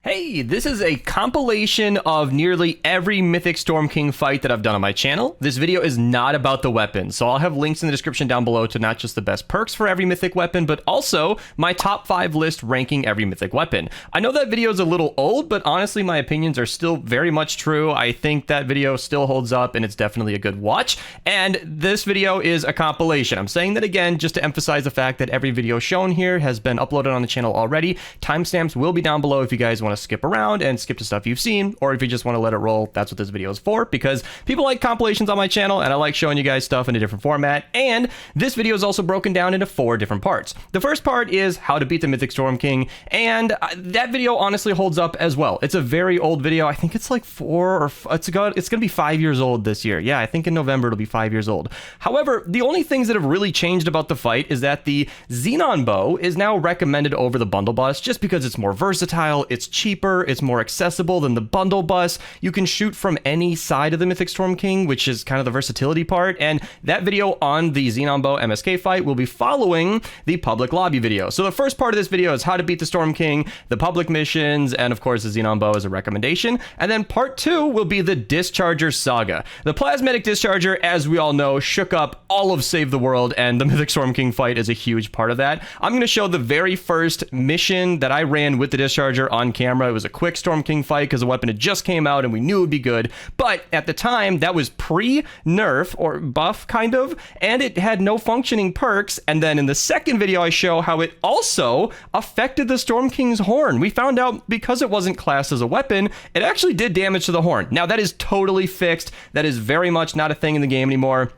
Hey, this is a compilation of nearly every Mythic Storm King fight that I've done on my channel. This video is not about the weapons, so I'll have links in the description down below to not just the best perks for every Mythic weapon, but also my top 5 list ranking every Mythic weapon. I know that video is a little old, but honestly my opinions are still very much true. I think that video still holds up and it's definitely a good watch, and this video is a compilation. I'm saying that again just to emphasize the fact that every video shown here has been uploaded on the channel already. Timestamps will be down below if you guys want to skip around and skip to stuff you've seen, or if you just want to let it roll. That's what this video is for, because people like compilations on my channel and I like showing you guys stuff in a different format. And this video is also broken down into 4 different parts. The first part is how to beat the Mythic Storm King, and that video honestly holds up as well. It's a very old video. I think it's like it's gonna be 5 years old this year. Yeah, I think in November it'll be 5 years old. However, the only things that have really changed about the fight is that the Xenon Bow is now recommended over the bundle bus just because it's more versatile, it's cheaper, it's more accessible than the bundle bus. You can shoot from any side of the Mythic Storm King, which is kind of the versatility part, and that video on the Xenon Bow MSK fight will be following the public lobby video. So the first part of this video is how to beat the Storm King, the public missions, and of course the Xenon Bow is a recommendation. And then part 2 will be the Discharger saga. The Plasmatic Discharger, as we all know, shook up all of Save the World, and the Mythic Storm King fight is a huge part of that. I'm going to show the very first mission that I ran with the Discharger on camera. It was a quick Storm King fight because the weapon had just came out and we knew it would be good, but at the time that was pre-nerf or buff kind of, and it had no functioning perks. And then in the second video I show how it also affected the Storm King's horn. We found out because it wasn't classed as a weapon, it actually did damage to the horn. Now that is totally fixed. That is very much not a thing in the game anymore.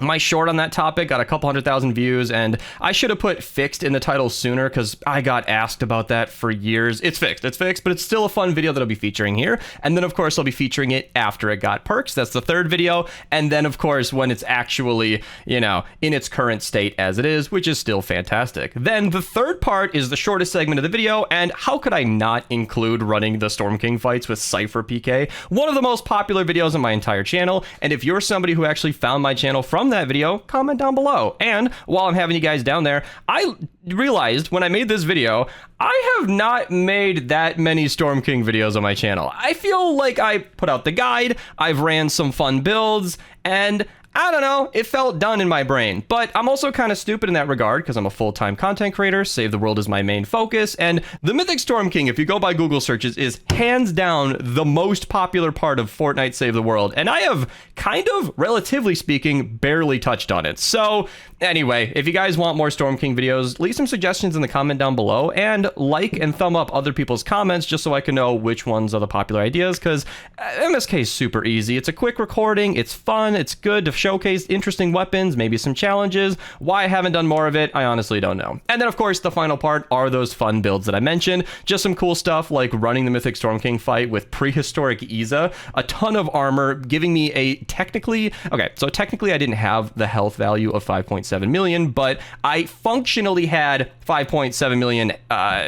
My short on that topic got a couple 100,000 views, and I should have put fixed in the title sooner because I got asked about that for years. It's fixed, but it's still a fun video that I'll be featuring here. And then of course I'll be featuring it after it got perks. That's the third video. And then of course when it's actually, you know, in its current state as it is, which is still fantastic. Then the third part is the shortest segment of the video, and how could I not include running the Storm King fights with SYPHERPK, one of the most popular videos on my entire channel. And if you're somebody who actually found my channel from that video, comment down below. And while I'm having you guys down there, I realized when I made this video, I have not made that many Storm King videos on my channel. I feel like I put out the guide, I've ran some fun builds, and I don't know, it felt done in my brain. But I'm also kind of stupid in that regard because I'm a full-time content creator. Save the World is my main focus. And the Mythic Storm King, if you go by Google searches, is hands down the most popular part of Fortnite Save the World. And I have kind of, relatively speaking, barely touched on it. So anyway, if you guys want more Storm King videos, leave some suggestions in the comment down below and like and thumb up other people's comments just so I can know which ones are the popular ideas, because MSK is super easy. It's a quick recording, it's fun, it's good to showcase interesting weapons, maybe some challenges. Why I haven't done more of it, I honestly don't know. And then of course the final part are those fun builds that I mentioned. Just some cool stuff like running the Mythic Storm King fight with Prehistoric Izza, a ton of armor, giving me a technically I didn't have the health value of 5.7 million, but I functionally had 5.7 million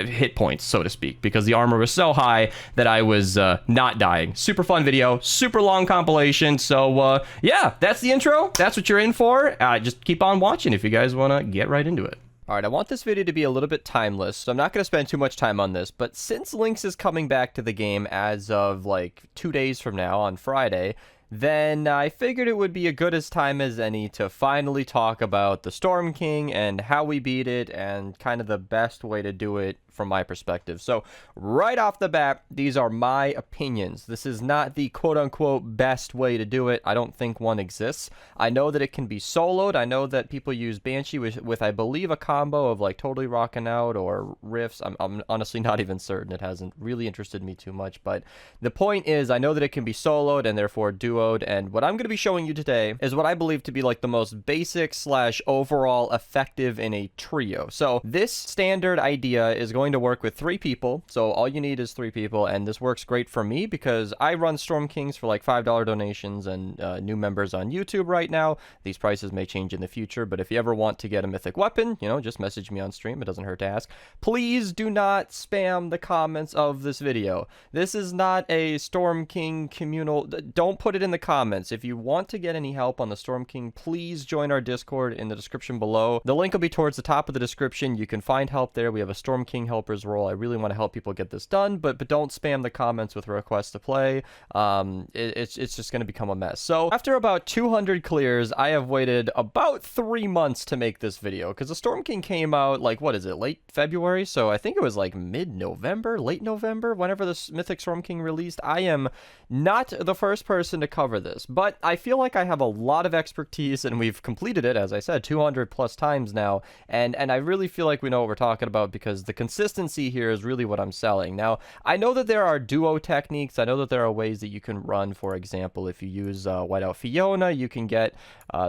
hit points, so to speak, because the armor was so high that I was not dying. Super fun video, super long compilation. So yeah, that's the intro. That's what you're in for. Just keep on watching if you guys want to get right into it. Alright, I want this video to be a little bit timeless, so I'm not going to spend too much time on this, but since Lynx is coming back to the game as of like 2 days from now on Friday, then I figured it would be a good as time as any to finally talk about the Storm King and how we beat it and kind of the best way to do it from my perspective. So right off the bat, these are my opinions. This is not the quote-unquote best way to do it. I don't think one exists. I know that it can be soloed. I know that people use Banshee with I believe a combo of like Totally Rockin' Out or Rifts. I'm honestly not even certain. It hasn't really interested me too much, but the point is I know that it can be soloed and therefore duoed, and what I'm going to be showing you today is what I believe to be like the most basic / overall effective in a trio. So this standard idea is going to work with 3 people, so all you need is 3 people, and this works great for me because I run Storm Kings for like $5 donations and new members on YouTube right now. These prices may change in the future, but if you ever want to get a mythic weapon, you know, just message me on stream. It doesn't hurt to ask. Please do not spam the comments of this video. This is not a Storm King communal. Don't put it in the comments. If you want to get any help on the Storm King, please join our Discord in the description below. The link will be towards the top of the description. You can find help there. We have a Storm King help helper's role. I really want to help people get this done, but don't spam the comments with requests to play. It's just going to become a mess. So after about 200 clears, I have waited about 3 months to make this video, because the Storm King came out, like, what is it, late February? So I think it was like mid-November, late November, whenever this Mythic Storm King released. I am not the first person to cover this, but I feel like I have a lot of expertise, and we've completed it, as I said, 200 plus times now, and I really feel like we know what we're talking about, because the consistency here is really what I'm selling. Now, I know that there are duo techniques. I know that there are ways that you can run. For example, if you use Whiteout Fiona, you can get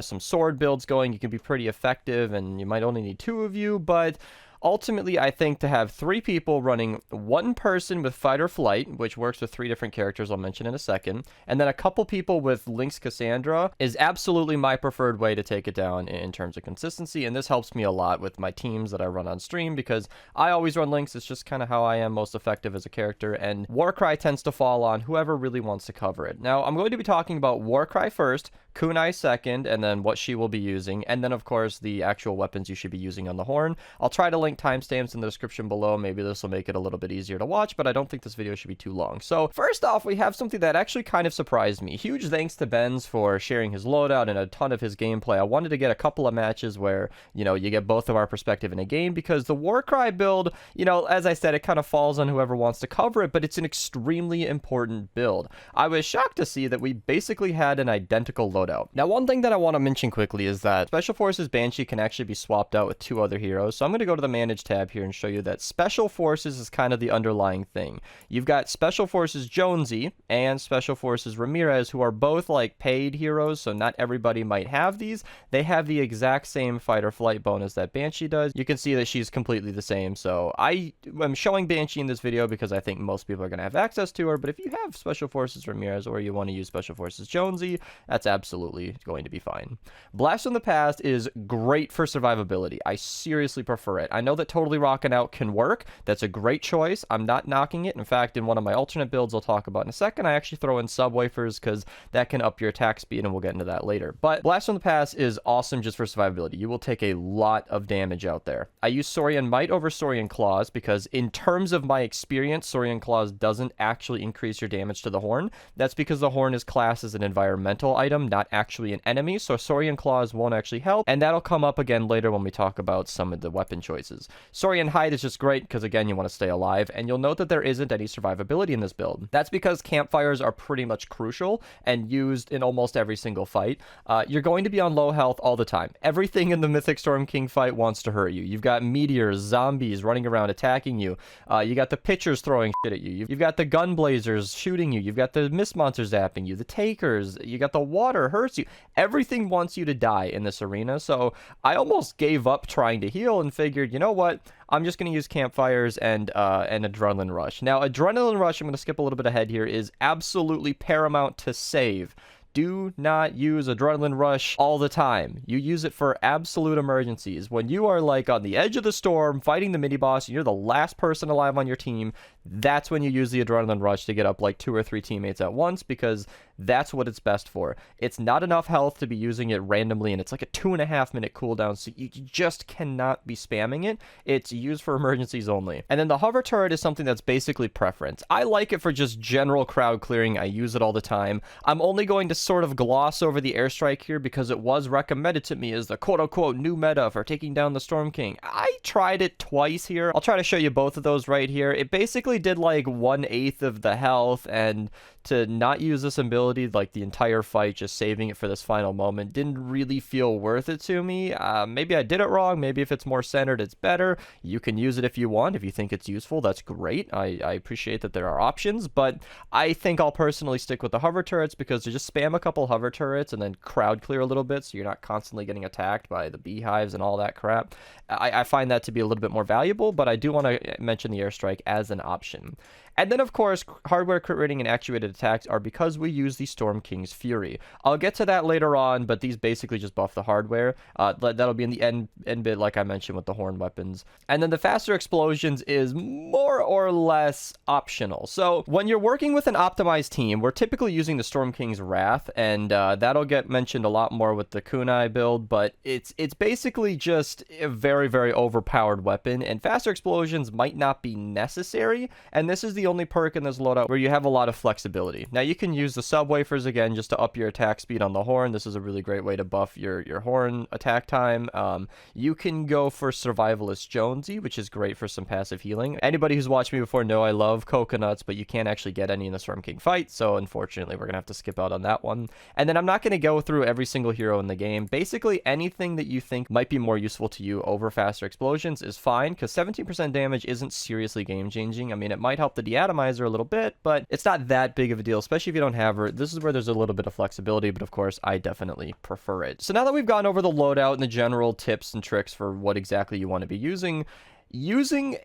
some sword builds going. You can be pretty effective, and you might only need 2 of you, but ultimately, I think to have 3 people running 1 person with Fight or Flight, which works with 3 different characters I'll mention in a second, and then a couple people with Lynx Cassandra is absolutely my preferred way to take it down in terms of consistency, and this helps me a lot with my teams that I run on stream, because I always run Lynx. It's just kind of how I am most effective as a character, and Warcry tends to fall on whoever really wants to cover it. Now, I'm going to be talking about Warcry first, Kunai second, and then what she will be using, and then, of course, the actual weapons you should be using on the Horn. I'll try to link timestamps in the description below. Maybe this will make it a little bit easier to watch, but I don't think this video should be too long. So first off, we have something that actually kind of surprised me. Huge thanks to Benz for sharing his loadout and a ton of his gameplay. I wanted to get a couple of matches where, you know, you get both of our perspective in a game, because the Warcry build, you know, as I said, it kind of falls on whoever wants to cover it, but it's an extremely important build. I was shocked to see that we basically had an identical loadout. Now, one thing that I want to mention quickly is that Special Forces Banshee can actually be swapped out with 2 other heroes. So I'm going to go to the Manage tab here and show you that Special Forces is kind of the underlying thing. You've got Special Forces Jonesy and Special Forces Ramirez, who are both like paid heroes, so not everybody might have these. They have the exact same Fight or Flight bonus that Banshee does. You can see that she's completely the same, so I am showing Banshee in this video because I think most people are going to have access to her, but if you have Special Forces Ramirez or you want to use Special Forces Jonesy, that's absolutely going to be fine. Blast from the Past is great for survivability. I seriously prefer it. I know that Totally Rockin' Out can work. That's a great choice. I'm not knocking it. In fact, in one of my alternate builds I'll talk about in a second, I actually throw in Subwoofers because that can up your attack speed, and we'll get into that later. But Blast from the Past is awesome just for survivability. You will take a lot of damage out there. I use Saurian Might over Saurian Claws because in terms of my experience, Saurian Claws doesn't actually increase your damage to the Horn. That's because the Horn is classed as an environmental item, not actually an enemy, so Saurian Claws won't actually help, and that'll come up again later when we talk about some of the weapon choices. Saurian Hide is just great because, again, you want to stay alive, and you'll note that there isn't any survivability in this build. That's because campfires are pretty much crucial and used in almost every single fight. You're going to be on low health all the time. Everything in the Mythic Storm King fight wants to hurt you. You've got meteors, zombies running around attacking you. You got the pitchers throwing shit at you. You've got the gun blazers shooting you. You've got the mist monsters zapping you. The takers. You got the water hurts you. Everything wants you to die in this arena. So I almost gave up trying to heal and figured, you know what? I'm just going to use campfires and Adrenaline Rush. Now, Adrenaline Rush, I'm going to skip a little bit ahead here, is absolutely paramount to save. Do not use Adrenaline Rush all the time. You use it for absolute emergencies. When you are like on the edge of the storm, fighting the mini-boss, and you're the last person alive on your team, that's when you use the Adrenaline Rush to get up like 2 or 3 teammates at once, because that's what it's best for. It's not enough health to be using it randomly, and it's like a 2.5 minute cooldown, so you just cannot be spamming it. It's used for emergencies only. And then the hover turret is something that's basically preference. I like it for just general crowd clearing. I use it all the time. I'm only going to sort of gloss over the airstrike here because it was recommended to me as the quote-unquote new meta for taking down the Storm King. I tried it twice here. I'll try to show you both of those right here. It basically did like 1/8 of the health, and to not use this ability like the entire fight, just saving it for this final moment, didn't really feel worth it to me. Maybe I did it wrong. Maybe if it's more centered, it's better. You can use it if you want. If you think it's useful, that's great. I appreciate that there are options, but I think I'll personally stick with the hover turrets because to just spam a couple hover turrets and then crowd clear a little bit so you're not constantly getting attacked by the beehives and all that crap, I find that to be a little bit more valuable, but I do want to mention the airstrike as an option. And then, of course, hardware crit rating and actuated attacks are because we use the Storm King's Fury. I'll get to that later on, but these basically just buff the hardware. That'll be in the end bit, like I mentioned, with the horn weapons. And then the faster explosions is more or less optional. So when you're working with an optimized team, we're typically using the Storm King's Wrath, and that'll get mentioned a lot more with the kunai build, but it's basically just a very, very overpowered weapon, and faster explosions might not be necessary, and this is the only perk in this loadout where you have a lot of flexibility. Now, you can use the sub wafers again just to up your attack speed on the horn. This is a really great way to buff your horn attack time. You can go for Survivalist Jonesy, which is great for some passive healing. Anybody who's watched me before know I love coconuts, but you can't actually get any in the Storm King fight, so unfortunately we're gonna have to skip out on that one. And then I'm not gonna go through every single hero in the game. Basically, anything that you think might be more useful to you over faster explosions is fine, because 17% damage isn't seriously game changing. I mean, it might help the deatomizer a little bit, but it's not that big of a deal, especially if you don't have her. This is where there's a little bit of flexibility, but of course I definitely prefer it. So now that we've gone over the loadout and the general tips and tricks for what exactly you want to be using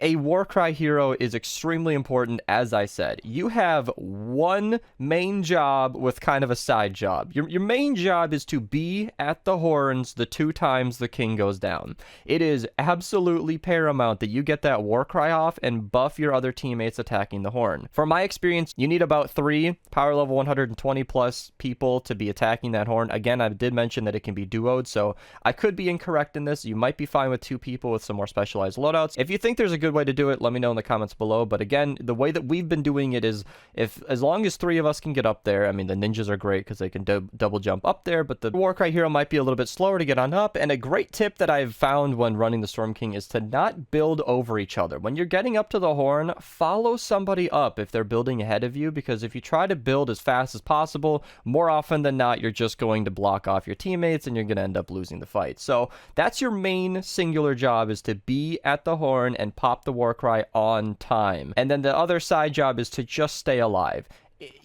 a Warcry hero is extremely important. As I said, you have one main job with kind of a side job. Your main job is to be at the horns the 2 times the king goes down. It is absolutely paramount that you get that Warcry off and buff your other teammates attacking the horn. From my experience, you need about 3 power level 120 plus people to be attacking that horn. Again, I did mention that it can be duoed, so I could be incorrect in this. You might be fine with 2 people with some more specialized loadouts. If you think there's a good way to do it, let me know in the comments below. But again, the way that we've been doing it is, as long as 3 of us can get up there. I mean, the ninjas are great because they can double jump up there, but the Warcry hero might be a little bit slower to get on up. And a great tip that I've found when running the Storm King is to not build over each other. When you're getting up to the horn, follow somebody up if they're building ahead of you, because if you try to build as fast as possible, more often than not, you're just going to block off your teammates and you're going to end up losing the fight. So that's your main singular job, is to be at the horn and pop the Warcry on time. And then the other side job is to just stay alive.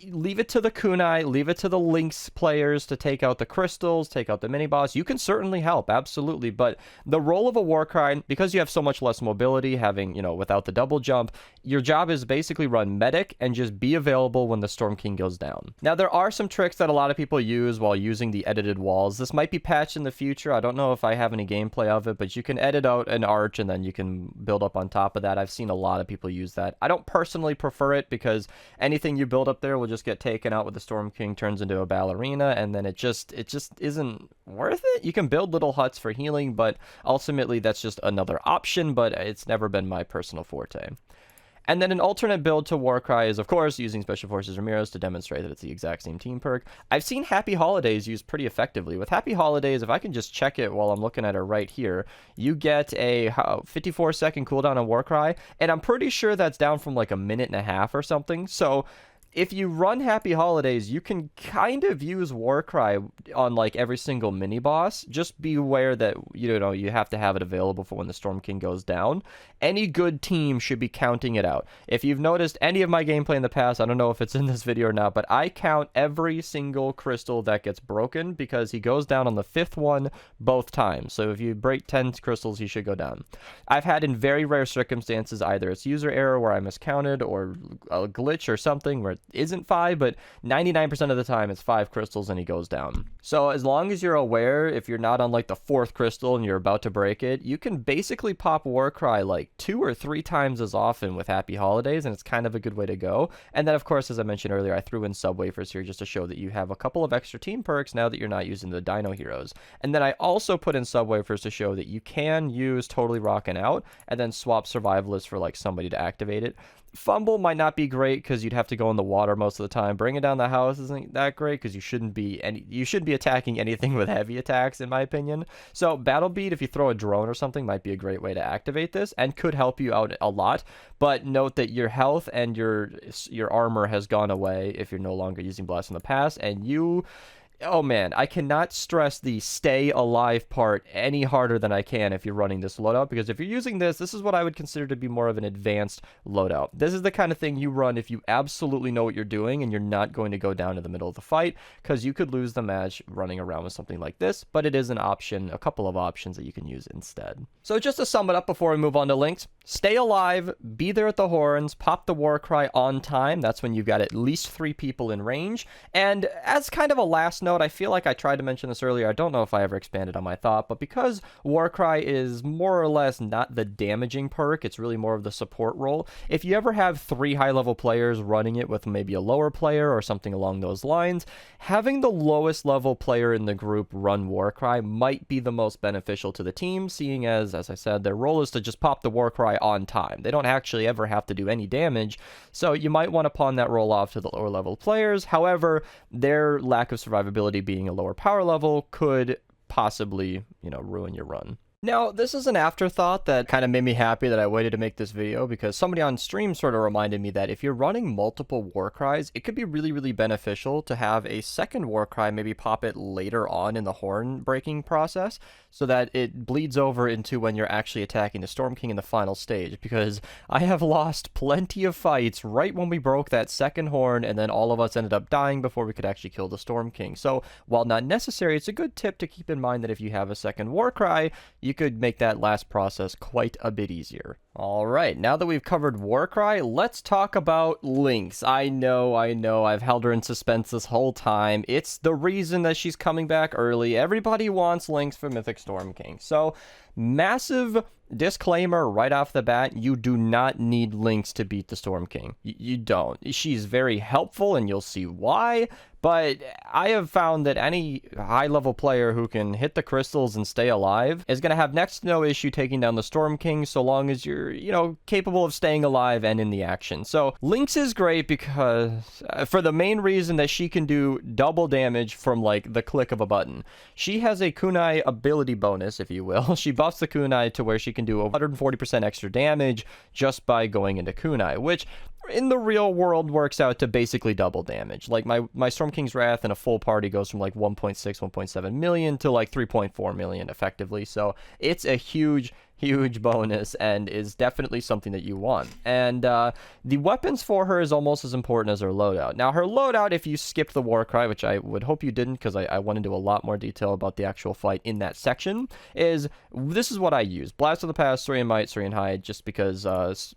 Leave it to the kunai, leave it to the Lynx players to take out the crystals, take out the mini boss. You can certainly help, absolutely, but the role of a Warcry, because you have so much less mobility, having, without the double jump, your job is basically run medic and just be available when the Storm King goes down. Now, there are some tricks that a lot of people use while using the edited walls. This might be patched in the future. I don't know if I have any gameplay of it, but you can edit out an arch and then you can build up on top of that. I've seen a lot of people use that. I don't personally prefer it, because anything you build up there will just get taken out with the Storm King, turns into a ballerina, and then it just isn't worth it. You can build little huts for healing, but ultimately that's just another option, but it's never been my personal forte. And then an alternate build to Warcry is, of course, using Special Forces Ramirez to demonstrate that it's the exact same team perk. I've seen Happy Holidays used pretty effectively. With Happy Holidays, if I can just check it while I'm looking at it right here, you get a 54-second cooldown on Warcry, and I'm pretty sure that's down from like a minute and a half or something. So if you run Happy Holidays, you can kind of use Warcry on like every single mini boss. Just be aware that you have to have it available for when the Storm King goes down. Any good team should be counting it out. If you've noticed any of my gameplay in the past, I don't know if it's in this video or not, but I count every single crystal that gets broken, because he goes down on the 5th one both times. So if you break 10 crystals, he should go down. I've had, in very rare circumstances, either it's user error where I miscounted, or a glitch or something where isn't 5, but 99% of the time it's 5 crystals and he goes down. So as long as you're aware, if you're not on like the 4th crystal and you're about to break it, you can basically pop Warcry like 2 or 3 times as often with Happy Holidays, and it's kind of a good way to go. And then, of course, as I mentioned earlier, I threw in sub wafers here just to show that you have a couple of extra team perks now that you're not using the Dino heroes. And then I also put in sub wafers to show that you can use Totally Rockin' Out and then swap Survivalist for like somebody to activate it. Fumble might not be great because you'd have to go in the water most of the time. Bringing down the house isn't that great because you shouldn't be attacking anything with heavy attacks, in my opinion. So Battle Beat, if you throw a drone or something, might be a great way to activate this and could help you out a lot. But note that your health and your armor has gone away if you're no longer using Blast from the Past, and Oh man, I cannot stress the stay alive part any harder than I can if you're running this loadout, because if you're using this, this is what I would consider to be more of an advanced loadout. This is the kind of thing you run if you absolutely know what you're doing and you're not going to go down in the middle of the fight, because you could lose the match running around with something like this, but it is an option, a couple of options that you can use instead. So just to sum it up before we move on to links, stay alive, be there at the horns, pop the war cry on time, that's when you've got at least 3 people in range, and as kind of a last note, I feel like I tried to mention this earlier. I don't know if I ever expanded on my thought, but because Warcry is more or less not the damaging perk, it's really more of the support role. If you ever have 3 high-level players running it with maybe a lower player or something along those lines, having the lowest level player in the group run Warcry might be the most beneficial to the team, seeing as I said, their role is to just pop the Warcry on time. They don't actually ever have to do any damage, so you might want to pawn that role off to the lower level players. However, their lack of survivability being a lower power level could possibly, ruin your run. Now, this is an afterthought that kind of made me happy that I waited to make this video, because somebody on stream sort of reminded me that if you're running multiple war cries, it could be really, really beneficial to have a second war cry, maybe pop it later on in the horn breaking process, so that it bleeds over into when you're actually attacking the Storm King in the final stage, because I have lost plenty of fights right when we broke that second horn, and then all of us ended up dying before we could actually kill the Storm King. So, while not necessary, it's a good tip to keep in mind that if you have a second war cry, you could make that last process quite a bit easier. Alright, now that we've covered Warcry, let's talk about Lynx. I know, I've held her in suspense this whole time. It's the reason that she's coming back early. Everybody wants Lynx for Mythic Storm King. So, massive disclaimer right off the bat, you do not need Lynx to beat the Storm King. You don't. She's very helpful, and you'll see why, but I have found that any high-level player who can hit the crystals and stay alive is going to have next to no issue taking down the Storm King, so long as you're, capable of staying alive and in the action. So, Lynx is great because, for the main reason that she can do double damage from, the click of a button. She has a kunai ability bonus, if you will. She buffs the kunai to where she can do 140% extra damage just by going into kunai, which in the real world works out to basically double damage. Like my Storm King's Wrath in a full party goes from 1.6, 1.7 million to 3.4 million effectively. So it's a huge bonus and is definitely something that you want. And the weapons for her is almost as important as her loadout. Now, her loadout, if you skip the Warcry, which I would hope you didn't, because I went into a lot more detail about the actual fight in that section, this is what I use. Blast of the Past, Saurian Might, Saurian Hide, just because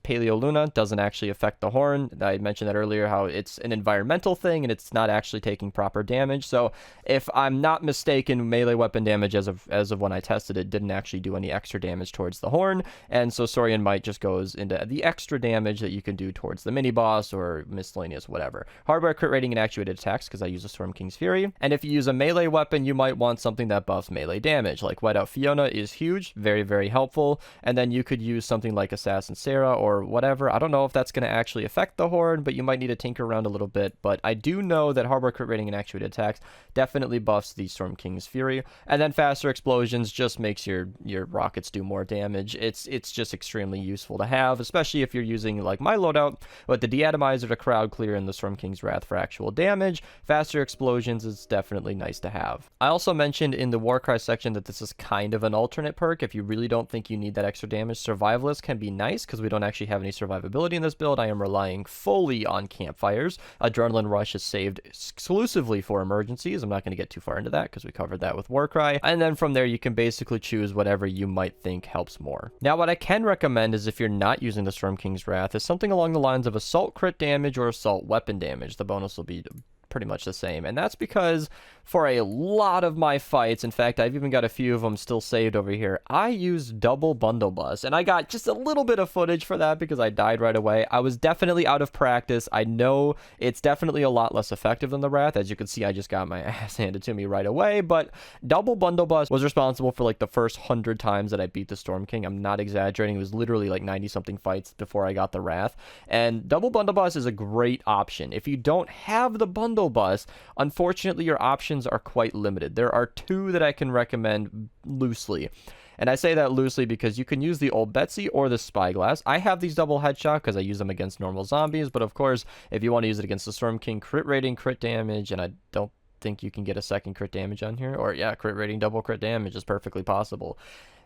Paleo Luna doesn't actually affect the horn. I mentioned that earlier, how it's an environmental thing and it's not actually taking proper damage. So if I'm not mistaken, melee weapon damage as of when I tested it didn't actually do any extra damage towards the horn, and so Saurian Might just goes into the extra damage that you can do towards the mini boss or miscellaneous whatever. Hardware crit rating and actuated attacks, because I use a Storm King's Fury, and if you use a melee weapon, you might want something that buffs melee damage, like Whiteout Fiona is huge, very, very helpful, and then you could use something like Assassin Sarah or whatever. I don't know if that's going to actually affect the horn, but you might need to tinker around a little bit, but I do know that hardware crit rating and actuated attacks definitely buffs the Storm King's Fury, and then faster explosions just makes your rockets do more damage. It's just extremely useful to have, especially if you're using my loadout with the deatomizer to crowd clear and the Storm King's Wrath for actual damage. Faster explosions is definitely nice to have. I also mentioned in the Warcry section that this is kind of an alternate perk. If you really don't think you need that extra damage, Survivalist can be nice because we don't actually have any survivability in this build. I am relying fully on campfires. Adrenaline Rush is saved exclusively for emergencies. I'm not going to get too far into that because we covered that with Warcry. And then from there, you can basically choose whatever you might think helps more. Now, what I can recommend is, if you're not using the Storm King's Wrath, is something along the lines of assault crit damage or assault weapon damage. The bonus will be pretty much the same, and that's because for a lot of my fights, in fact, I've even got a few of them still saved over here, I used double bundle bust, and I got just a little bit of footage for that because I died right away. I was definitely out of practice. I know it's definitely a lot less effective than the Wrath. As you can see, I just got my ass handed to me right away, but double bundle bust was responsible for the first 100 times that I beat the Storm King. I'm not exaggerating. It was literally 90 something fights before I got the Wrath, and double bundle bust is a great option. If you don't have the bundle bust, unfortunately your options are quite limited. There are 2 that I can recommend loosely, and I say that loosely because you can use the Old Betsy or the Spyglass. I have these double headshot because I use them against normal zombies, but of course if you want to use it against the Storm King, crit rating, crit damage, and I don't think you can get a second crit damage on here. Or yeah, crit rating, double crit damage is perfectly possible.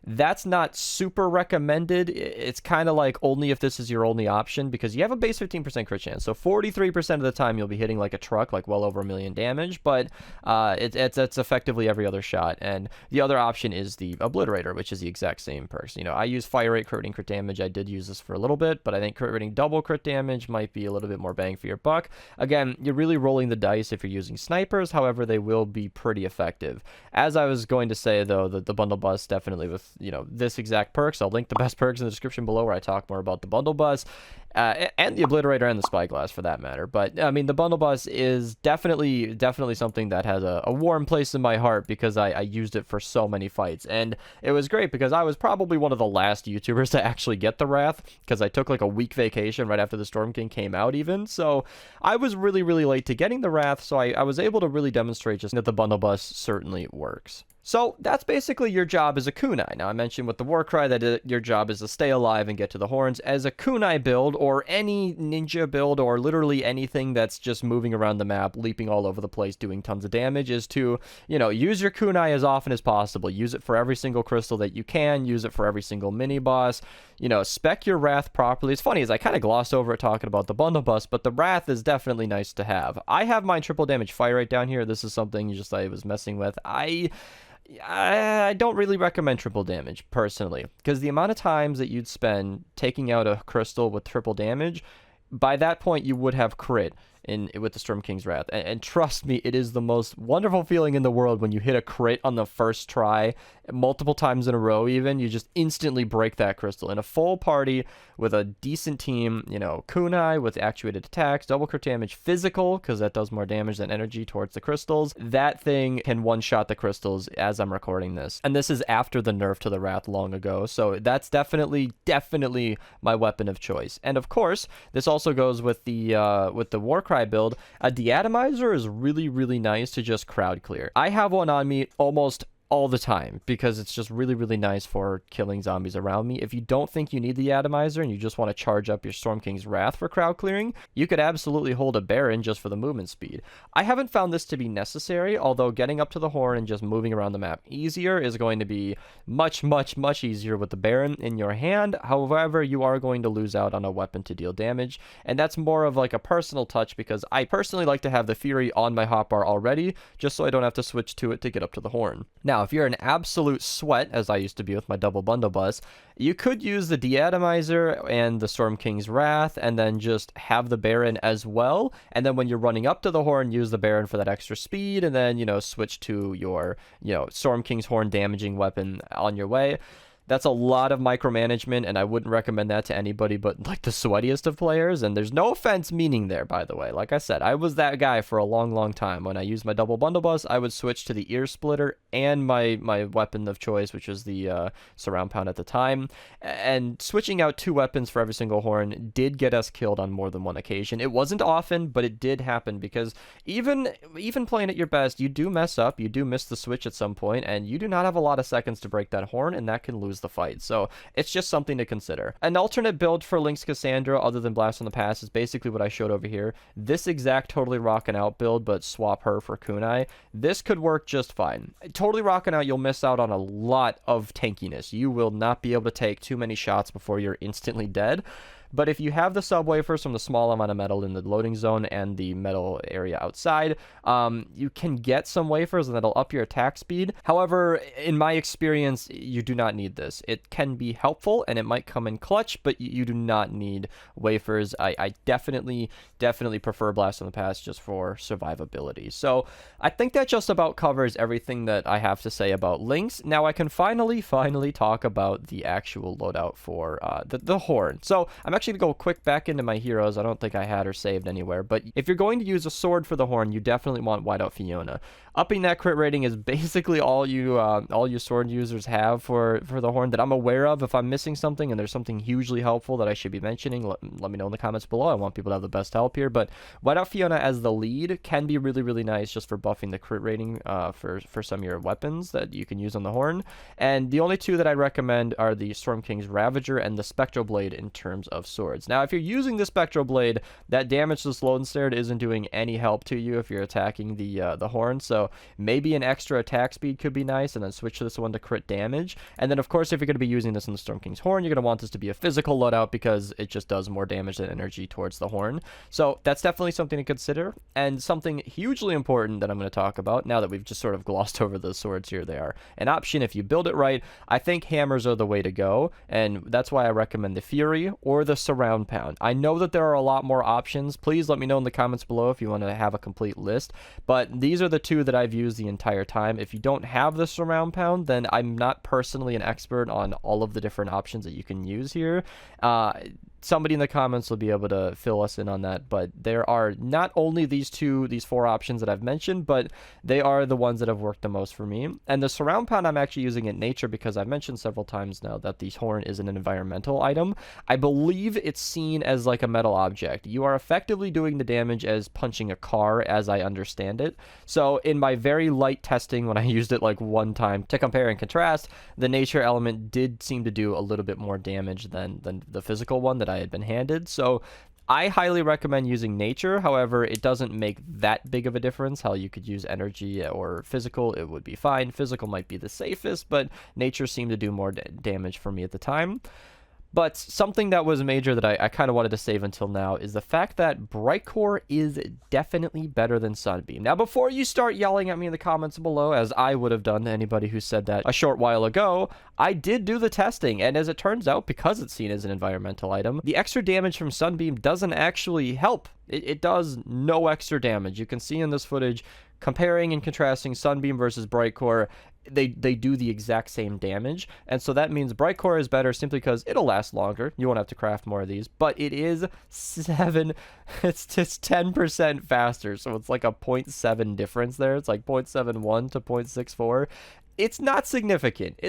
That's not super recommended. It's kind of like only if this is your only option, because you have a base 15% crit chance. So 43% of the time you'll be hitting like a truck, like well over 1 million damage, but it's effectively every other shot. And the other option is the Obliterator, which is the exact same perks. You know, I use fire rate, crit rating, crit damage. I did use this for a little bit, but I think crit rating double crit damage might be a little bit more bang for your buck. Again, you're really rolling the dice if you're using snipers. However, they will be pretty effective. As I was going to say, though, the bundle bus definitely with, you know, this exact perks. I'll link the best perks in the description below where I talk more about the bundle bus and the Obliterator and the Spyglass for that matter. But I mean, the bundle bus is definitely something that has a warm place in my heart, because I used it for so many fights. And it was great because I was probably one of the last YouTubers to actually get the Wrath, because I took like a week vacation right after the Storm King came out even. So I was really late to getting the Wrath, so I was able to really demonstrate just that the bundle bus certainly works. So that's basically your job as a kunai. Now, I mentioned with the Warcry that your job is to stay alive and get to the horns. As a kunai build, or any ninja build, or literally anything that's just moving around the map, leaping all over the place, doing tons of damage, is to, you know, use your kunai as often as possible. Use it for every single crystal that you can. Use it for every single mini-boss. You know, spec your Wrath properly. It's funny, as I kind of glossed over it talking about the bundle bus, but the Wrath is definitely nice to have. I have my triple damage fire rate down here. This is something just I was messing with. I don't really recommend triple damage, personally, because the amount of times that you'd spend taking out a crystal with triple damage, by that point you would have crit with the Storm King's Wrath. And trust me, it is the most wonderful feeling in the world when you hit a crit on the first try, multiple times in a row even. You just instantly break that crystal. In a full party with a decent team, you know, kunai with actuated attacks, double crit damage, physical, because that does more damage than energy towards the crystals. That thing can one-shot the crystals as I'm recording this. And this is after the nerf to the Wrath long ago, so that's definitely my weapon of choice. And of course, this also goes with the Warcry build. A deatomizer is really nice to just crowd clear. I have one on me almost all the time because it's just really nice for killing zombies around me. If you don't think you need the atomizer and you just want to charge up your Storm King's Wrath for crowd clearing, you could absolutely hold a Baron just for the movement speed. I haven't found this to be necessary, although getting up to the horn and just moving around the map easier is going to be much easier with the Baron in your hand. However, you are going to lose out on a weapon to deal damage, and that's more of like a personal touch, because I personally like to have the Fury on my hotbar already, just so I don't have to switch to it to get up to the horn. Now, if you're an absolute sweat, as I used to be with my double bundle bus, you could use the deatomizer and the Storm King's Wrath, and then just have the Baron as well. And then when you're running up to the horn, use the Baron for that extra speed, and then, you know, switch to your, you know, Storm King's Horn damaging weapon on your way. That's a lot of micromanagement, and I wouldn't recommend that to anybody but like the sweatiest of players. And there's no offense meaning there, by the way. Like I said, I was that guy for a long time. When I used my double bundle bus, I would switch to the ear splitter and my weapon of choice, which was the surround pound at the time. And switching out 2 weapons for every single horn did get us killed on more than one occasion. It wasn't often, but it did happen, because even playing at your best, you do mess up, you do miss the switch at some point, and you do not have a lot of seconds to break that horn, and that can lose the fight. So it's just something to consider. An alternate build for Link's Cassandra other than Blast from the Past is basically what I showed over here. This exact Totally Rockin' Out build, but swap her for kunai. This could work just fine. Totally Rockin' Out, you'll miss out on a lot of tankiness. You will not be able to take too many shots before you're instantly dead. But if you have the sub wafers from the small amount of metal in the loading zone and the metal area outside, you can get some wafers and that'll up your attack speed. However, in my experience, you do not need this. It can be helpful and it might come in clutch, but you do not need wafers. I definitely prefer Blast from the Past just for survivability. So I think that just about covers everything that I have to say about Links. Now I can finally talk about the actual loadout for the Horn. So I'm actually going to go quick back into my heroes. I don't think I had her saved anywhere, but if you're going to use a sword for the Horn, you definitely want Whiteout Fiona. Upping that crit rating is basically all you sword users have for the Horn that I'm aware of. If I'm missing something and there's something hugely helpful that I should be mentioning, let me know in the comments below. I want people to have the best help here, but Whiteout Fiona as the lead can be really nice just for buffing the crit rating for some of your weapons that you can use on the Horn. And the only 2 that I recommend are the Storm King's Ravager and the Spectral Blade in terms of swords. Now, if you're using the Spectral Blade, that damage to the Slow and Snared isn't doing any help to you if you're attacking the horn, so maybe an extra attack speed could be nice, and then switch to this one to crit damage. And then, of course, if you're going to be using this in the Storm King's horn, you're going to want this to be a physical loadout because it just does more damage than energy towards the horn. So that's definitely something to consider, and something hugely important that I'm going to talk about now that we've just sort of glossed over the swords here. They are an option if you build it right. I think hammers are the way to go, and that's why I recommend the Fury or the Surround Pound. I know that there are a lot more options. Please let me know in the comments below if you want to have a complete list, but these are the two that I've used the entire time. If you don't have the Surround Pound, then I'm not personally an expert on all of the different options that you can use here. Somebody in the comments will be able to fill us in on that, but there are not only these four options that I've mentioned, but they are the ones that have worked the most for me. And the Surround Pound I'm actually using in nature because I've mentioned several times now that the horn is an environmental item. I believe it's seen as like a metal object. You are effectively doing the damage as punching a car, as I understand it. So in my very light testing, when I used it like one time to compare and contrast, the nature element did seem to do a little bit more damage than the physical one that I had been handed. So I highly recommend using nature. However, it doesn't make that big of a difference. How you could use energy or physical, it would be fine. Physical might be the safest, but nature seemed to do more damage for me at the time. But something that was major that I kind of wanted to save until now is the fact that Bright Core is definitely better than Sunbeam. Now, before you start yelling at me in the comments below, as I would have done to anybody who said that a short while ago, I did do the testing, and as it turns out, because it's seen as an environmental item, the extra damage from Sunbeam doesn't actually help. It does no extra damage. You can see in this footage, comparing and contrasting Sunbeam versus Bright Core, they do the exact same damage, and so that means Bright Core is better simply because it'll last longer. You won't have to craft more of these, but it is it's just 10% faster, so it's like a 0.7 difference there. It's like 0.71 to 0.64. It's not significant.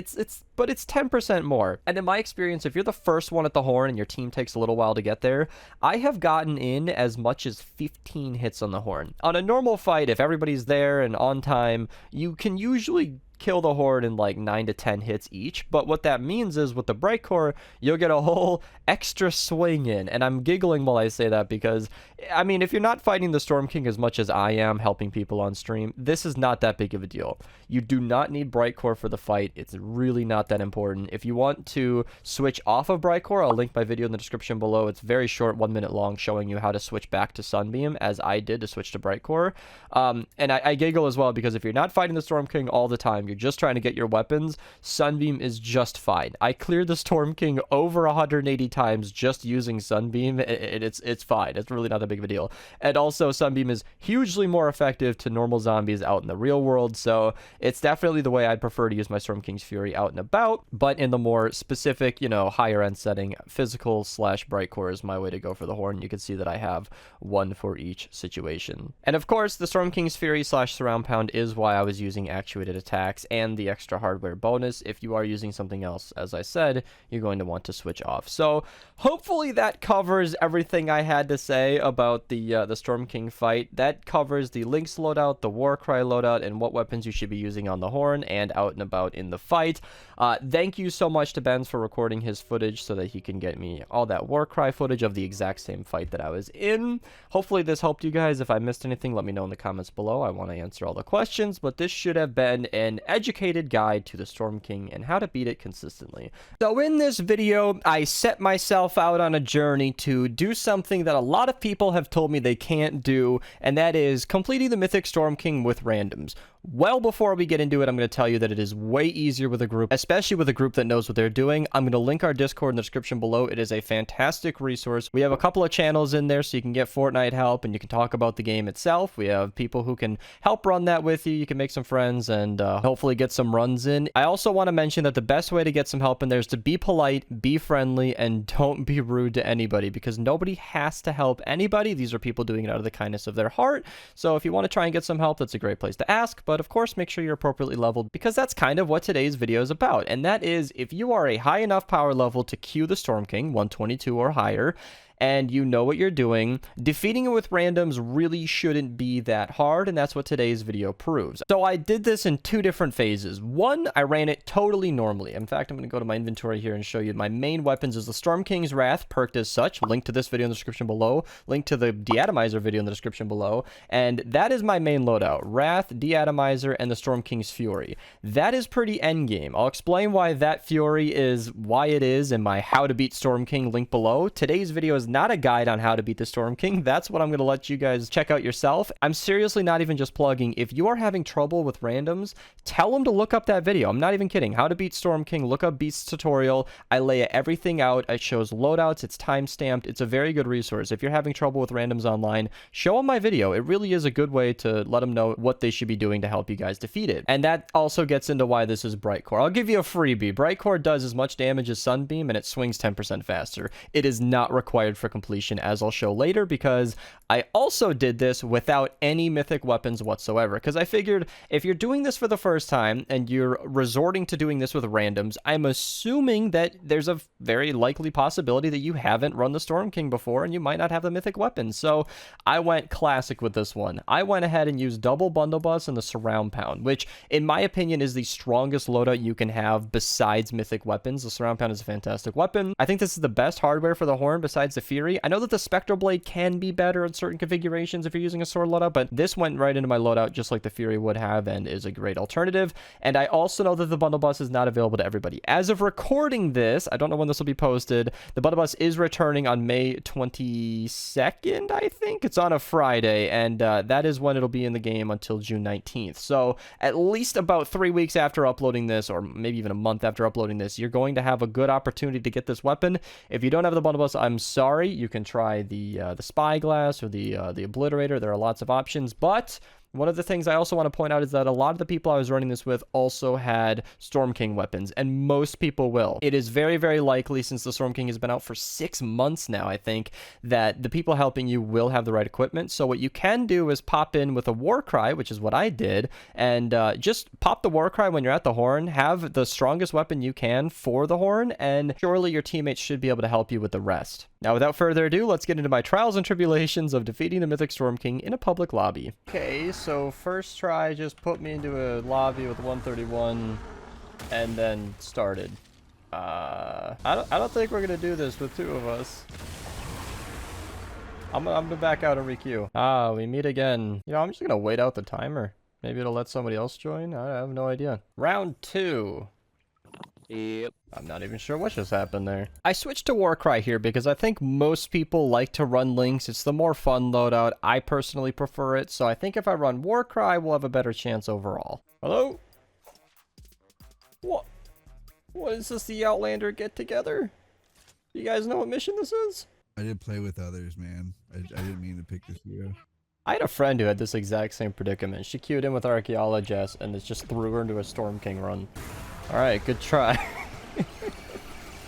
But it's 10% more. And in my experience, if you're the first one at the horn and your team takes a little while to get there, I have gotten in as much as 15 hits on the horn. On a normal fight, if everybody's there and on time, you can usually kill the horde in like 9 to 10 hits each, but what that means is with the Bright Core, you'll get a whole extra swing in, and I'm giggling while I say that because, I mean, if you're not fighting the Storm King as much as I am helping people on stream, this is not that big of a deal. You do not need Bright Core for the fight. It's really not that important. If you want to switch off of Bright Core, I'll link my video in the description below. It's very short, 1 minute long, showing you how to switch back to Sunbeam, as I did to switch to Bright Core. And I giggle as well because if you're not fighting the Storm King all the time, you're just trying to get your weapons, Sunbeam is just fine. I cleared the Storm King over 180 times just using Sunbeam, and it's fine. It's really not that big of a deal. And also, Sunbeam is hugely more effective to normal zombies out in the real world, so it's definitely the way I'd prefer to use my Storm King's Fury out and about, but in the more specific, you know, higher end setting, physical / Bright Core is my way to go for the horn. You can see that I have one for each situation. And of course, the Storm King's Fury / Surround Pound is why I was using actuated attacks and the extra hardware bonus. If you are using something else, as I said, you're going to want to switch off. So hopefully that covers everything I had to say about the Storm King fight. That covers the Lynx loadout, the Warcry loadout, and what weapons you should be using on the horn and out and about in the fight. Thank you so much to Benz for recording his footage so that he can get me all that Warcry footage of the exact same fight that I was in. Hopefully this helped you guys. If I missed anything, let me know in the comments below. I want to answer all the questions, but this should have been an educated guide to the Storm King and how to beat it consistently. So in this video, I set myself out on a journey to do something that a lot of people have told me they can't do, and that is completing the Mythic Storm King with randoms. Well, before we get into it, I'm going to tell you that it is way easier with a group, especially with a group that knows what they're doing. I'm going to link our Discord in the description below. It is a fantastic resource. We have a couple of channels in there so you can get Fortnite help and you can talk about the game itself. We have people who can help run that with you. You can make some friends and hopefully get some runs in. I also want to mention that the best way to get some help in there is to be polite, be friendly, and don't be rude to anybody because nobody has to help anybody. These are people doing it out of the kindness of their heart. So if you want to try and get some help, that's a great place to ask. But of course, make sure you're appropriately leveled because that's kind of what today's video is about. And that is if you are a high enough power level to queue the Storm King, 122 or higher, and you know what you're doing, defeating it with randoms really shouldn't be that hard, and that's what today's video proves. So I did this in 2 different phases. One, I ran it totally normally. In fact, I'm going to go to my inventory here and show you my main weapons is the Storm King's Wrath, perked as such. Link to this video in the description below. Link to the Deatomizer video in the description below. And that is my main loadout. Wrath, Deatomizer, and the Storm King's Fury. That is pretty endgame. I'll explain why that Fury is why it is in my How to Beat Storm King link below. Today's video is not a guide on how to beat the Storm King. That's what I'm going to let you guys check out yourself. I'm seriously not even just plugging. If you are having trouble with randoms, tell them to look up that video. I'm not even kidding. How to Beat Storm King. Look up Beast's tutorial. I lay everything out. It shows loadouts. It's time-stamped. It's a very good resource. If you're having trouble with randoms online, show them my video. It really is a good way to let them know what they should be doing to help you guys defeat it. And that also gets into why this is Bright Core. I'll give you a freebie. Bright Core does as much damage as Sunbeam, and it swings 10% faster. It is not required for completion, as I'll show later, because I also did this without any mythic weapons whatsoever, because I figured if you're doing this for the first time and you're resorting to doing this with randoms, I'm assuming that there's a very likely possibility that you haven't run the Storm King before and you might not have the mythic weapons. So I went classic with this one. I went ahead and used double bundle bus and the surround pound, which in my opinion is the strongest loadout you can have besides mythic weapons. The surround pound is a fantastic weapon. I think this is the best hardware for the horn besides the Fury. I know that the Spectral Blade can be better in certain configurations if you're using a sword loadout, but this went right into my loadout just like the Fury would have and is a great alternative. And I also know that the bundle bus is not available to everybody. As of recording this, I don't know when this will be posted, the bundle bus is returning on May 22nd, I think. It's on a Friday, and that is when it'll be in the game until June 19th. So at least about 3 weeks after uploading this, or maybe even a month after uploading this, you're going to have a good opportunity to get this weapon. If you don't have the bundle bus, I'm sorry. You can try the Spyglass or the Obliterator. There are lots of options, but one of the things I also want to point out is that a lot of the people I was running this with also had Storm King weapons, and most people will. It is very, very likely, since the Storm King has been out for 6 months now, I think, that the people helping you will have the right equipment. So what you can do is pop in with a War Cry, which is what I did, and just pop the War Cry when you're at the horn, have the strongest weapon you can for the horn, and surely your teammates should be able to help you with the rest. Now, without further ado, let's get into my trials and tribulations of defeating the Mythic Storm King in a public lobby. Okay, so first try just put me into a lobby with 131 and then started. I don't think we're gonna do this with 2 of us. I'm gonna back out and requeue. We meet again. You know, I'm just gonna wait out the timer. Maybe it'll let somebody else join. I have no idea. Round 2. Yep. I'm not even sure what just happened there. I switched to Warcry here because I think most people like to run Lynx. It's the more fun loadout. I personally prefer it, so I think if I run Warcry, we'll have a better chance overall. Hello? What? What is this, the Outlander get-together? You guys know what mission this is? I did play with others, man. I didn't mean to pick this hero. I had a friend who had this exact same predicament. She queued in with Archaeologist and it just threw her into a Storm King run. Alright, good try.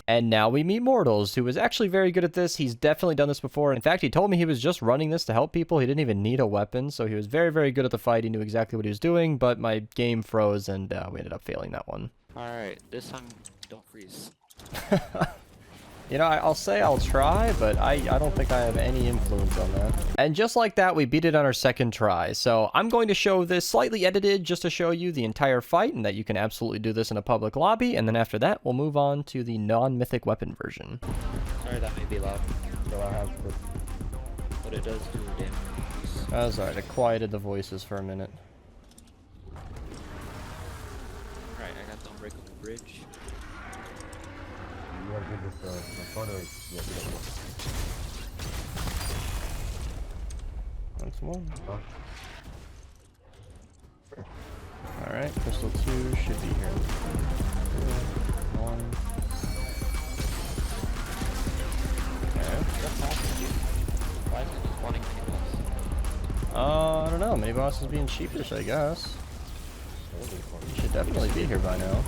And now we meet Mortals, who is actually very good at this. He's definitely done this before. In fact, he told me he was just running this to help people. He didn't even need a weapon, so he was very, very good at the fight. He knew exactly what he was doing, but my game froze, and we ended up failing that one. Alright, this time, don't freeze. You know, I'll say I'll try, but I don't think I have any influence on that. And just like that, we beat it on our second try. So I'm going to show this slightly edited just to show you the entire fight and that you can absolutely do this in a public lobby. And then after that, we'll move on to the non-mythic weapon version. Sorry, that may be loud, So I have to... but it does do damage. Oh, sorry, I quieted the voices for a minute. Alright, I got the Unbreakable Bridge. You want to give this my photo? Once more. Huh? Alright, Crystal 2 should be here. 1. Okay. What's happening, dude? Why is it just wanting mini boss? I don't know. Mini boss is being cheapish, I guess. You should definitely be here by now.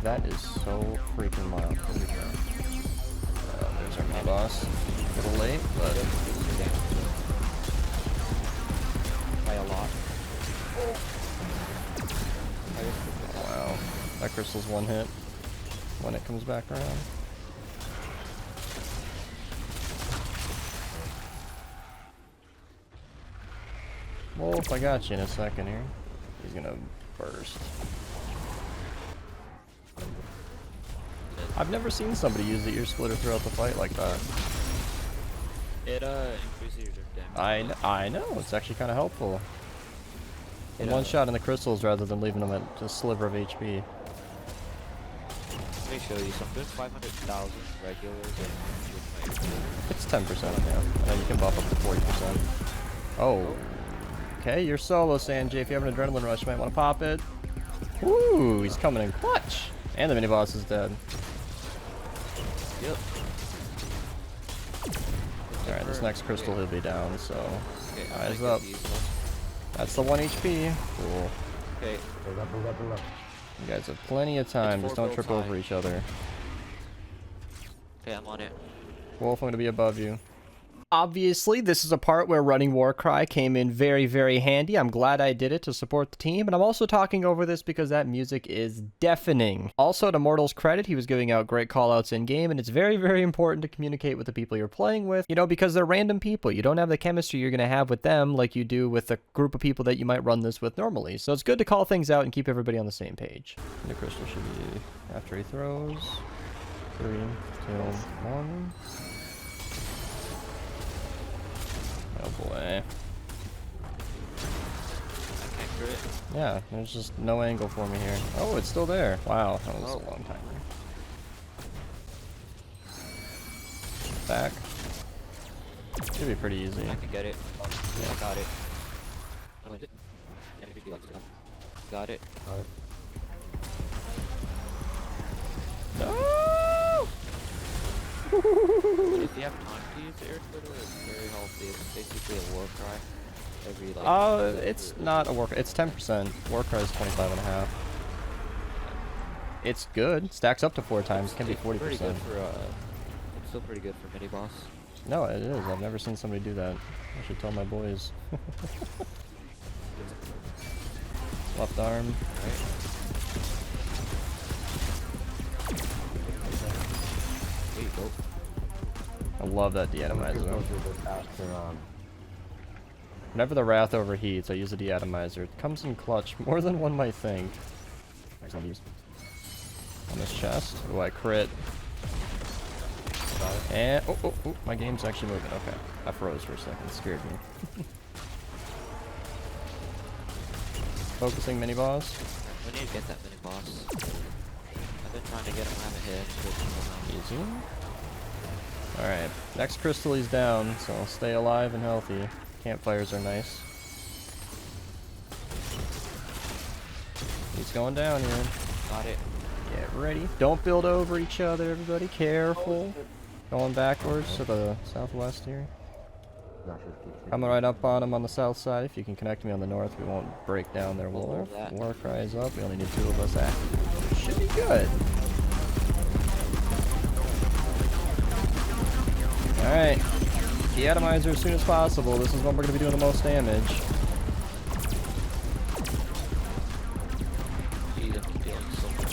That is so freaking mild. There's our mini boss. A little late, but By a lot. wow. That crystal's one hit. when it comes back around. Wolf, I got you in a second here. He's gonna burst. I've never seen somebody use the ear splitter throughout the fight like that. It increases your damage. I know, it's actually kind of helpful. In one shot in the crystals rather than leaving them at a sliver of HP. Let me show you something. 500,000 regulars. It's 10%, yeah. You can buff up to 40%. Oh. Okay, you're solo, Sanjay. If you have an adrenaline rush, you might want to pop it. Woo, he's coming in clutch. And the mini boss is dead. Yep. Alright, this next crystal he'll be down, so Okay, eyes up. That's the 1 HP. Cool. Okay. You guys have plenty of time, just don't trip over each other. Okay, I'm on it. Wolf, I'm gonna be above you. Obviously, this is a part where running Warcry came in very, very handy. I'm glad I did it to support the team, and I'm also talking over this because that music is deafening. Also, to Mortal's credit, he was giving out great callouts in-game, and it's very, very important to communicate with the people you're playing with, you know, because they're random people. You don't have the chemistry you're going to have with them like you do with the group of people that you might run this with normally. So it's good to call things out and keep everybody on the same page. The crystal should be after he throws. 3, 2, 1. Oh boy. I can't crit. Yeah, there's just no angle for me here. Oh, it's still there. Wow, that was a long timer. Back. Should be pretty easy. I can get it. Yeah, I got it. Oh, is it? Got it. No! If you have time to use the air splitter, it's very healthy. It's basically a war cry. Every like. It's not a war. It's 10%. Warcry is 25.5. It's good. Stacks up to 4 times. Can be 40%. Pretty good for it's still pretty good for mini boss. No, it is. I've never seen somebody do that. I should tell my boys. Left arm. There you go. I love that deatomizer. Whenever the Wrath overheats, I use a deatomizer. It comes in clutch more than one might think. On this chest. Oh, I crit. And oh, my game's actually moving. Okay, I froze for a second. It scared me. Focusing mini boss. We need to get that mini boss. I've been trying to get him. I haven't hit him. Easy. Alright, next crystal he's down, so stay alive and healthy. Campfires are nice. He's going down here. Got it. Get ready. Don't build over each other, everybody. Careful. Going backwards to the southwest here. Coming right up on him on the south side. If you can connect me on the north, we won't break down their wolf. Warcry is up. We only need 2 of us active. Should be good. Alright. Deatomizer as soon as possible. This is when we're going to be doing the most damage. Jeez, I'm dealing so much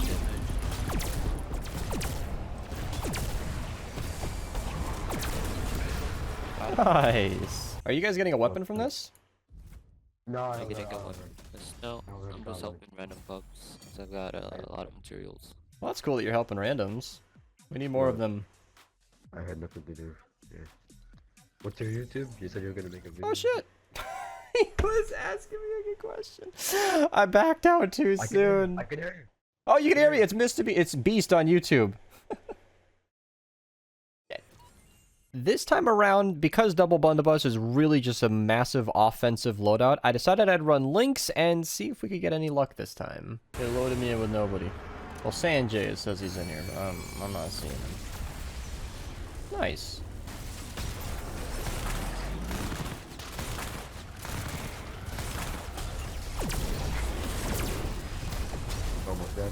damage. Nice. Are you guys getting a weapon from this? No, I'm getting a weapon. No, I'm just helping random bugs. Cause I've got a lot of materials. Well, that's cool that you're helping randoms. We need more of them. I had nothing to do. Yeah. What's your YouTube? You said you were gonna make a video. Oh shit! He was asking me a good question. I backed out too soon. I can hear you. Oh, you can hear me. It's It's Beast on YouTube. This time around, because Double Blunderbuss is really just a massive offensive loadout, I decided I'd run Lynx and see if we could get any luck this time. They loaded me in with nobody. Well, Sanjay says he's in here, but I'm not seeing him. Nice. Almost dead.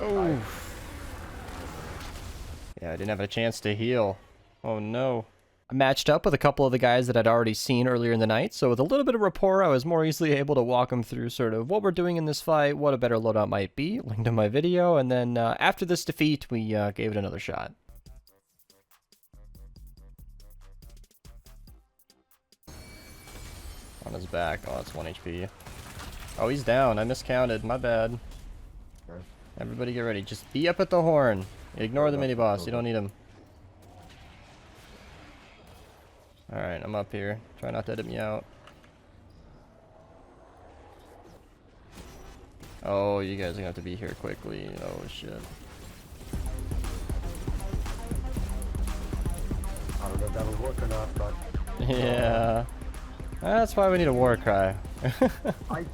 Oh. Yeah, I didn't have a chance to heal. Oh no. I matched up with a couple of the guys that I'd already seen earlier in the night, so with a little bit of rapport, I was more easily able to walk them through sort of what we're doing in this fight, what a better loadout might be, link to my video, and then after this defeat, we gave it another shot. On his back. Oh, that's 1 HP. Oh, he's down. I miscounted. My bad. Everybody get ready. Just be up at the horn. Ignore the mini-boss. You don't need him. Alright, I'm up here. Try not to edit me out. Oh, you guys are gonna have to be here quickly. Oh, shit. I don't know if that'll work or not, but... Yeah. That's why we need a war cry. I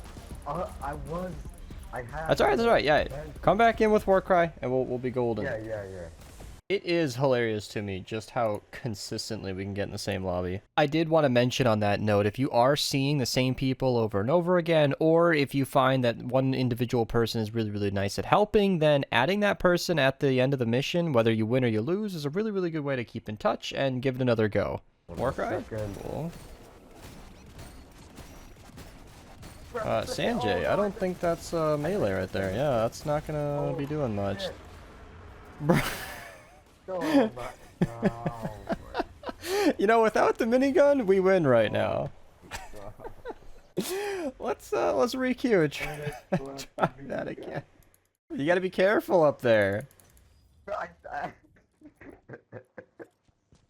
had... That's alright, yeah. Come back in with war cry, and we'll be golden. Yeah. It is hilarious to me just how consistently we can get in the same lobby. I did want to mention on that note, if you are seeing the same people over and over again, or if you find that one individual person is really, really nice at helping, then adding that person at the end of the mission, whether you win or you lose, is a really, really good way to keep in touch and give it another go. Warcry? Cool. Sanjay, I don't think that's melee right there. Yeah, that's not gonna be doing much. You know, without the minigun, we win right now. Let's re-queue. Try that again. You gotta be careful up there.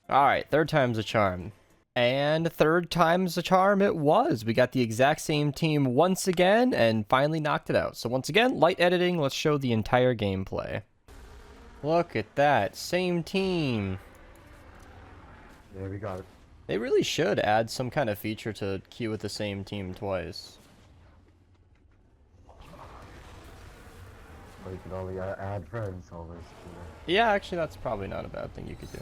Alright, third time's a charm. And third time's a charm it was. We got the exact same team once again and finally knocked it out. So once again, light editing, let's show the entire gameplay. Look at that, same team. Yeah, we got it. They really should add some kind of feature to queue with the same team twice. Or you can only add friends always. Yeah, actually that's probably not a bad thing you could do.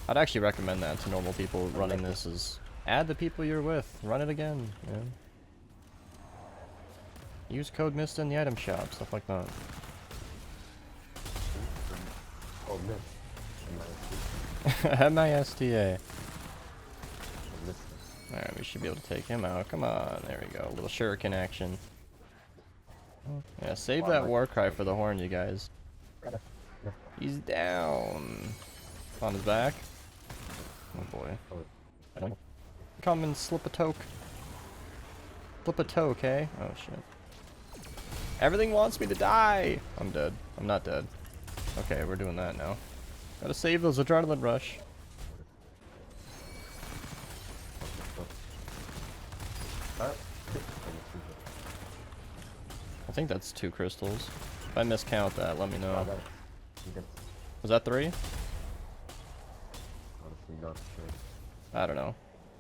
I'd actually recommend that to normal people running this, is add the people you're with, run it again, yeah. Use code Mista in the item shop, stuff like that. Oh, M-I-S-T-A. Alright, we should be able to take him out. Come on, there we go. A little shuriken action. Yeah, save that war cry for the horn, you guys. He's down. On his back. Oh boy. Come and slip a toke. Flip a toke, eh? Oh shit. Everything wants me to die! I'm dead. I'm not dead. Okay, we're doing that now. Gotta save those adrenaline rush. I think that's 2 crystals. If I miscount that, let me know. Was that 3? I don't know.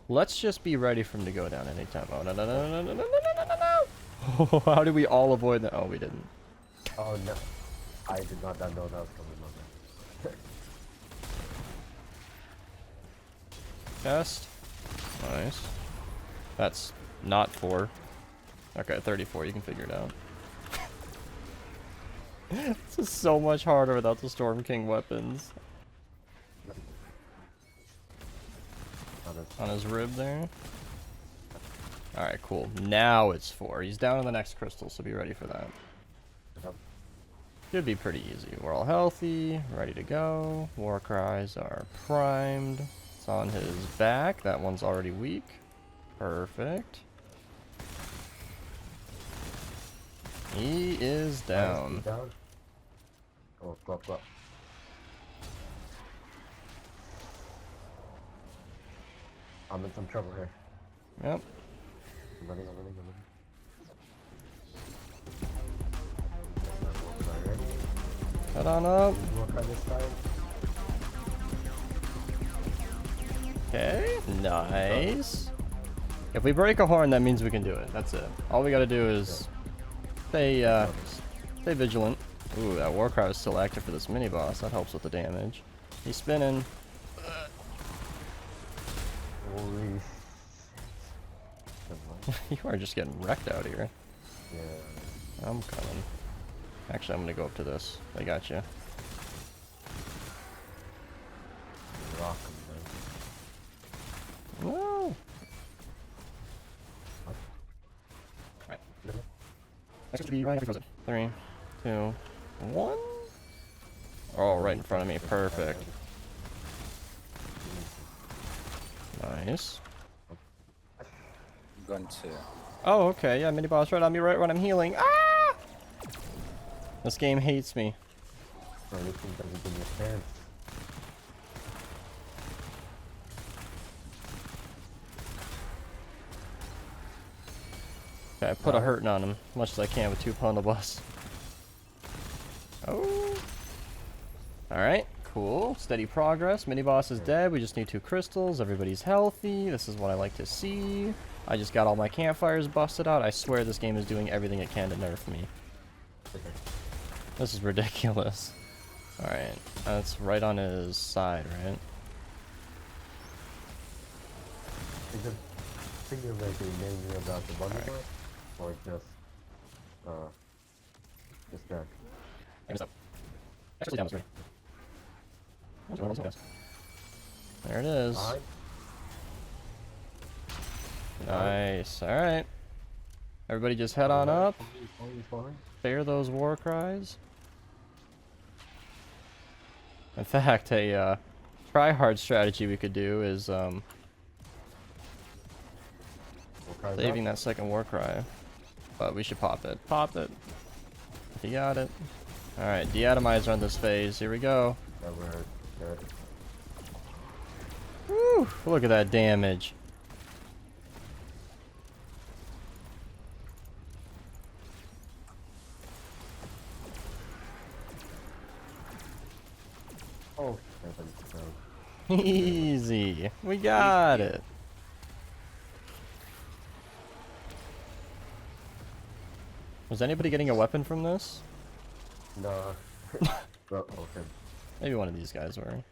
Let's just be ready for him to go down anytime. Oh, no. How did we all avoid that? Oh, we didn't. Oh, no. I did not know that was coming. Chest. Nice. That's not 4. Okay, 34. You can figure it out. This is so much harder without the Storm King weapons. On his rib there. Alright, cool. Now it's 4. He's down on the next crystal, so be ready for that. Should be pretty easy. We're all healthy, ready to go. War cries are primed. It's on his back. That one's already weak. Perfect. He is down. Oh, flop. I'm in some trouble here. Yep. I'm running. Head on up. Okay, nice. If we break a horn, that means we can do it. That's it. All we gotta do is stay vigilant. Ooh, that war cry is still active for this mini boss. That helps with the damage. He's spinning. Holy You are just getting wrecked out here. yeah. I'm coming. Actually, I'm gonna go up to this. They got you. 3, 2, 1. Oh, right in front of me. Perfect. Nice. I'm going to. Oh, okay. Yeah, mini boss right on me right when I'm healing. Ah! This game hates me. This thing doesn't give me a chance. Okay, I put a hurting on him as much as I can with 2 blunderbuss. Oh. Alright, cool. Steady progress. Mini boss is dead. We just need 2 crystals. Everybody's healthy. This is what I like to see. I just got all my campfires busted out. I swear this game is doing everything it can to nerf me. This is ridiculous. Alright, that's right on his side, right? Is it thinking like mainly about the blunderbuss? Or just that? I guess up. Actually, down this way. There it is. Nice. Alright. Everybody just head on up. Spare those war cries. In fact, a try-hard strategy we could do is saving that second war cry. But we should pop it. Pop it. You got it. Alright, deatomizer on this phase. Here we go. Woo! Look at that damage. Oh, Easy. We got it. Was anybody getting a weapon from this? no. Well, okay. Maybe one of these guys were.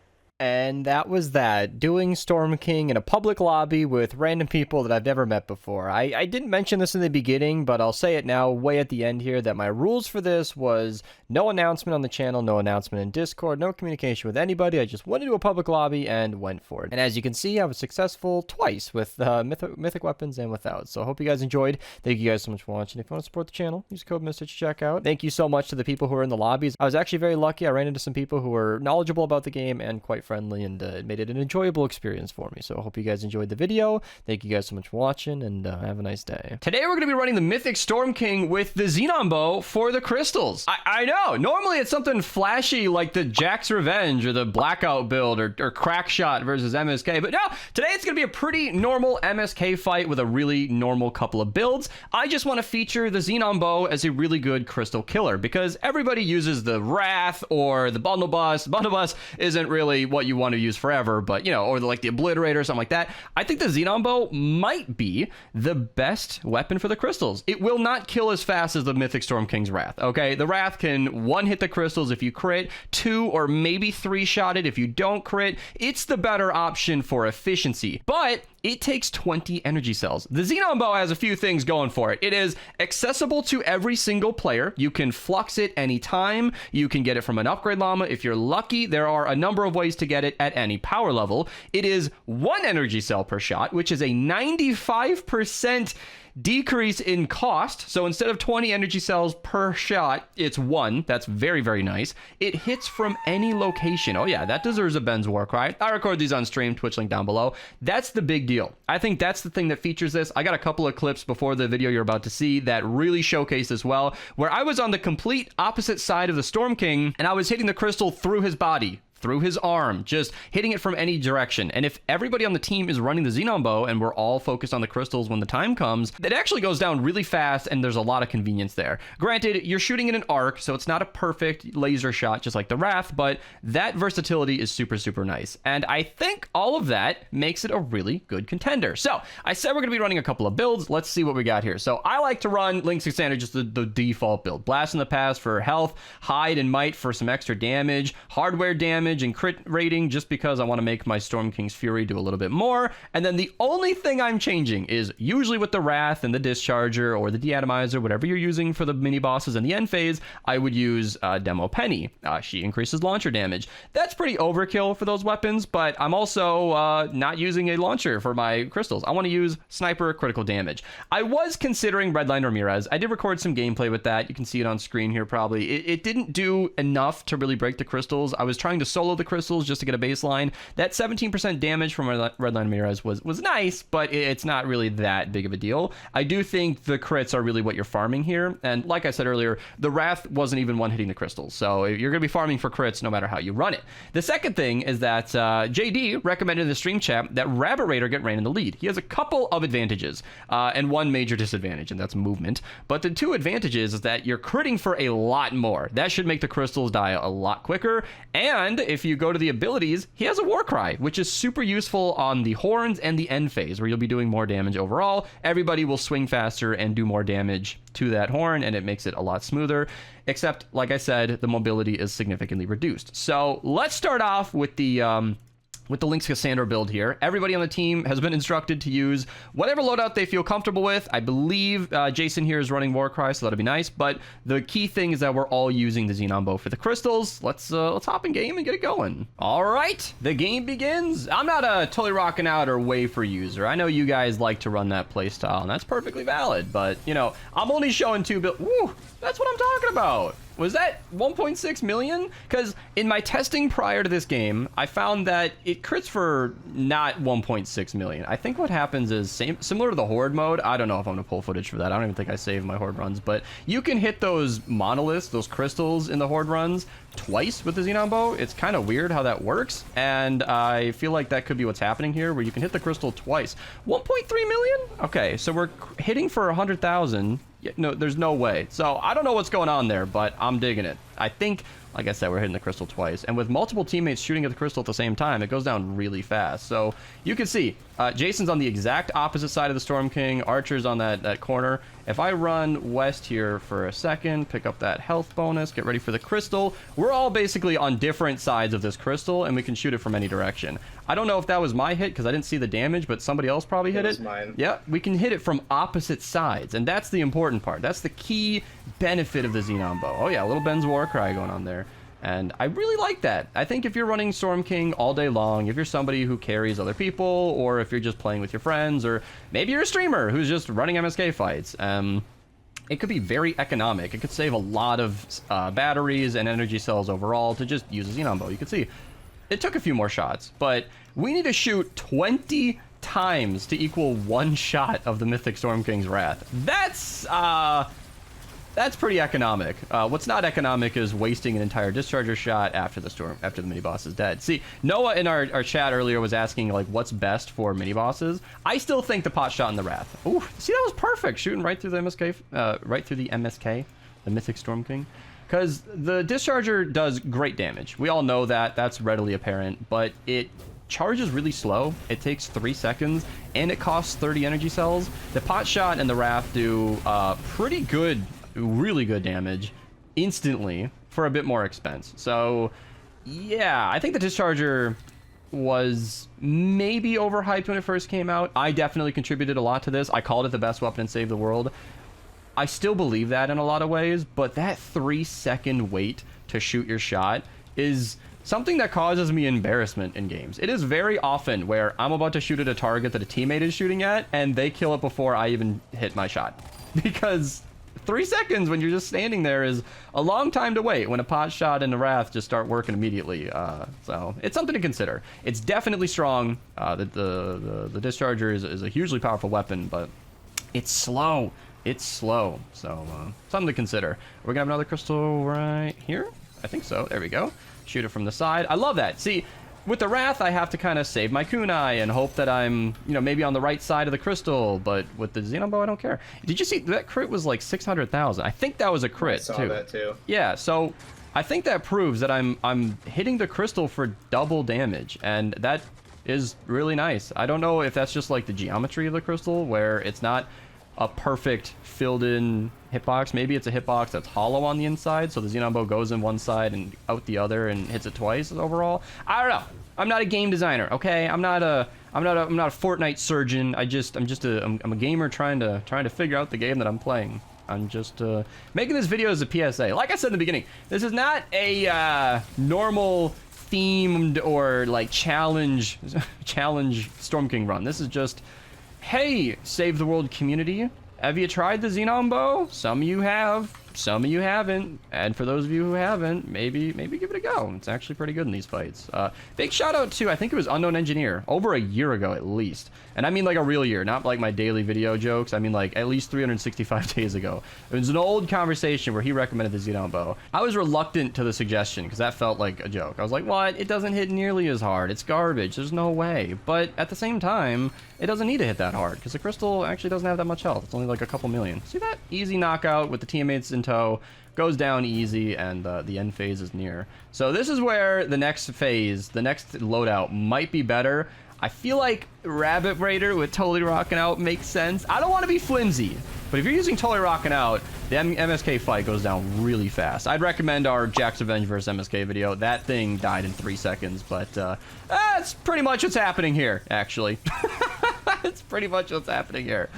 And that was that. Doing Storm King in a public lobby with random people that I've never met before. I didn't mention this in the beginning, but I'll say it now way at the end here that my rules for this was no announcement on the channel, no announcement in Discord, no communication with anybody. I just went into a public lobby and went for it. And as you can see, I was successful twice with mythic weapons and without. So I hope you guys enjoyed. Thank you guys so much for watching. If you want to support the channel, use code Mista to check out. Thank you so much to the people who are in the lobbies. I was actually very lucky. I ran into some people who were knowledgeable about the game and quite friendly, and it made it an enjoyable experience for me. So I hope you guys enjoyed the video. Thank you guys so much for watching, and have a nice day. Today we're going to be running the Mythic Storm King with the Xenon Bow for the crystals. I know, normally it's something flashy like the Jack's Revenge or the Blackout build or Crackshot versus MSK, but no, today it's going to be a pretty normal MSK fight with a really normal couple of builds. I just want to feature the Xenon Bow as a really good crystal killer because everybody uses the Wrath or the Bundle Bus. Bundle Bus isn't really what you want to use forever, but you know, or like the Obliterator or something like that. I think the Xenon Bow might be the best weapon for the crystals. It will not kill as fast as the Mythic Storm King's Wrath, okay? The Wrath can one hit the crystals if you crit, 2 or maybe 3 shot it if you don't crit. It's the better option for efficiency, but it takes 20 energy cells. The Xenon Bow has a few things going for it. It is accessible to every single player. You can flux it anytime. You can get it from an upgrade llama. If you're lucky, there are a number of ways to get it at any power level. It is 1 energy cell per shot, which is a 95% decrease in cost. So instead of 20 energy cells per shot, it's 1. That's very, very nice. It hits from any location. Oh yeah, that deserves a Ben's war cry. I record these on stream, Twitch link down below. That's the big deal. I think that's the thing that features this. I got a couple of clips before the video you're about to see that really showcase this well, where I was on the complete opposite side of the Storm King and I was hitting the crystal through his body, through his arm, just hitting it from any direction. And if everybody on the team is running the Xenon Bow and we're all focused on the crystals when the time comes, it actually goes down really fast and there's a lot of convenience there. Granted, you're shooting in an arc, so it's not a perfect laser shot just like the Wrath, but that versatility is super, super nice. And I think all of that makes it a really good contender. So I said we're gonna be running a couple of builds. Let's see what we got here. So I like to run Link 600, just the default build. Blast in the Past for health, Hide and Might for some extra damage, hardware damage, damage and crit rating just because I want to make my Storm King's Fury do a little bit more. And then the only thing I'm changing is usually with the Wrath and the Discharger or the Deatomizer, whatever you're using for the mini bosses in the end phase, I would use Demo Penny. She increases launcher damage. That's pretty overkill for those weapons, but I'm also not using a launcher for my crystals. I want to use Sniper critical damage. I was considering Redline Ramirez. I did record some gameplay with that. You can see it on screen here probably. It didn't do enough to really break the crystals. I was trying to solo the crystals just to get a baseline. That 17% damage from Redline Ramirez was nice, but it's not really that big of a deal. I do think the crits are really what you're farming here, and like I said earlier, the Wrath wasn't even one hitting the crystals, so you're going to be farming for crits no matter how you run it. The second thing is that JD recommended in the stream chat that Rabbit Raider get Rain in the lead. He has a couple of advantages and one major disadvantage, and that's movement. But the two advantages is that you're critting for a lot more. That should make the crystals die a lot quicker. And if you go to the abilities, he has a War Cry, which is super useful on the horns and the end phase, where you'll be doing more damage overall. Everybody will swing faster and do more damage to that horn, and it makes it a lot smoother. Except, like I said, the mobility is significantly reduced. So let's start off with the Lynx Cassandra build here. Everybody on the team has been instructed to use whatever loadout they feel comfortable with. I believe Jason here is running Warcry, so that'll be nice. But the key thing is that we're all using the Xenon Bow for the crystals. Let's hop in game and get it going. All right, the game begins. I'm not a totally rocking out or wafer user. I know you guys like to run that playstyle, and that's perfectly valid. But, you know, I'm only showing 2 builds. Woo, that's what I'm talking about. Was that 1.6 million? Because in my testing prior to this game, I found that it crits for not 1.6 million. I think what happens is similar to the Horde mode. I don't know if I'm going to pull footage for that. I don't even think I saved my Horde runs. But you can hit those monoliths, those crystals in the Horde runs twice with the Xenon Bow. It's kind of weird how that works. And I feel like that could be what's happening here, where you can hit the crystal twice. 1.3 million? Okay, so we're hitting for 100,000. Yeah, no, there's no way. So I don't know what's going on there, but I'm digging it. I think, like I said, we're hitting the crystal twice. And with multiple teammates shooting at the crystal at the same time, it goes down really fast. So you can see Jason's on the exact opposite side of the Storm King. Archer's on that corner. If I run west here for a second, pick up that health bonus, get ready for the crystal, we're all basically on different sides of this crystal, and we can shoot it from any direction. I don't know if that was my hit because I didn't see the damage, but somebody else probably hit it. Mine. Yeah, we can hit it from opposite sides, and that's the important part. That's the key benefit of the Xenon Bow. Oh yeah, little Ben's Warcry going on there. And I really like that. I think if you're running Storm King all day long, if you're somebody who carries other people, or if you're just playing with your friends, or maybe you're a streamer who's just running MSK fights, it could be very economic. It could save a lot of batteries and energy cells overall to just use a Xenon Bow. You can see it took a few more shots, but we need to shoot 20 times to equal 1 shot of the Mythic Storm King's Wrath. That's pretty economic. What's not economic is wasting an entire Discharger shot after the mini boss is dead. See, Noah in our chat earlier was asking like what's best for mini bosses. I still think the pot shot and the Wrath. Ooh, see, that was perfect, shooting right through the MSK, the Mythic Storm King. Because the Discharger does great damage. We all know that. That's readily apparent. But it charges really slow. It takes 3 seconds, and it costs 30 energy cells. The pot shot and the Wrath do pretty good, really good damage instantly for a bit more expense. So, yeah, I think the Discharger was maybe overhyped when it first came out. I definitely contributed a lot to this. I called it the best weapon in Save the World. I still believe that in a lot of ways, but that 3-second wait to shoot your shot is something that causes me embarrassment in games. It is very often where I'm about to shoot at a target that a teammate is shooting at, and they kill it before I even hit my shot. Because 3 seconds when you're just standing there is a long time to wait when a pot shot and the Wrath just start working immediately. So it's something to consider. It's definitely strong. The Discharger is a hugely powerful weapon, but it's slow. It's slow, so something to consider. We're gonna have another crystal right here. I think so. There we go. Shoot it from the side. I love that. See, with the Wrath, I have to kind of save my kunai and hope that I'm, you know, maybe on the right side of the crystal. But with the Xenon Bow, I don't care. Did you see that crit was like 600,000? I think that was a crit I saw that too. Yeah. So I think that proves that I'm hitting the crystal for double damage, and that is really nice. I don't know if that's just like the geometry of the crystal, where it's not a perfect filled in hitbox. Maybe it's a hitbox that's hollow on the inside, so the Xenon Bow goes in one side and out the other and hits it twice overall. I don't know. I'm not a game designer, okay? I'm not a Fortnite surgeon. I'm a gamer trying to figure out the game that I'm playing. I'm just making this video as a PSA. Like I said in the beginning, this is not a normal themed or like challenge Storm King run. This is just, hey, save the world community. Have you tried the Xenon Bow? Some of you have, some of you haven't. And for those of you who haven't, maybe give it a go. It's actually pretty good in these fights. Big shout out to, I think it was Unknown Engineer, over a year ago at least. And I mean like a real year, not like my daily video jokes. I mean like at least 365 days ago. It was an old conversation where he recommended the Xenon Bow. I was reluctant to the suggestion because that felt like a joke. I was like, what? It doesn't hit nearly as hard. It's garbage. There's no way. But at the same time, it doesn't need to hit that hard because the crystal actually doesn't have that much health. It's only like a couple million. See that? Easy knockout with the teammates in tow. Goes down easy, and the end phase is near. So this is where the next phase, the next loadout might be better. I feel like Rabbit Raider with Totally Rocking Out makes sense. I don't want to be flimsy, but if you're using Totally Rocking Out, the MSK fight goes down really fast. I'd recommend our Jack's Revenge vs. MSK video. That thing died in 3 seconds, but that's pretty much what's happening here, actually. That's pretty much what's happening here.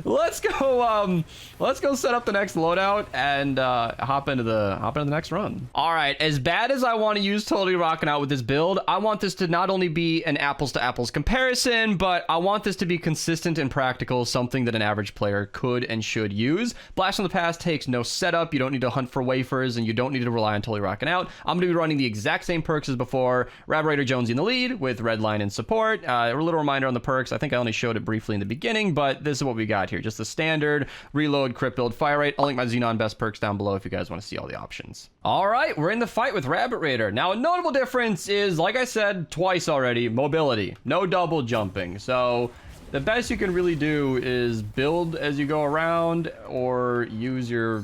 Let's go set up the next loadout and hop into the next run. All right, as bad as I want to use Totally Rocking Out with this build, I want this to not only be an apples to apples comparison, but I want this to be consistent and practical, something that an average player could and should use. Blast from the Past takes no setup. You don't need to hunt for wafers, and you don't need to rely on Totally Rocking Out. I'm going to be running the exact same perks as before. Rabbit Raider Jonesy in the lead with Redline in support. A little reminder on the perks. I think I only showed it briefly in the beginning, but this is what we got here. Just the standard reload, crit build, fire rate. I'll link my Xenon best perks down below if you guys want to see all the options. All right, we're in the fight with Rabbit Raider. Now, a notable difference is, like I said twice already, mobility. No double jumping. So the best you can really do is build as you go around or use your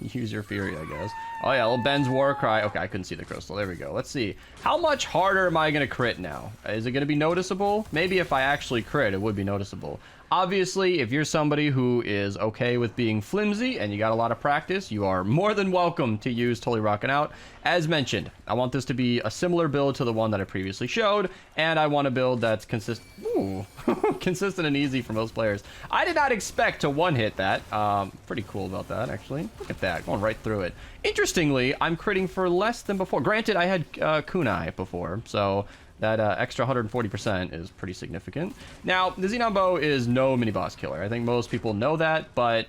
use your Fury, I guess. Oh yeah, little Ben's War Cry. Okay, I couldn't see the crystal. There we go. Let's see. How much harder am I going to crit now? Is it going to be noticeable? Maybe if I actually crit, it would be noticeable. Obviously, if you're somebody who is okay with being flimsy and you got a lot of practice, you are more than welcome to use Totally Rocking Out. As mentioned, I want this to be a similar build to the one that I previously showed, and I want a build that's consistent and easy for most players. I did not expect to one-hit that. Pretty cool about that, actually. Look at that, going right through it. Interestingly, I'm critting for less than before. Granted, I had kunai before, so that extra 140% is pretty significant. Now, the Xenon Bow is no mini-boss killer. I think most people know that, but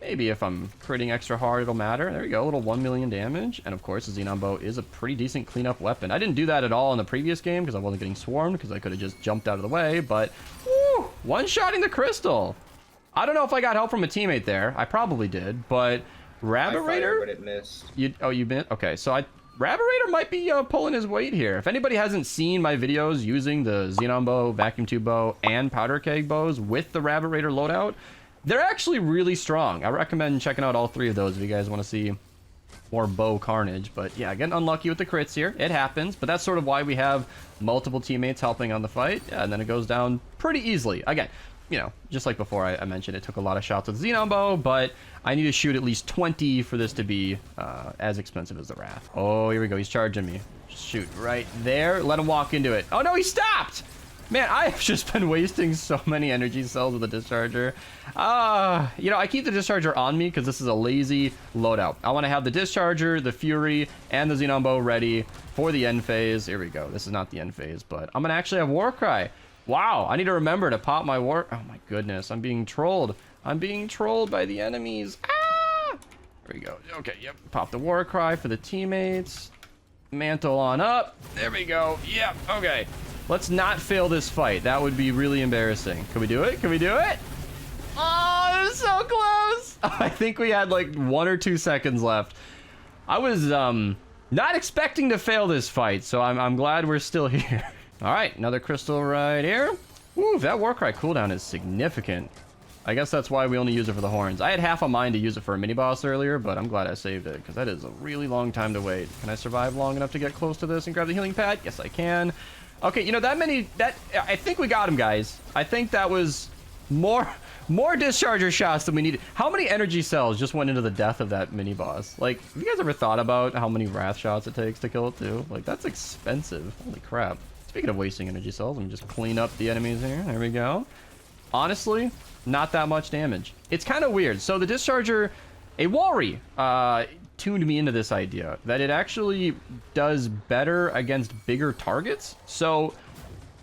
maybe if I'm critting extra hard, it'll matter. There we go, a little 1 million damage. And of course, the Xenon Bow is a pretty decent cleanup weapon. I didn't do that at all in the previous game because I wasn't getting swarmed, because I could have just jumped out of the way, but woo, one-shotting the crystal. I don't know if I got help from a teammate there. I probably did, but Rabbit Raider? But it missed. You missed? Okay, so Rabbit Raider might be pulling his weight here. If anybody hasn't seen my videos using the Xenon Bow, Vacuum Tube Bow, and Powder Keg Bows with the Rabbit Raider loadout, they're actually really strong. I recommend checking out all 3 of those if you guys want to see more bow carnage. But yeah, getting unlucky with the crits here. It happens, but that's sort of why we have multiple teammates helping on the fight. Yeah, and then it goes down pretty easily. Again, you know, just like before I mentioned, it took a lot of shots with Xenon Bow, but I need to shoot at least 20 for this to be as expensive as the Wrath. Oh, here we go. He's charging me. Just shoot right there. Let him walk into it. Oh, no, he stopped! Man, I've just been wasting so many energy cells with the Discharger. You know, I keep the Discharger on me because this is a lazy loadout. I want to have the Discharger, the Fury, and the Xenon Bow ready for the end phase. Here we go. This is not the end phase, but I'm going to actually have War Cry. Wow, I need to remember to pop my war... Oh my goodness, I'm being trolled. I'm being trolled by the enemies. Ah! There we go. Okay, yep. Pop the War Cry for the teammates. Mantle on up. There we go. Yep, okay. Let's not fail this fight. That would be really embarrassing. Can we do it? Can we do it? Oh, it was so close. I think we had like 1 or 2 seconds left. I was not expecting to fail this fight, so I'm glad we're still here. All right, another crystal right here. Ooh, that War Cry cooldown is significant. I guess that's why we only use it for the horns. I had half a mind to use it for a mini-boss earlier, but I'm glad I saved it, because that is a really long time to wait. Can I survive long enough to get close to this and grab the healing pad? Yes, I can. Okay, you know, I think we got him, guys. I think that was More Discharger shots than we needed. How many energy cells just went into the death of that mini boss? Like, have you guys ever thought about how many wrath shots it takes to kill it too? Like, that's expensive. Holy crap. Speaking of wasting energy cells, let me just clean up the enemies here. There we go. Honestly, not that much damage. It's kind of weird. So the Discharger, a Wari, tuned me into this idea that it actually does better against bigger targets. So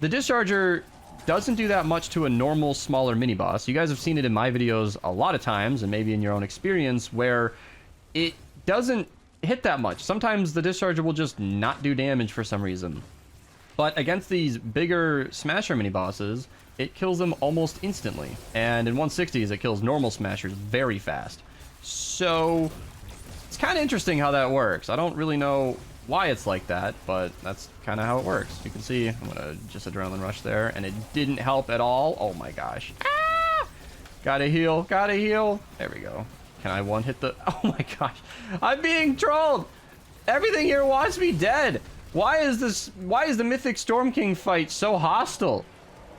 the Discharger doesn't do that much to a normal smaller mini boss. You guys have seen it in my videos a lot of times, and maybe in your own experience, where it doesn't hit that much. Sometimes the Discharger will just not do damage for some reason. But against these bigger Smasher mini bosses, it kills them almost instantly. And in 160s, it kills normal Smashers very fast. So it's kind of interesting how that works. I don't really know why it's like that, but that's kind of how it works. You can see, I'm gonna just adrenaline rush there, and it didn't help at all. Oh my gosh. Ah! Gotta heal, gotta heal. There we go. Can I one hit the, oh my gosh. I'm being trolled. Everything here wants me dead. Why is the Mythic Storm King fight so hostile?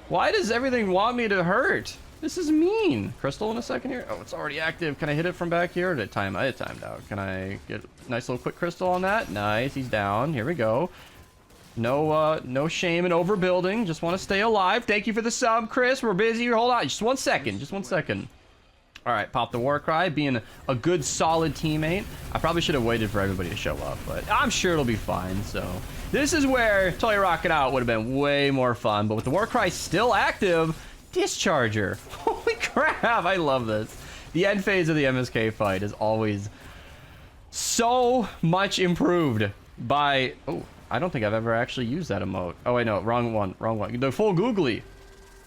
Why does everything want me to hurt? This is mean. Crystal in a second here. Oh, it's already active. Can I hit it from back here? Or did it time? I timed out. Can I get a nice little quick crystal on that? Nice. He's down. Here we go. No shame in overbuilding. Just want to stay alive. Thank you for the sub, Chris. We're busy. Hold on. Just 1 second. Just 1 second. All right, pop the war cry, being a good, solid teammate. I probably should have waited for everybody to show up, but I'm sure it'll be fine. So this is where totally rocking out would have been way more fun. But with the war cry still active, Discharger. Holy crap, I love this. The end phase of the MSK fight is always so much improved by... Oh, I don't think I've ever actually used that emote. Oh, wait, no, wrong one. The full googly.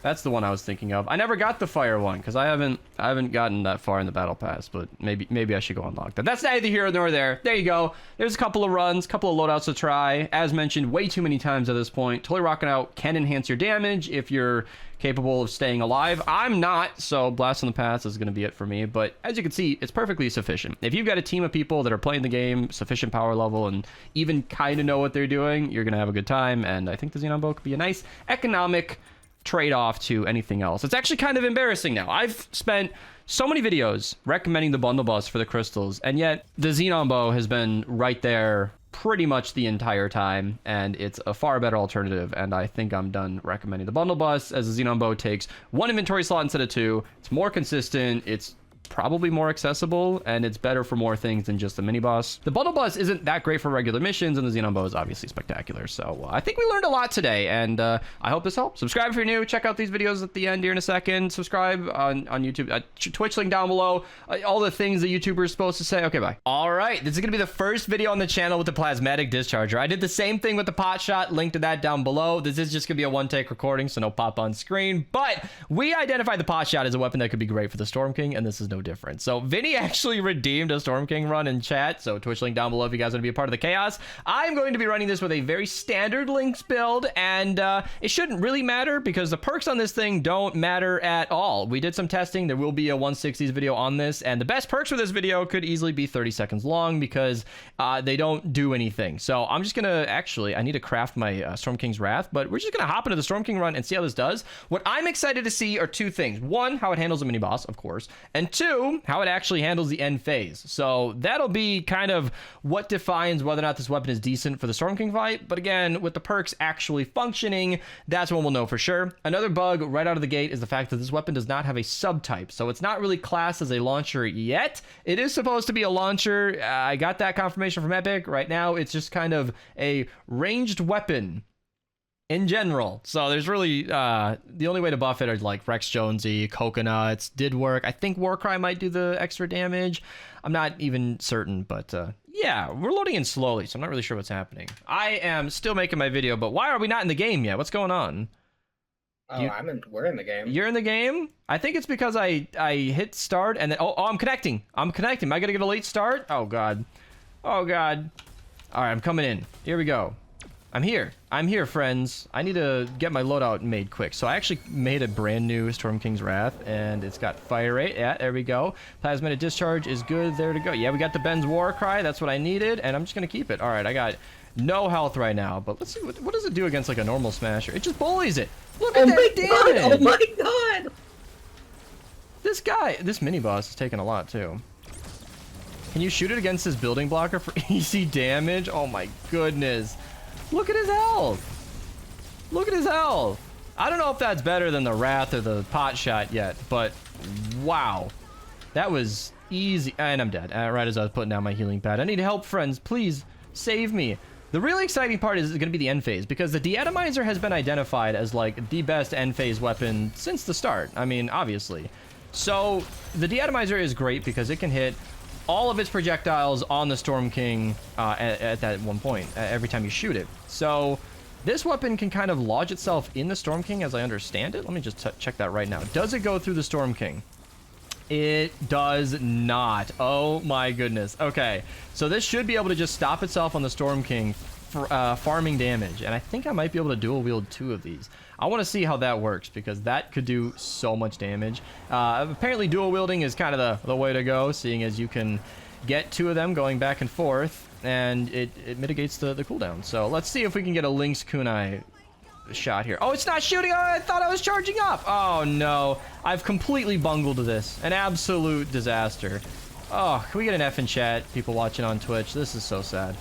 That's the one I was thinking of. I never got the fire one because I haven't gotten that far in the battle pass, but maybe I should go unlock that. That's neither here nor there. There you go. There's a couple of runs, couple of loadouts to try. As mentioned way too many times at this point, totally rocking out can enhance your damage if you're capable of staying alive. I'm not, so Blast on the Pass is going to be it for me, but as you can see, it's perfectly sufficient. If you've got a team of people that are playing the game, sufficient power level, and even kind of know what they're doing, you're going to have a good time, and I think the Xenon Bow could be a nice economic trade-off to anything else. It's actually kind of embarrassing now. I've spent so many videos recommending the bundle bus for the crystals, and yet the Xenon Bow has been right there pretty much the entire time, and it's a far better alternative, and I think I'm done recommending the bundle bus, as the Xenon Bow takes 1 inventory slot instead of 2. It's more consistent, it's probably more accessible, and it's better for more things than just the mini boss. The bundle bus isn't that great for regular missions, and the Xenon Bow is obviously spectacular. So I think we learned a lot today, and I hope this helps. Subscribe if you're new. Check out these videos at the end here in a second. Subscribe on YouTube. Twitch link down below. All the things the YouTuber is supposed to say. Okay, bye. All right, this is gonna be the first video on the channel with the Plasmatic Discharger. I did the same thing with the pot shot. Link to that down below. This is just gonna be a one-take recording, so no pop on screen. But we identified the pot shot as a weapon that could be great for the Storm King, and this is no different. So Vinny actually redeemed a Storm King run in chat, so Twitch link down below if you guys want to be a part of the chaos. I'm going to be running this with a very standard links build, and it shouldn't really matter because the perks on this thing don't matter at all. We did some testing. There will be a 160s video on this, and the best perks for this video could easily be 30 seconds long because they don't do anything. So I'm just gonna I need to craft my Storm King's Wrath, but we're just gonna hop into the Storm King run and see how this does. What I'm excited to see are 2 things. 1, how it handles a mini boss, of course, and 2, how it actually handles the end phase. So that'll be kind of what defines whether or not this weapon is decent for the Storm King fight. But again, with the perks actually functioning, that's when we'll know for sure. Another bug right out of the gate is the fact that this weapon does not have a subtype, so it's not really classed as a launcher yet. It is supposed to be a launcher. I got that confirmation from Epic. Right now, it's just kind of a ranged weapon in general. So there's really the only way to buff it are like Rex Jonesy, Coconuts did work. I think Warcry might do the extra damage. I'm not even certain, but yeah, we're loading in slowly, so I'm not really sure what's happening. I am still making my video, but why are we not in the game yet? What's going on? Oh, we're in the game. You're in the game? I think it's because I hit start and then I'm connecting. Am I gonna get a late start? Oh god. Oh god. All right, I'm coming in. Here we go. I'm here, friends. I need to get my loadout made quick. So I actually made a brand new Storm King's Wrath, and it's got fire rate. Yeah, there we go. Plasmatic Discharge is good. There to go. Yeah, we got the Ben's War Cry. That's what I needed, and I'm just gonna keep it. All right, I got no health right now, but let's see what does it do against like a normal Smasher. It just bullies it. Look at that damage. Oh my god! This mini boss is taking a lot too. Can you shoot it against his building blocker for easy damage? Oh my goodness. Look at his health. Look at his health. I don't know if that's better than the Wrath or the pot shot yet, but wow. That was easy. And I'm dead. Right as I was putting down my healing pad. I need help, friends. Please save me. The really exciting part is going to be the end phase, because the deatomizer has been identified as like the best end phase weapon since the start. I mean, obviously. So the deatomizer is great because it can hit all of its projectiles on the Storm King at that one point, every time you shoot it. So this weapon can kind of lodge itself in the Storm King, as I understand it. Let me just check that right now. Does it go through the Storm King? It does not. Oh my goodness. Okay, so this should be able to just stop itself on the Storm King, for, farming damage. And I think I might be able to dual wield 2 of these. I want to see how that works, because that could do so much damage. Apparently dual wielding is kind of the way to go, seeing as you can get 2 of them going back and forth, and it mitigates the cooldown. So let's see if we can get a Lynx Kunai shot here. Oh, it's not shooting. Oh, I thought I was charging up. Oh no, I've completely bungled this. An absolute disaster. Oh, can we get an F in chat, people watching on Twitch? This is so sad.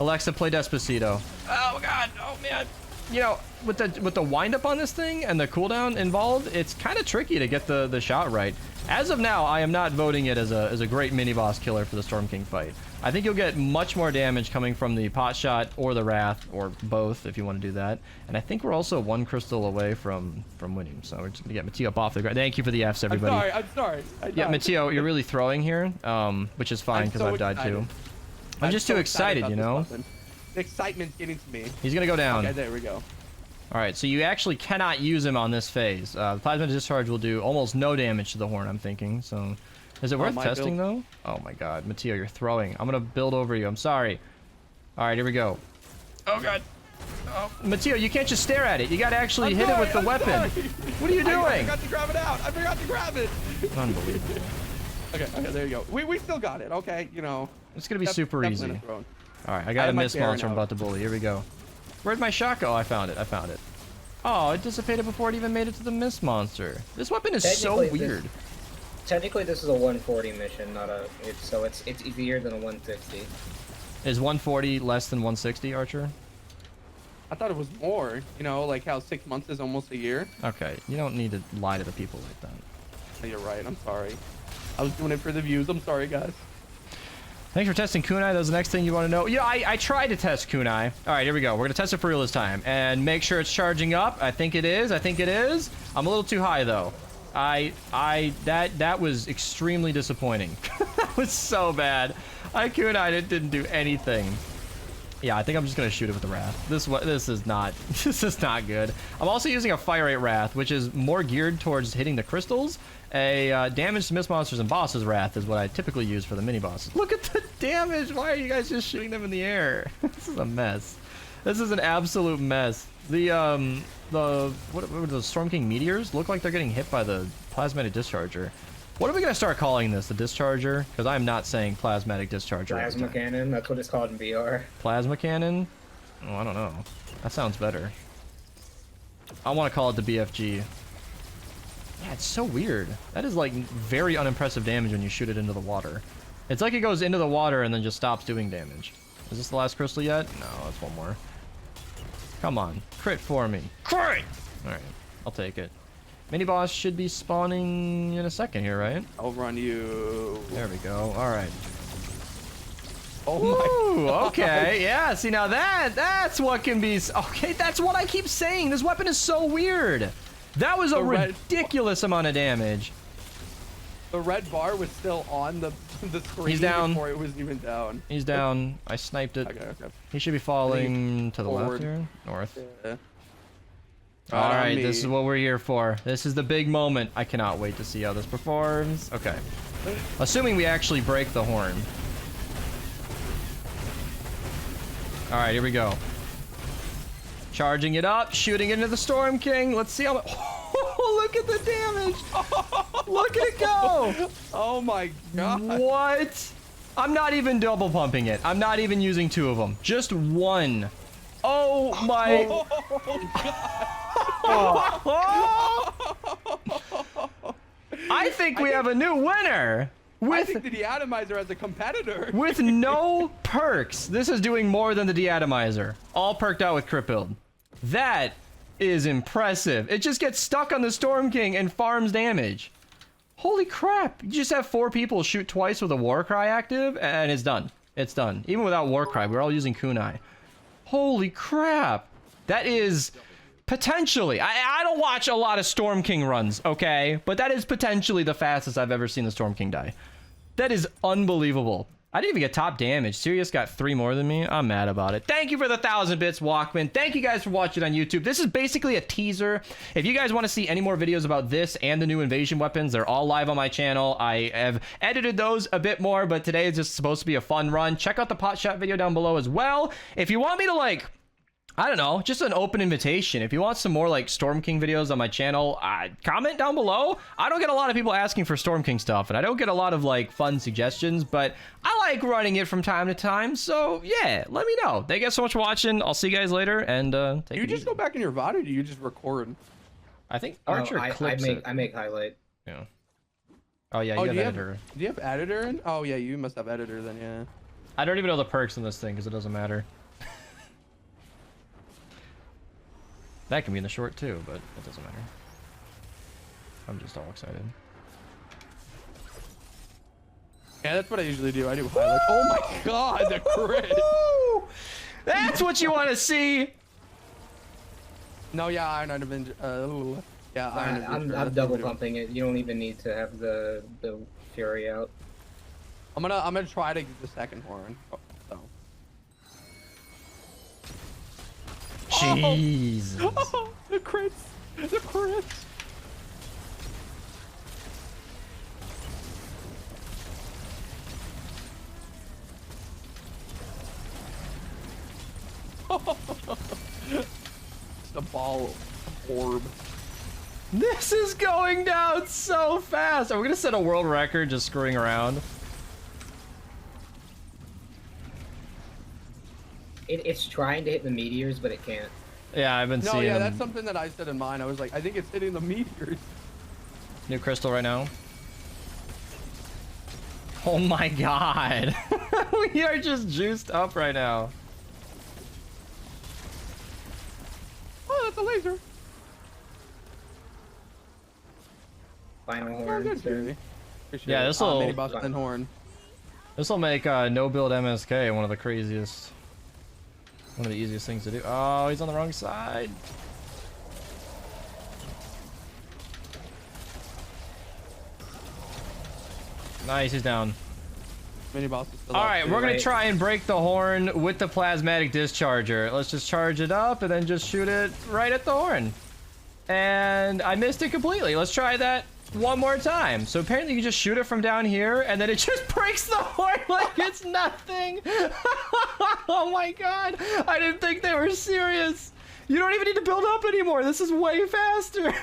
Alexa, play Despacito. Oh god. Oh man. You know, with the wind up on this thing and the cooldown involved, it's kind of tricky to get the shot right. As of now, I am not voting it as a great mini boss killer for the Storm King fight. I think you'll get much more damage coming from the pot shot or the Wrath, or both if you want to do that. And I think we're also 1 crystal away from winning. So we're just gonna get Mateo up off the ground. Thank you for the Fs, everybody. I'm sorry. Yeah, Mateo, you're really throwing here, which is fine because I've died too. I'm just too excited, you know. The excitement's getting to me. He's gonna go down. Okay, there we go. All right, so you actually cannot use him on this phase. The Plasmatic Discharge will do almost no damage to the horn, I'm thinking. So, is it worth testing though? Oh my god, Mateo, you're throwing. I'm gonna build over you. I'm sorry. All right, here we go. Oh god. Oh, Mateo, you can't just stare at it. You gotta actually hit it with the weapon. Sorry. What are you doing? I forgot to grab it out. I forgot to grab it. Unbelievable. Okay, there you go. We still got it. Okay, you know. It's gonna be super easy. All right, I got a miss monster I'm about to bully. Here we go. Where'd my shot go? I found it. I found it. Oh, it dissipated before it even made it to the mist monster. This weapon is so weird. Technically, this is a 140 mission, not a. It's easier than a 160. Is 140 less than 160, Archer? I thought it was more. You know, like how 6 months is almost a year. Okay, you don't need to lie to the people like that. You're right. I'm sorry. I was doing it for the views. I'm sorry, guys. Thanks for testing Kunai. That was the next thing you want to know. Yeah, I tried to test Kunai. All right, here we go. We're going to test it for real this time. And make sure it's charging up. I think it is. I think it is. I'm a little too high, though. That was extremely disappointing. That was so bad. Kunai didn't do anything. Yeah, I think I'm just going to shoot it with the Wrath. This is not good. I'm also using a Fire Rate Wrath, which is more geared towards hitting the crystals. A damage to miss monsters and bosses Wrath is what I typically use for the mini bosses. Look at the damage. Why are you guys just shooting them in the air? This is a mess. This is an absolute mess. What are the Storm King meteors look like they're getting hit by the Plasmatic Discharger. What are we gonna start calling this? The Discharger? Because I'm not saying Plasmatic Discharger. Plasma Cannon. That's what it's called in VR. Plasma Cannon? Oh, I don't know. That sounds better. I want to call it the BFG. Yeah, it's so weird. That is like very unimpressive damage when you shoot it into the water. It's like it goes into the water and then just stops doing damage. Is this the last crystal yet? No, that's one more. Come on, crit for me. Crit! Alright, I'll take it. Mini boss should be spawning in a second here, right? I'll run you. There we go. Alright. Oh my god. Okay, yeah, see now that's what can be... Okay, that's what I keep saying. This weapon is so weird. That was a ridiculous amount of damage. The red bar was still on the screen. He's down. Before it was even down. He's down. I sniped it. Okay. He should be falling to the left here. North. Yeah. All right, this is what we're here for. This is the big moment. I cannot wait to see how this performs. Okay. Assuming we actually break the horn. All right, here we go. Charging it up, shooting into the Storm King. Let's see how much... Oh, look at the damage. Look at it go. Oh my god. What? I'm not even double pumping it. I'm not even using 2 of them. Just 1. Oh my... I think we have a new winner. I think the deatomizer as a competitor. With no perks. This is doing more than the deatomizer. All perked out with crit build. That is impressive. It just gets stuck on the Storm King and farms damage. Holy crap. You just have 4 people shoot twice with a Warcry active and it's done. It's done. Even without Warcry, we're all using Kunai. Holy crap. That is potentially, I don't watch a lot of Storm King runs, okay? But that is potentially the fastest I've ever seen the Storm King die. That is unbelievable. I didn't even get top damage. Sirius got 3 more than me. I'm mad about it. Thank you for the 1,000 bits, Walkman. Thank you guys for watching on YouTube. This is basically a teaser. If you guys want to see any more videos about this and the new invasion weapons, they're all live on my channel. I have edited those a bit more, but today is just supposed to be a fun run. Check out the pot shot video down below as well. If you want me to, like, I don't know, just an open invitation. If you want some more like Storm King videos on my channel, comment down below. I don't get a lot of people asking for Storm King stuff, and I don't get a lot of like fun suggestions, but I like running it from time to time. So yeah, let me know. Thank you guys so much for watching. I'll see you guys later, and take Do you it just easy. go back in your VOD, or do you just record? I think Archer clips it. I make highlight. Yeah. Oh yeah, you Oh, have do you editor. do you have editor in? Oh yeah, you must have editor then. Yeah. I don't even know the perks in this thing because it doesn't matter. That can be in the short too, but it doesn't matter. I'm just all excited. Yeah, that's what I usually do. I do highlights. Oh my god, the crit! That's what you want to see. No, yeah, Iron Avenger. Yeah, Iron Avenger. I'm double pumping it. You don't even need to have the Fury out. I'm gonna try to get the second horn. Oh, so. Jesus. Oh, the crits! The crits! It's a ball orb. This is going down so fast. Are we gonna set a world record just screwing around? It's trying to hit the meteors, but it can't. Yeah, I've been No, seeing yeah, them. that's something that I said in mine. I was like, I think it's hitting the meteors. New crystal right now. Oh my god. We are just juiced up right now. Oh, that's a laser. Final Oh, horn. good, soon. Jerry. Appreciate Yeah, it. this'll- mini boss and horn. This will make no build MSK one of the craziest, one of the easiest things to do. Oh, he's on the wrong side. Nice, he's down. Mini boss is still All up, right, too. we're gonna try and break the horn with the plasmatic discharger. Let's just charge it up and then just shoot it right at the horn. And I missed it completely. Let's try that one more time. So apparently you can just shoot it from down here and then it just breaks the horn like it's nothing. Oh my god, I didn't think they were serious. You don't even need to build up anymore. This is way faster.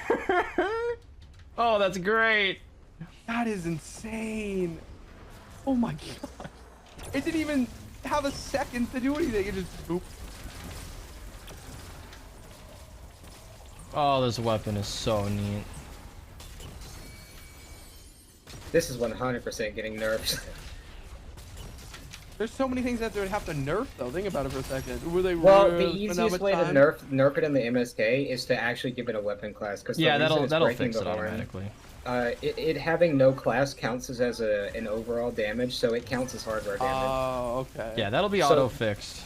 Oh, that's great. That is insane. Oh my god. It didn't even have a second to do anything. It just boop. Oh, this weapon is so neat. This is 100% getting nerfed. There's so many things that they would have to nerf though. Think about it for a second. Were they Well, the spend that easiest much way to time? nerf it in the MSK is to actually give it a weapon class. Because Yeah, that'll fix it horn, automatically. it having no class counts as an overall damage, so it counts as hardware damage. Oh, okay. Yeah, that'll be So- auto fixed.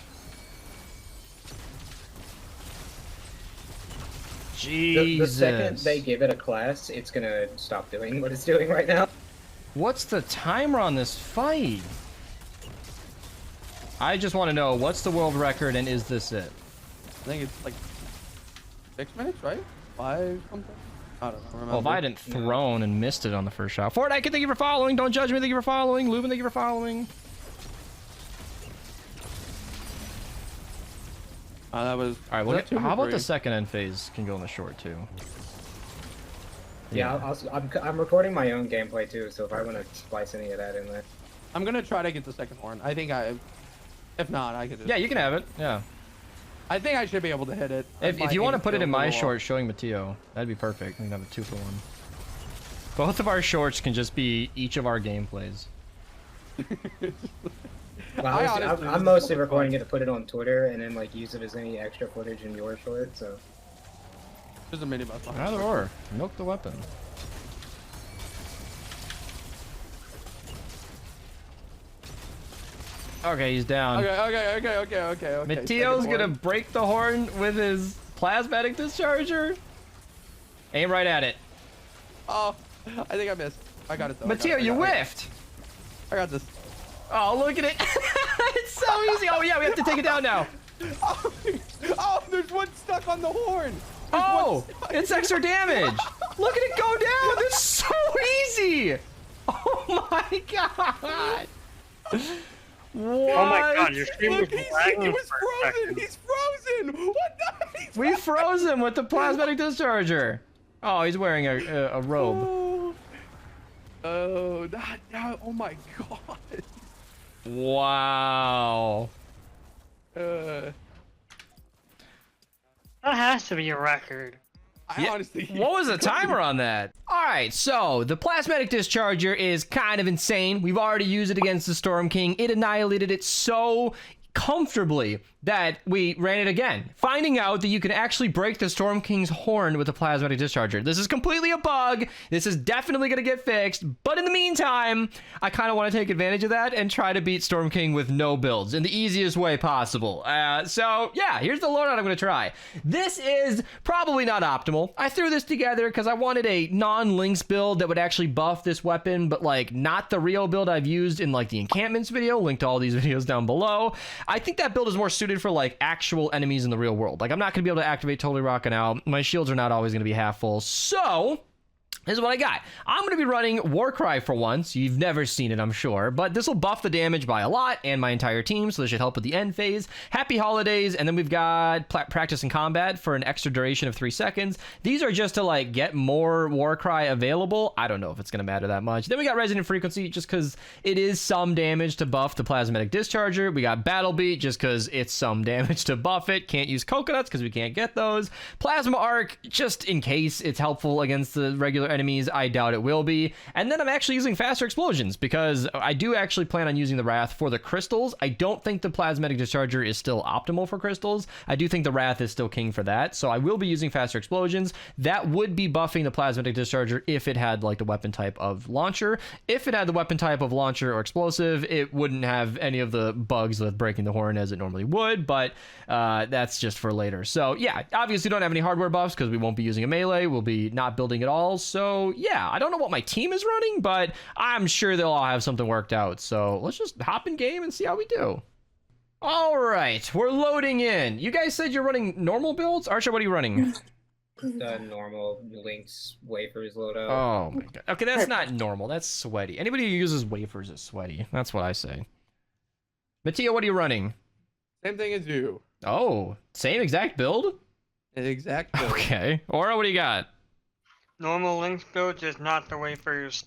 The Jesus. second they give it a class, it's gonna stop doing what it's doing right now. What's the timer on this fight? I just want to know, what's the world record and is this it? I think it's like 6 minutes, right? 5 something. I don't know. Remember. Well, if I hadn't thrown and missed it on the first shot. Fortnite, thank you for following. Don't judge me, thank you for following. Lubin, thank you for following. That was. All right, was that 2 or how about 3? the second end phase can go in the short too? Yeah, I'm recording my own gameplay too, so if I want to splice any of that in there. I'm gonna try to get the second horn. I think if not, I could just. Yeah, you can have it. Yeah. I think I should be able to hit it. If My you want to aim's put it still in a my little short showing Mateo, that'd be perfect. We can have a 2-for-1. Both of our shorts can just be each of our gameplays. Well, honestly I'm just mostly don't recording fun. it to put it on Twitter and then like use it as any extra footage in your short. So There's a mini bus behind Either us. or. Milk the weapon. Okay, he's down. Okay. Mateo's Second gonna horn. break the horn with his plasmatic discharger. Aim right at it. Oh, I think I missed. I got it though. Mateo, you whiffed. I got this. Oh, look at it. It's so easy. Oh, yeah, we have to take it down now. Oh, there's one stuck on the horn. Oh, it's extra damage. Look at it go down. It's so easy. Oh, my God. What? Oh my god, your stream was Look, he lagging was for a frozen. second. He's frozen. What the? He's We froze him with the plasmatic discharger. Oh, he's wearing a robe. Oh, oh my god. Wow. Uh, That has to be a record. I honestly. What was the timer on that? All right, so the plasmatic discharger is kind of insane. We've already used it against the Storm King. It annihilated it so comfortably that we ran it again, finding out that you can actually break the Storm King's horn with a plasmatic discharger. This is completely a bug. This is definitely going to get fixed, but in the meantime, I kind of want to take advantage of that and try to beat Storm King with no builds in the easiest way possible. So yeah, here's the loadout I'm going to try. This is probably not optimal. I threw this together because I wanted a non-Lynx build that would actually buff this weapon, but like not the real build I've used in like the encampments video. Link to all these videos down below. I think that build is more suited for like actual enemies in the real world. Like I'm not going to be able to activate Totally Rockin' Out. My shields are not always going to be half full. So this is what I got. I'm going to be running Warcry for once. You've never seen it, I'm sure, but this will buff the damage by a lot and my entire team, so this should help with the end phase. Happy holidays, and then we've got practice in combat for an extra duration of 3 seconds. These are just to like get more Warcry available. I don't know if it's going to matter that much. Then we got Resonant Frequency, just because it is some damage to buff the Plasmatic Discharger. We got Battle Beat, just because it's some damage to buff it. Can't use Coconuts, because we can't get those. Plasma Arc, just in case it's helpful against the regular enemies. I doubt it will be. And then I'm actually using Faster Explosions because I do actually plan on using the Wrath for the crystals. I don't think the Plasmatic Discharger is still optimal for crystals. I do think the Wrath is still king for that. So I will be using Faster Explosions. That would be buffing the Plasmatic Discharger if it had like the weapon type of launcher. If it had the weapon type of launcher or explosive, it wouldn't have any of the bugs with breaking the horn as it normally would, but that's just for later. So yeah, obviously don't have any hardware buffs because we won't be using a melee. We'll be not building at all. So yeah, I don't know what my team is running, but I'm sure they'll all have something worked out. So let's just hop in game and see how we do. All right, we're loading in. You guys said you're running normal builds? Archer, what are you running? the normal Lynx wafers loadout. Oh my god. Okay, that's not normal. That's sweaty. Anybody who uses wafers is sweaty. That's what I say. Mattia, what are you running? Same thing as you. Oh, same exact build? Exactly. Okay. Aura, what do you got? Normal Lynx build, just not the wafers.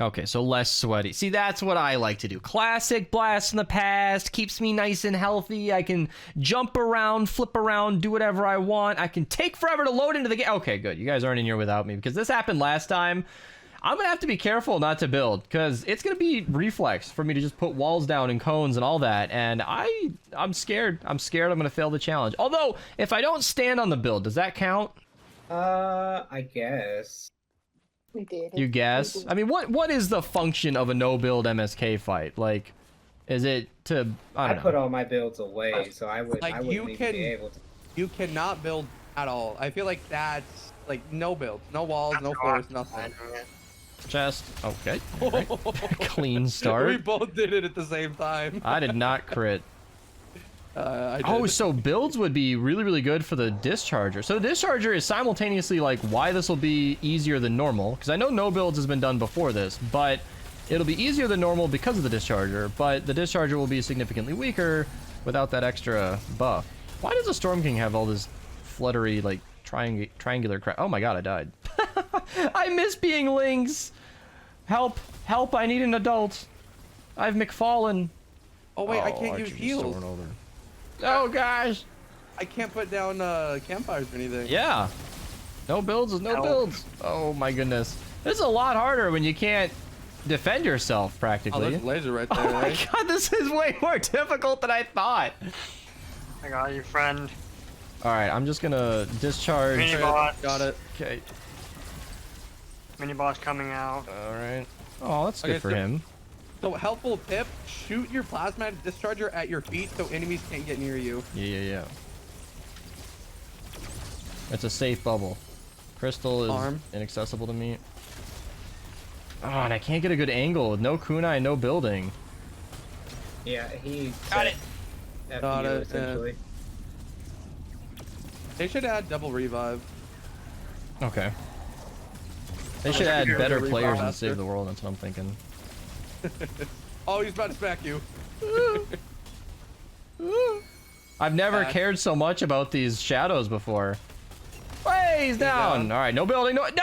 Okay, so less sweaty. See, that's what I like to do. Classic blast in the past, keeps me nice and healthy. I can jump around, flip around, do whatever I want. I can take forever to load into the game. Okay, good. You guys aren't in here without me because this happened last time. I'm going to have to be careful not to build because it's going to be reflex for me to just put walls down and cones and all that. And I'm scared. I'm scared I'm going to fail the challenge. Although, if I don't stand on the build, does that count? I guess. We did. You guess? I mean, what is the function of a no-build MSK fight? Like, is it to, I I don't know. put all my builds away, so I Like, wouldn't you even can- be able to. You cannot build at all. I feel like that's like no build, no walls, no floors, nothing. Chest. Okay. All right. Clean We start. both did it at the same time. I did not crit. I did. Oh, so builds would be really, really good for the Discharger. So the Discharger is simultaneously like why this will be easier than normal. Because I know no builds has been done before this, but it'll be easier than normal because of the Discharger. But the Discharger will be significantly weaker without that extra buff. Why does the Storm King have all this fluttery, like, triangular crap? Oh my god, I died. I miss being Lynx. Help, help, I need an adult. I've McFallen. Oh wait, I can't Archer use just heals. soaring over. Oh gosh. I can't put down campfires or anything. Yeah. No builds is no builds. Oh my goodness. This is a lot harder when you can't defend yourself, Oh, practically. there's a laser right there. Oh my right? god, this is way more difficult than I thought. I got you, friend. Alright, I'm just gonna discharge. Mini boss. Got it. Okay. Mini boss coming out. Alright. Oh, that's good Okay, for so- him. So helpful tip: shoot your plasmatic discharger at your feet so enemies can't get near you. Yeah. It's a safe bubble. Crystal is Arm. inaccessible to me. Oh, and I can't get a good angle with no kunai, no building. Yeah, he Got it. Got it, yeah. essentially. They should add double revive. Okay. They should should add be able to better revive players and faster. save the world, that's what I'm thinking. Oh, he's about to smack you. I've never cared so much about these shadows before. Hey, he's down. All right, no building. No, it's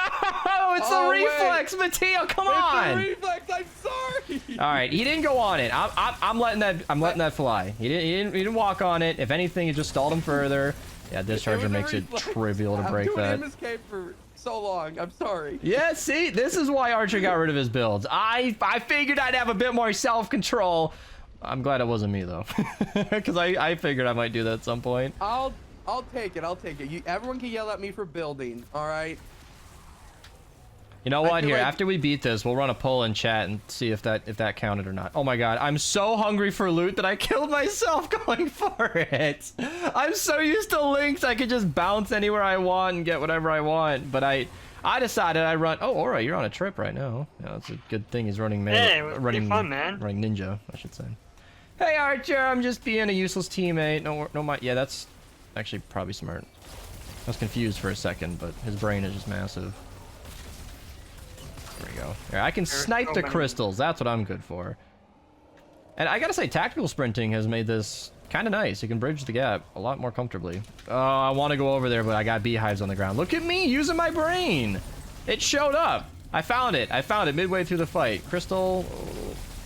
Oh, the wait. reflex, Mateo. Come on. It's the reflex. I'm sorry. All right, he didn't go on it. I'm letting that fly. He didn't walk on it. If anything, it just stalled him further. Yeah, Discharger makes it trivial to break that. I'm doing MSK for so long. I'm sorry. Yeah, see, this is why Archer got rid of his builds. I figured I'd have a bit more self-control. I'm glad it wasn't me though, because I figured I might do that at some point. I'll take it. I'll take it. Everyone can yell at me for building. All right. You know I what? feel Here, like- after we beat this, we'll run a poll in chat and see if that counted or not. Oh my god, I'm so hungry for loot that I killed myself going for it. I'm so used to links, I could just bounce anywhere I want and get whatever I want. But I decided I'd run. Oh, alright, you're on a trip right now. Yeah, that's a good thing. He's running Hey, it was pretty running fun, man. running ninja, I should say. Hey Archer, I'm just being a useless teammate. Yeah, that's actually probably smart. I was confused for a second, but his brain is just massive. There we go. Here, I can snipe so the many. crystals. That's what I'm good for. And I gotta say, tactical sprinting has made this kind of nice. You can bridge the gap a lot more comfortably. Oh, I want to go over there, but I got beehives on the ground. Look at me using my brain. It showed up. I found it. Midway through the fight. Crystal.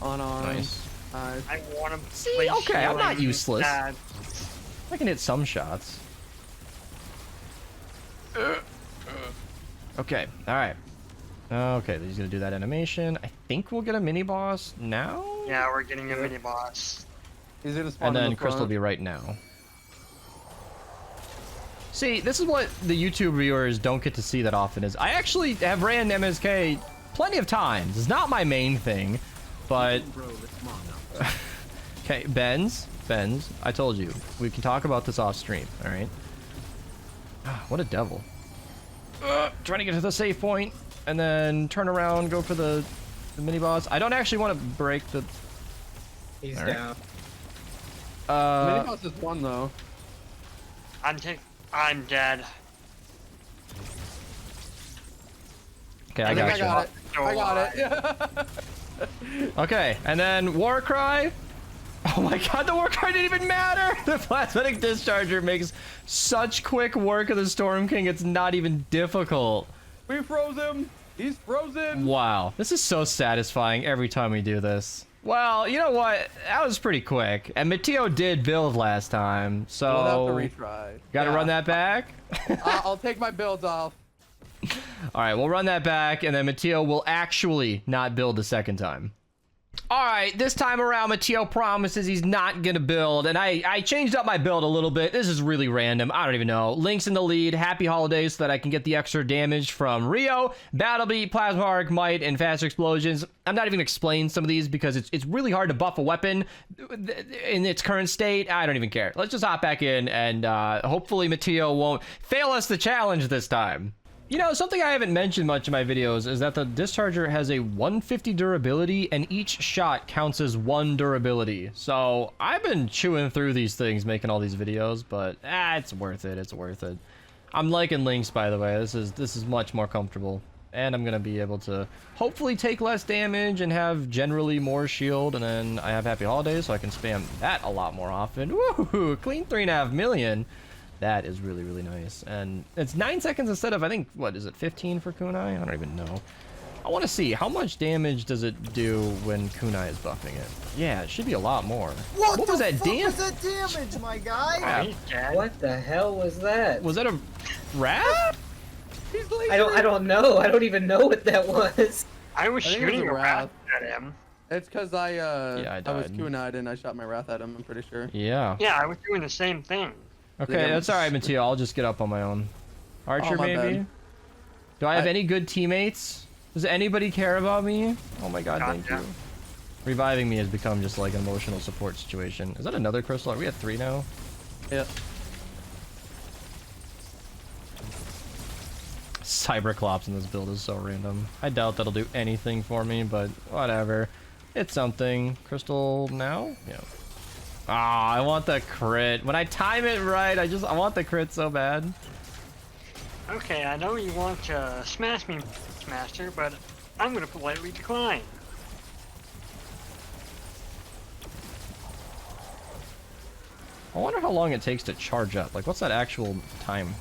Unarmed. Nice. I want to See, okay, I'm not useless. I can hit some shots. Okay, alright. Okay, he's gonna do that animation. I think we'll get a mini boss now? Yeah, we're getting a mini boss. He's gonna spawn And in then the Crystal will front. be right now. See, this is what the YouTube viewers don't get to see that often is I actually have ran MSK plenty of times. It's not my main thing, but... Okay, Benz, I told you. We can talk about this off stream, alright? What a devil. Trying to get to the save point, and then turn around, go for the mini boss. I don't actually want to break the... He's All right. down. Mini boss is one though. I'm dead. Okay, I think got you. I got it. I got it. Okay, and then Warcry. Oh my god, the Warcry didn't even matter! The Plasmatic Discharger makes such quick work of the Storm King, it's not even difficult. We froze him. He's frozen. Wow, this is so satisfying every time we do this. Well, you know what? That was pretty quick. And Mateo did build last time, so... We'll have to retry. Gotta Yeah. run that back? I'll take my builds off. Alright, we'll run that back, and then Mateo will actually not build the second time. Alright, this time around, Mateo promises he's not gonna build, and I changed up my build a little bit. This is really random. I don't even know. Link's in the lead. Happy holidays so that I can get the extra damage from Rio, Battle Beat, Plasma Arc, Might, and Fast Explosions. I'm not even gonna explain some of these because it's really hard to buff a weapon in its current state. I don't even care. Let's just hop back in, and hopefully Mateo won't fail us the challenge this time. You know, something I haven't mentioned much in my videos is that the Discharger has a 150 durability, and each shot counts as 1 durability. So, I've been chewing through these things making all these videos, but it's worth it, it's worth it. I'm liking Lynx, by the way. This is much more comfortable. And I'm gonna be able to hopefully take less damage and have generally more shield, and then I have Happy Holidays, so I can spam that a lot more often. Woohoo! Clean 3.5 million. That is really, really nice. And it's 9 seconds instead of, I think, what is it, 15 for Kunai? I don't even know. I want to see, how much damage does it do when Kunai is buffing it? Yeah, it should be a lot more. What was that damage? that damage, my guy? Crap. He's dead. What the hell was that? Was that a rat? He's laser. I don't know. I don't even know what that was. I was I think it was shooting a a wrath. wrath at him. It's because I was died. Q&I'd and I shot my wrath at him. I'm pretty sure. Yeah. Yeah, I was doing the same thing. Okay, Think I'm- that's all right, Mateo. I'll just get up on my own. Archer, my maybe? bad. Do I have any good teammates? Does anybody care about me? Oh my god, thank Gotcha. you. Reviving me has become just like an emotional support situation. Is that another crystal? Are we at 3 now? Yeah. Cyberclops in this build is so random. I doubt that'll do anything for me, but whatever. It's something. Crystal now? Yeah. Ah, I want the crit. When I time it right, I want the crit so bad. Okay, I know you want to smash me, Master, but I'm gonna politely decline. I wonder how long it takes to charge up. Like, what's that actual time?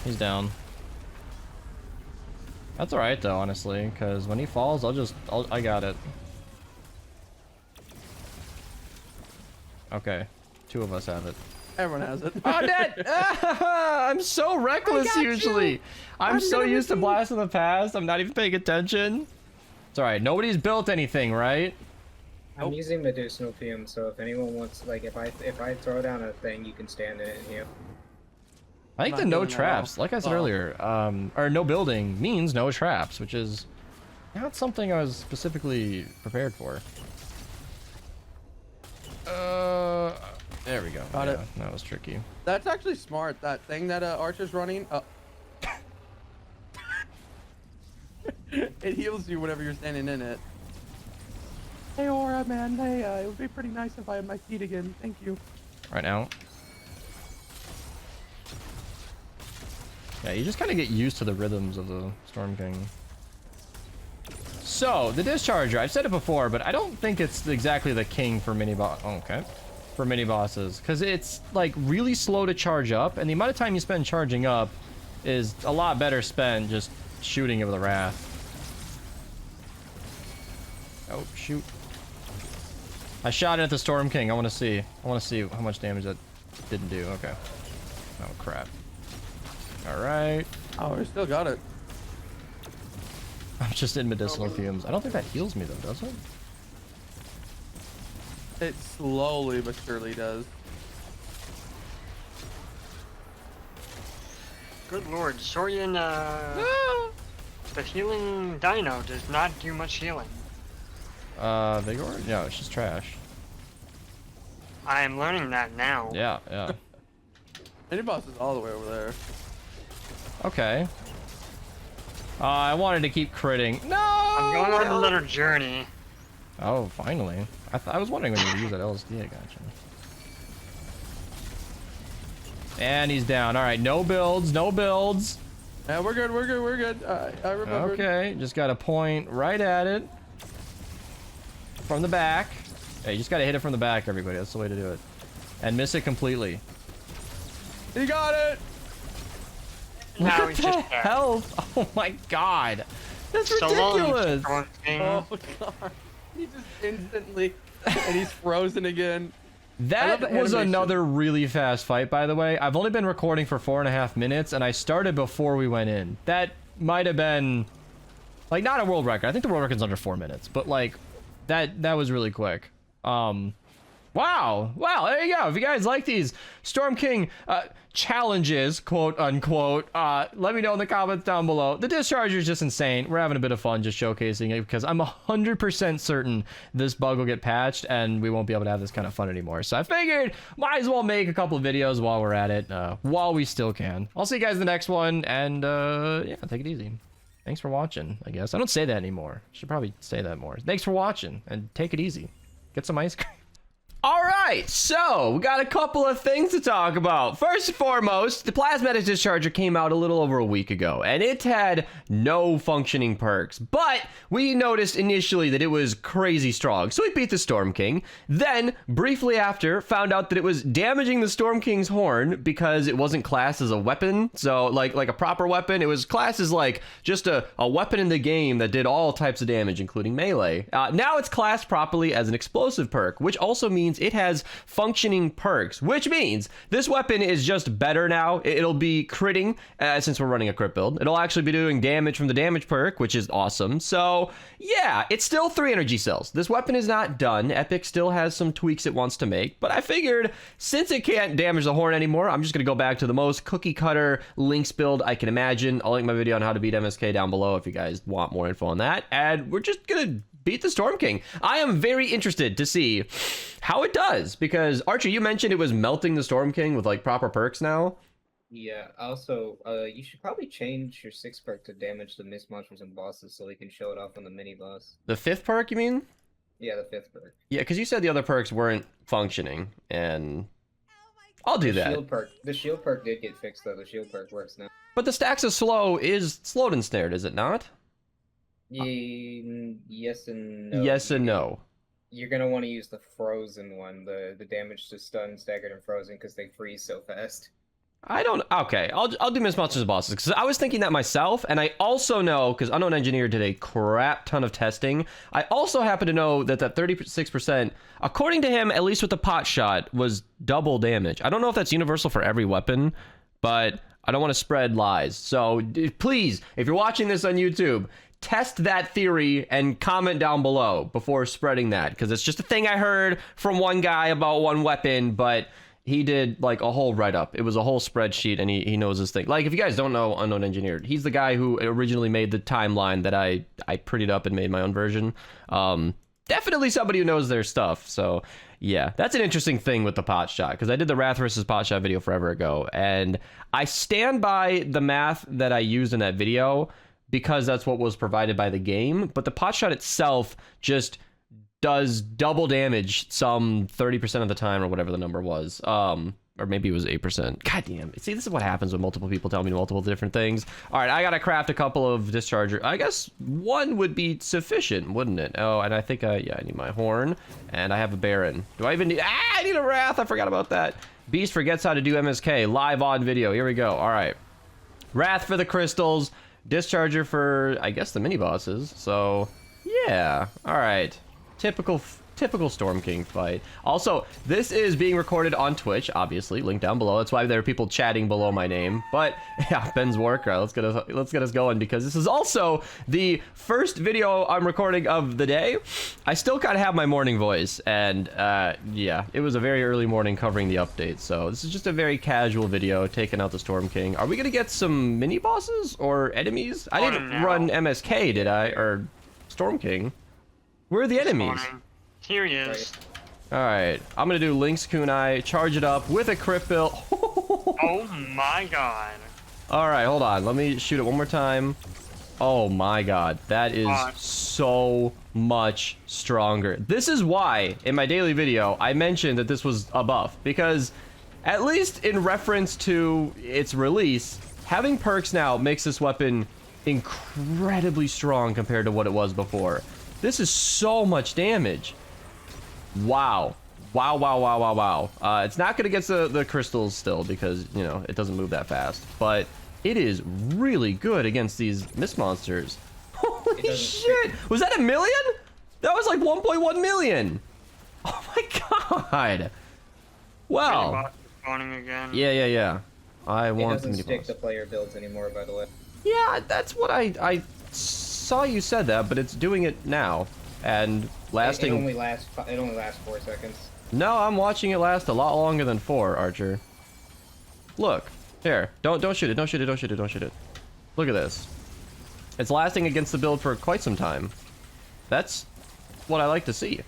He's down. That's alright though, honestly, because when he falls, I got it. Okay, 2 of us have it. Everyone has it. Oh, dead! I'm so reckless usually. I'm so used to blast in the past. I'm not even paying attention. It's alright. Nobody's built anything, right? I'm using medicinal fume, so if anyone wants, like, if I throw down a thing, you can stand in it and heal. I think Not the no doing that traps, well. like I said earlier, or no building means no traps, which is not something I was specifically prepared for. There we go. Got it. That was tricky. That's actually smart. That thing that Archer's running. It heals you whenever you're standing in it. Hey Aura, man. Hey, it would be pretty nice if I had my feet again. Thank you. Right now. Yeah, you just kind of get used to the rhythms of the Storm King. So, the Discharger, I've said it before, but I don't think it's exactly the king for mini boss. Oh, okay. For mini bosses. Because it's, like, really slow to charge up, and the amount of time you spend charging up is a lot better spent just shooting it with a Wrath. Oh, shoot. I shot it at the Storm King. I want to see. I want to see how much damage that didn't do. Okay. Oh, crap. Alright. Oh, we still got it. I'm just in medicinal fumes. I don't think that heals me, though, does it? It slowly but surely does. Good lord, Sorian, the healing dino does not do much healing. Vigor? No, it's just trash. I am learning that now. Yeah, yeah. Mini boss is all the way over there. Okay. I wanted to keep critting. No! I'm going on another journey. Oh, finally. I was wondering when you would use that LSD. I gotcha. And he's down. All right, no builds, no builds. Yeah, we're good, we're good, we're good. I remember. Okay, just got to point right at it. From the back. Yeah, you just got to hit it from the back, everybody. That's the way to do it. And miss it completely. He got it! Now Look he's at the just dead. health. Oh my god. That's So long, ridiculous. Storm King. Oh god. He just instantly, and he's frozen again. I love That the was animation. another really fast fight, by the way. I've only been recording for 4.5 minutes, and I started before we went in. That might have been, like, not a world record. I think the world record's under 4 minutes, but, like, that was really quick. Wow, there you go. If you guys like these Storm King challenges, quote unquote, let me know in the comments down below. The Discharger is just insane. We're having a bit of fun just showcasing it because I'm 100% certain this bug will get patched and we won't be able to have this kind of fun anymore. So I figured might as well make a couple of videos while we're at it, while we still can. I'll see you guys in the next one, and yeah, take it easy. Thanks for watching, I guess. I don't say that anymore. Should probably say that more. Thanks for watching, and take it easy. Get some ice cream. All right, so we got a couple of things to talk about. First and foremost, the Plasmatic Discharger came out a little over a week ago, and it had no functioning perks. But we noticed initially that it was crazy strong, so we beat the Storm King. Then, briefly after, found out that it was damaging the Storm King's horn because it wasn't classed as a weapon. So, like a proper weapon, it was classed as like just a weapon in the game that did all types of damage, including melee. Now it's classed properly as an explosive perk, which also means it has has functioning perks, which means this weapon is just better now. It'll be critting, since we're running a crit build. It'll actually be doing damage from the damage perk, which is awesome. So yeah, it's still 3 energy cells. This weapon is not done. Epic still has some tweaks it wants to make, but I figured since it can't damage the horn anymore, I'm just gonna go back to the most cookie cutter Lynx build I can imagine. I'll link my video on how to beat MSK down below if you guys want more info on that. And we're just gonna beat the Storm King. I am very interested to see how it does, because Archer, you mentioned it was melting the Storm King with like proper perks now. Yeah, also, you should probably change your 6 perk to damage the mist monsters and bosses so we can show it off on the mini boss. The 5th perk, you mean? Yeah, the 5th perk. Yeah, because you said the other perks weren't functioning, and I'll do that. The shield perk did get fixed though. The shield perk works now. But the stacks of slow is slowed and snared, is it not? Yes and no. Yes and no. You're gonna want to use the frozen one, the damage to stun, staggered, and frozen, because they freeze so fast. I don't. Okay, I'll do Miss Monsters and Bosses, because I was thinking that myself, and I also know, because Unknown Engineer did a crap ton of testing, I also happen to know that 36%, according to him, at least with the pot shot, was double damage. I don't know if that's universal for every weapon, but I don't want to spread lies. So please, if you're watching this on YouTube, test that theory and comment down below before spreading that, because it's just a thing I heard from one guy about one weapon, but he did like a whole write-up. It was a whole spreadsheet, and he knows his thing. Like, if you guys don't know Unknown Engineer, he's the guy who originally made the timeline that I prettied up and made my own version. Definitely somebody who knows their stuff. So yeah, that's an interesting thing with the pot shot, because I did the Wrath versus pot shot video forever ago, and I stand by the math that I used in that video because that's what was provided by the game. But the pot shot itself just does double damage some 30% of the time, or whatever the number was. Or maybe it was 8%. God damn. See, this is what happens when multiple people tell me multiple different things. All right, I gotta craft a couple of Discharger. I guess one would be sufficient, wouldn't it? Oh, and I think, yeah, I need my horn, and I have a Baron. Do I even need... I need a Wrath. I forgot about that. Beast forgets how to do MSK. Live on video. Here we go. All right. Wrath for the crystals. Discharger for, I guess, the mini-bosses. So, yeah. All right. Typical Storm King fight. Also, this is being recorded on Twitch, obviously, link down below. That's why there are people chatting below my name. But yeah, Ben's work. Right, let's get us going, because this is also the first video I'm recording of the day. I still kind of have my morning voice, and yeah, it was a very early morning covering the update. So this is just a very casual video taking out the Storm King. Are we gonna get some mini bosses or enemies? I didn't run MSK, did I? Or Storm King? Where are the enemies? Here he is. Alright, I'm gonna do Lynx Kunai, charge it up with a crit build. Oh my god. Alright, hold on. Let me shoot it one more time. Oh my god. That is so much stronger. This is why, in my daily video, I mentioned that this was a buff. Because, at least in reference to its release, having perks now makes this weapon incredibly strong compared to what it was before. This is so much damage. Wow. Wow. It's not going to get the crystals still, because, you know, it doesn't move that fast. But it is really good against these mist monsters. Holy shit. Was that 1 million? That was like 1.1 million. Oh my god. Wow. Again. Yeah. I want it doesn't stick to player builds anymore, by the way. Yeah, that's what I saw you said that, but it's doing it now, and lasting. It only lasts 4 seconds. No, I'm watching it last a lot longer than 4, Archer. Look, here. Don't shoot it. Don't shoot it. Look at this. It's lasting against the build for quite some time. That's what I like to see.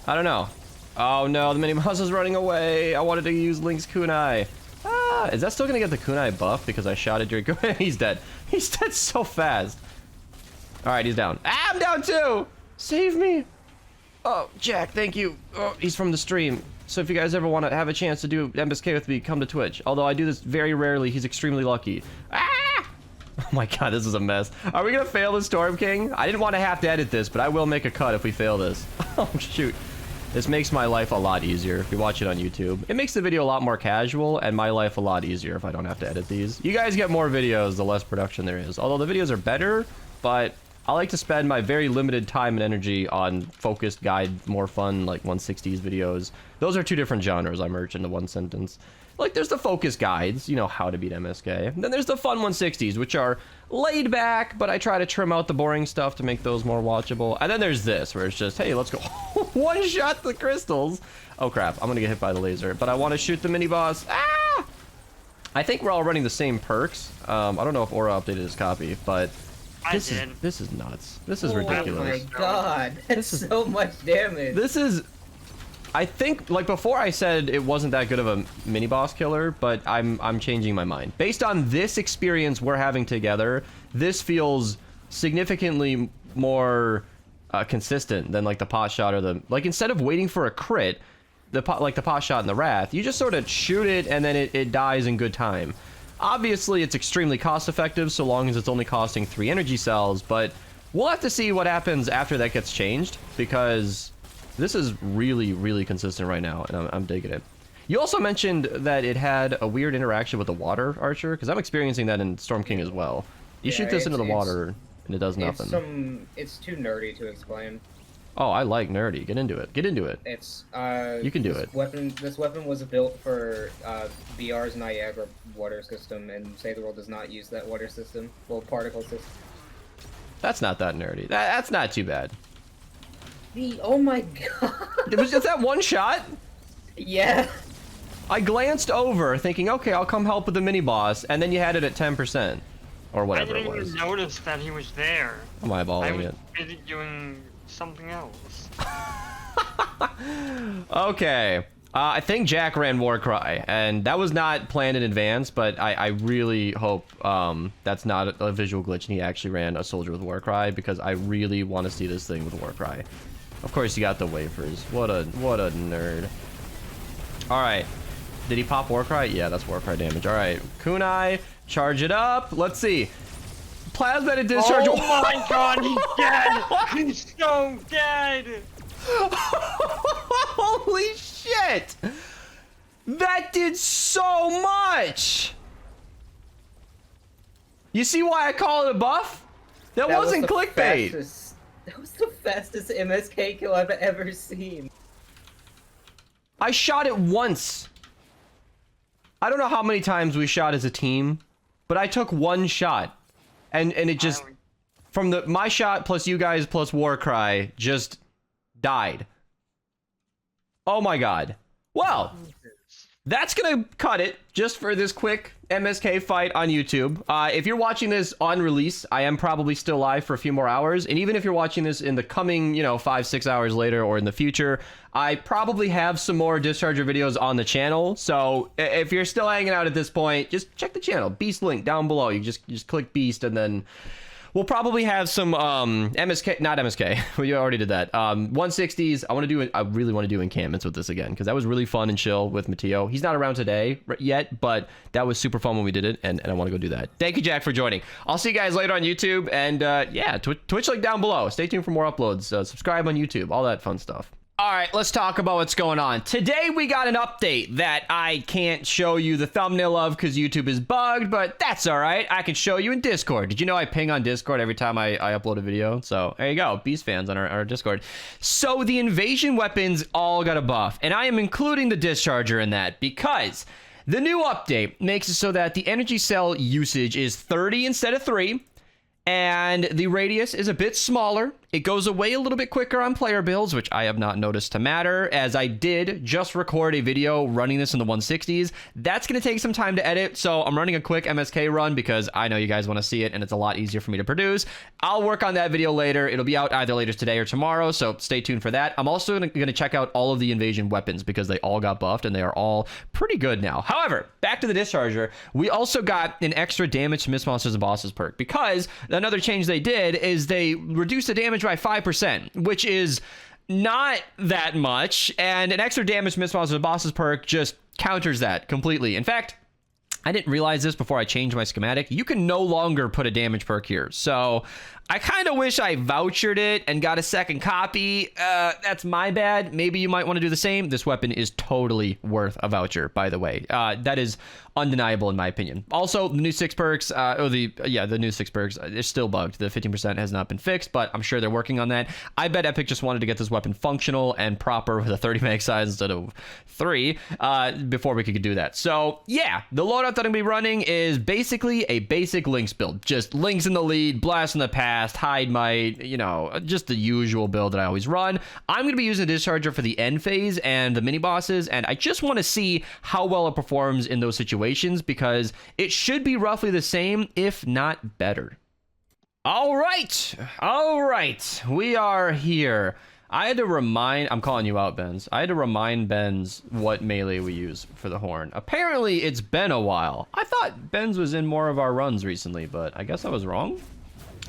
I don't know. Oh no, the mini mouse is running away. I wanted to use Lynx Kunai. Ah, is that still gonna get the Kunai buff because I shot it during... He's dead. He's dead so fast. Alright, he's down. Ah, I'm down too! Save me! Oh, Jack, thank you. Oh, he's from the stream. So if you guys ever want to have a chance to do MSK with me, come to Twitch. Although I do this very rarely, he's extremely lucky. Ah! Oh my god, this is a mess. Are we gonna fail the Storm King? I didn't want to have to edit this, but I will make a cut if we fail this. Oh, shoot. This makes my life a lot easier if you watch it on YouTube. It makes the video a lot more casual, and my life a lot easier if I don't have to edit these. You guys get more videos, the less production there is. Although the videos are better, but I like to spend my very limited time and energy on focused guide, more fun, like 160s videos. Those are two different genres I merge into one sentence. Like, there's the focus guides, you know, how to beat MSK. And then there's the fun 160s, which are laid back, but I try to trim out the boring stuff to make those more watchable. And then there's this, where it's just, hey, let's go one shot the crystals. Oh crap, I'm gonna get hit by the laser, but I want to shoot the mini boss. Ah! I think we're all running the same perks. I don't know if Aura updated his copy, but this is nuts. This is ridiculous. Oh my god, that's so much damage. This is, I think, like before I said it wasn't that good of a mini boss killer, but I'm changing my mind. Based on this experience we're having together, this feels significantly more consistent than like the pot shot or the, like, instead of waiting for a crit, like the pot shot and the wrath, you just sort of shoot it and then it dies in good time. Obviously it's extremely cost effective so long as it's only costing 3 energy cells, but we'll have to see what happens after that gets changed, because this is really, really consistent right now, and I'm digging it. You also mentioned that it had a weird interaction with the water archer, because I'm experiencing that in Storm King as well. You shoot this into the water, and it does nothing. It's too nerdy to explain. Oh, I like nerdy. Get into it. Get into it. It's you can do it. This weapon was built for BR's Niagara water system, and Save the World does not use that water system. Well, particle system. That's not that nerdy. That's not too bad. Oh my god. It was just that one shot? Yeah. I glanced over thinking, okay, I'll come help with the mini boss, and then you had it at 10%. Or whatever it was. I didn't even notice that he was there. I'm eyeballing it. I was doing something else. Okay. I think Jack ran Warcry, and that was not planned in advance, but I really hope that's not a visual glitch and he actually ran a soldier with Warcry, because I really want to see this thing with Warcry. Of course, you got the wafers. What a nerd. Alright. Did he pop Warcry? Yeah, that's Warcry damage. Alright. Kunai, charge it up. Let's see. Plasmatic discharge. Oh my god, he's dead! He's so dead! Holy shit! That did so much! You see why I call it a buff? That wasn't clickbait. That was the fastest MSK kill I've ever seen. I shot it once. I don't know how many times we shot as a team, but I took one shot. And it just, from my shot plus you guys plus Warcry, just died. Oh my god. Well, that's gonna cut it just for this quick MSK fight on YouTube. If you're watching this on release, I am probably still live for a few more hours. And even if you're watching this in the coming, 5-6 hours later or in the future, I probably have some more Discharger videos on the channel. So if you're still hanging out at this point, just check the channel. Beast link down below. You just click Beast, and then we'll probably have some MSK, not MSK. We already did that. 160s. I really want to do encampments with this again, because that was really fun and chill with Mateo. He's not around today yet, but that was super fun when we did it, and I want to go do that. Thank you, Jack, for joining. I'll see you guys later on YouTube, and yeah, Twitch link down below. Stay tuned for more uploads. Subscribe on YouTube, all that fun stuff. All right, let's talk about what's going on. Today, we got an update that I can't show you the thumbnail of because YouTube is bugged, but that's all right. I can show you in Discord. Did you know I ping on Discord every time I upload a video? So there you go, Beast fans on our Discord. So the invasion weapons all got a buff, and I am including the Discharger in that because the new update makes it so that the energy cell usage is 30 instead of 3, and the radius is a bit smaller. It goes away a little bit quicker on player builds, which I have not noticed to matter, as I did just record a video running this in the 160s. That's going to take some time to edit, so I'm running a quick MSK run because I know you guys want to see it, and it's a lot easier for me to produce. I'll work on that video later. It'll be out either later today or tomorrow, so stay tuned for that. I'm also going to check out all of the invasion weapons because they all got buffed, and they are all pretty good now. However, back to the Discharger, we also got an extra damage to miss monsters and bosses perk, because another change they did is they reduced the damage by 5%, which is not that much, and an extra damage miss monsters and bosses perk just counters that completely. In fact, I didn't realize this before I changed my schematic. You can no longer put a damage perk here. So I kind of wish I vouchered it and got a second copy. That's my bad. Maybe you might want to do the same. This weapon is totally worth a voucher, by the way. That is undeniable in my opinion. Also, the new 6 perks, the new 6 perks, they're still bugged. The 15% has not been fixed, but I'm sure they're working on that. I bet Epic just wanted to get this weapon functional and proper with a 30 mag size instead of 3 before we could do that. So yeah, the loadout that I'm gonna be running is basically a basic Lynx build. Just Lynx in the lead, blast in the past, hide might, you know, just the usual build that I always run. I'm gonna be using the Discharger for the end phase and the mini bosses, and I just want to see how well it performs in those situations because it should be roughly the same, if not better. All right, we are here. I had to remind, I'm calling you out, Benz. I had to remind Benz what melee we use for the horn. Apparently, it's been a while. I thought Benz was in more of our runs recently, but I guess I was wrong.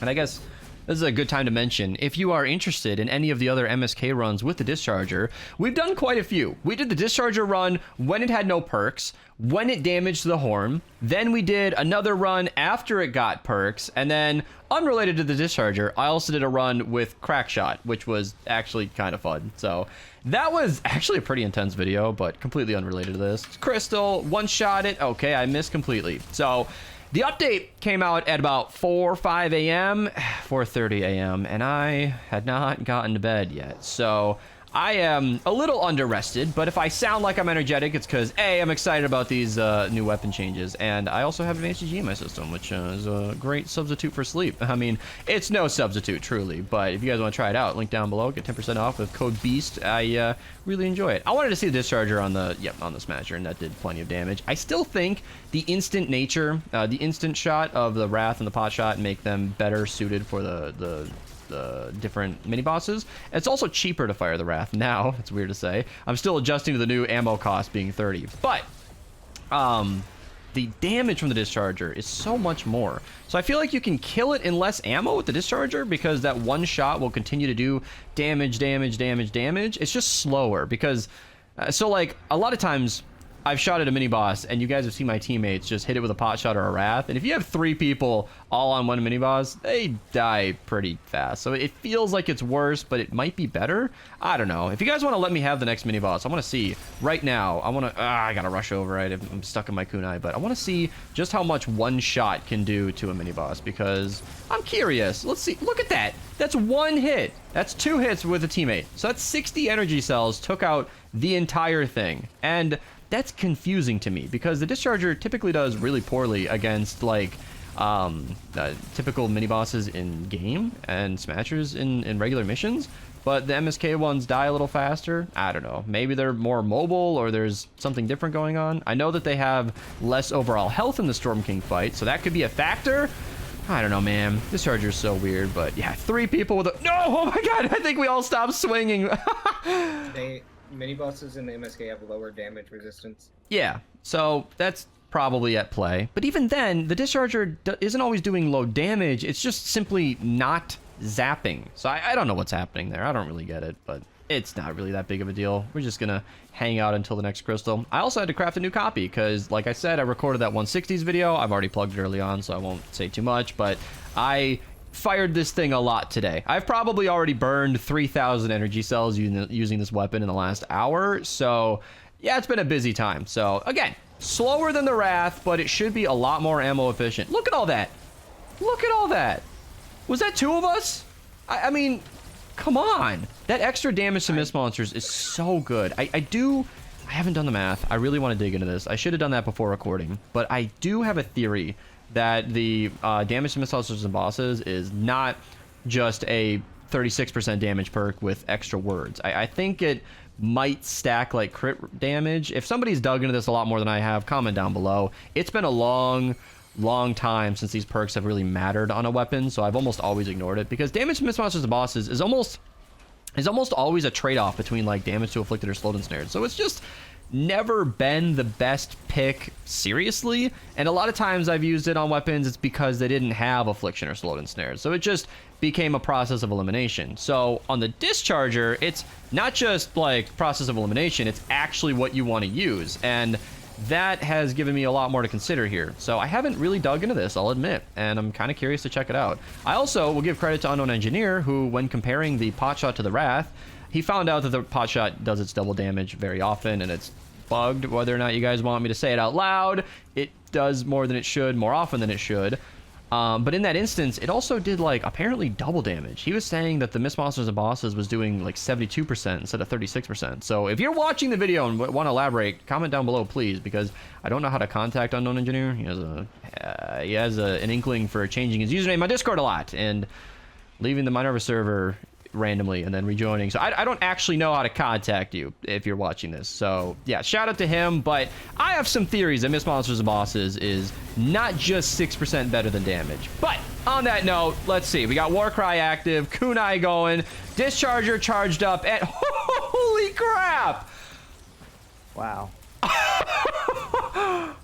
And I guess this is a good time to mention, if you are interested in any of the other MSK runs with the Discharger, we've done quite a few. We did the Discharger run when it had no perks, when it damaged the horn, then we did another run after it got perks, and then, unrelated to the Discharger, I also did a run with Crackshot, which was actually kind of fun. So that was actually a pretty intense video, but completely unrelated to this. Crystal, one-shot it, okay, I missed completely. So the update came out at about 4 or 5 a.m., 4:30 a.m., and I had not gotten to bed yet. So I am a little under-rested, but if I sound like I'm energetic, it's because, A, I'm excited about these new weapon changes, and I also have an HCG in my system, which is a great substitute for sleep. I mean, it's no substitute, truly, but if you guys want to try it out, link down below, get 10% off with code BEAST. I really enjoy it. I wanted to see the Discharger on the Smasher, and that did plenty of damage. I still think the instant nature, the instant shot of the Wrath and the Pot Shot make them better suited for the different mini bosses. It's also cheaper to fire the Wrath now. It's weird to say. I'm still adjusting to the new ammo cost being 30, but the damage from the Discharger is so much more. So I feel like you can kill it in less ammo with the Discharger because that one shot will continue to do damage. It's just slower because so like a lot of times I've shot at a mini boss and you guys have seen my teammates just hit it with a pot shot or a Wrath, and if you have 3 people all on one mini boss, they die pretty fast. So it feels like it's worse, but it might be better. I don't know. If you guys want to let me have the next mini boss, I want to see right now. I want to I gotta rush over it. I'm stuck in my kunai, but I want to see just how much one shot can do to a mini boss because I'm curious. Let's see. Look at that. That's 1 hit. That's 2 hits with a teammate. So that's 60 energy cells took out the entire thing. And that's confusing to me because the Discharger typically does really poorly against like typical mini bosses in game and smashers in regular missions, but the MSK ones die a little faster. I don't know, maybe they're more mobile or there's something different going on. I know that they have less overall health in the Storm King fight, so that could be a factor. I don't know, man. Discharger's so weird, but yeah, 3 people with a no. Oh my god, I think we all stopped swinging. Mini bosses in the MSK have lower damage resistance. Yeah, so that's probably at play. But even then, the Discharger isn't always doing low damage. It's just simply not zapping. So I don't know what's happening there. I don't really get it, but it's not really that big of a deal. We're just gonna hang out until the next crystal. I also had to craft a new copy because, like I said, I recorded that 160s video. I've already plugged it early on, so I won't say too much, but I fired this thing a lot today. I've probably already burned 3,000 energy cells using this weapon in the last hour, so yeah, it's been a busy time. So again, slower than the Wrath, but it should be a lot more ammo efficient. Look at all that. Look at all that. Was that 2 of us? I mean, come on. That extra damage to miss monsters is so good. I haven't done the math. I really want to dig into this. I should have done that before recording, but I do have a theory that the damage to miss monsters and bosses is not just a 36% damage perk with extra words. I think it might stack like crit damage. If somebody's dug into this a lot more than I have, comment down below. It's been a long time since these perks have really mattered on a weapon, so I've almost always ignored it because damage to miss monsters and bosses is almost always a trade-off between like damage to afflicted or slowed and snared. So it's just never been the best pick, seriously, and a lot of times I've used it on weapons it's because they didn't have affliction or slowed and snared, so it just became a process of elimination. So on the Discharger, it's not just like process of elimination, it's actually what you want to use, and that has given me a lot more to consider here. So I haven't really dug into this, I'll admit, and I'm kind of curious to check it out. I also will give credit to Unknown Engineer, who, when comparing the Potshot to the Wrath, he found out that the Potshot does its double damage very often, and it's bugged. Whether or not you guys want me to say it out loud, it does more than it should, more often than it should. But in that instance, it also did, like, apparently double damage. He was saying that the Mist Monsters and Bosses was doing, like, 72% instead of 36%. So if you're watching the video and want to elaborate, comment down below, please, because I don't know how to contact Unknown Engineer. He has an inkling for changing his username on Discord a lot and leaving the Minerva server randomly and then rejoining. So I don't actually know how to contact you if you're watching this. So yeah, shout out to him. But I have some theories that Mist Monsters and Bosses is not just 6% better than damage. But on that note, let's see. We got Warcry active, Kunai going, Discharger charged up, and holy crap! Wow. I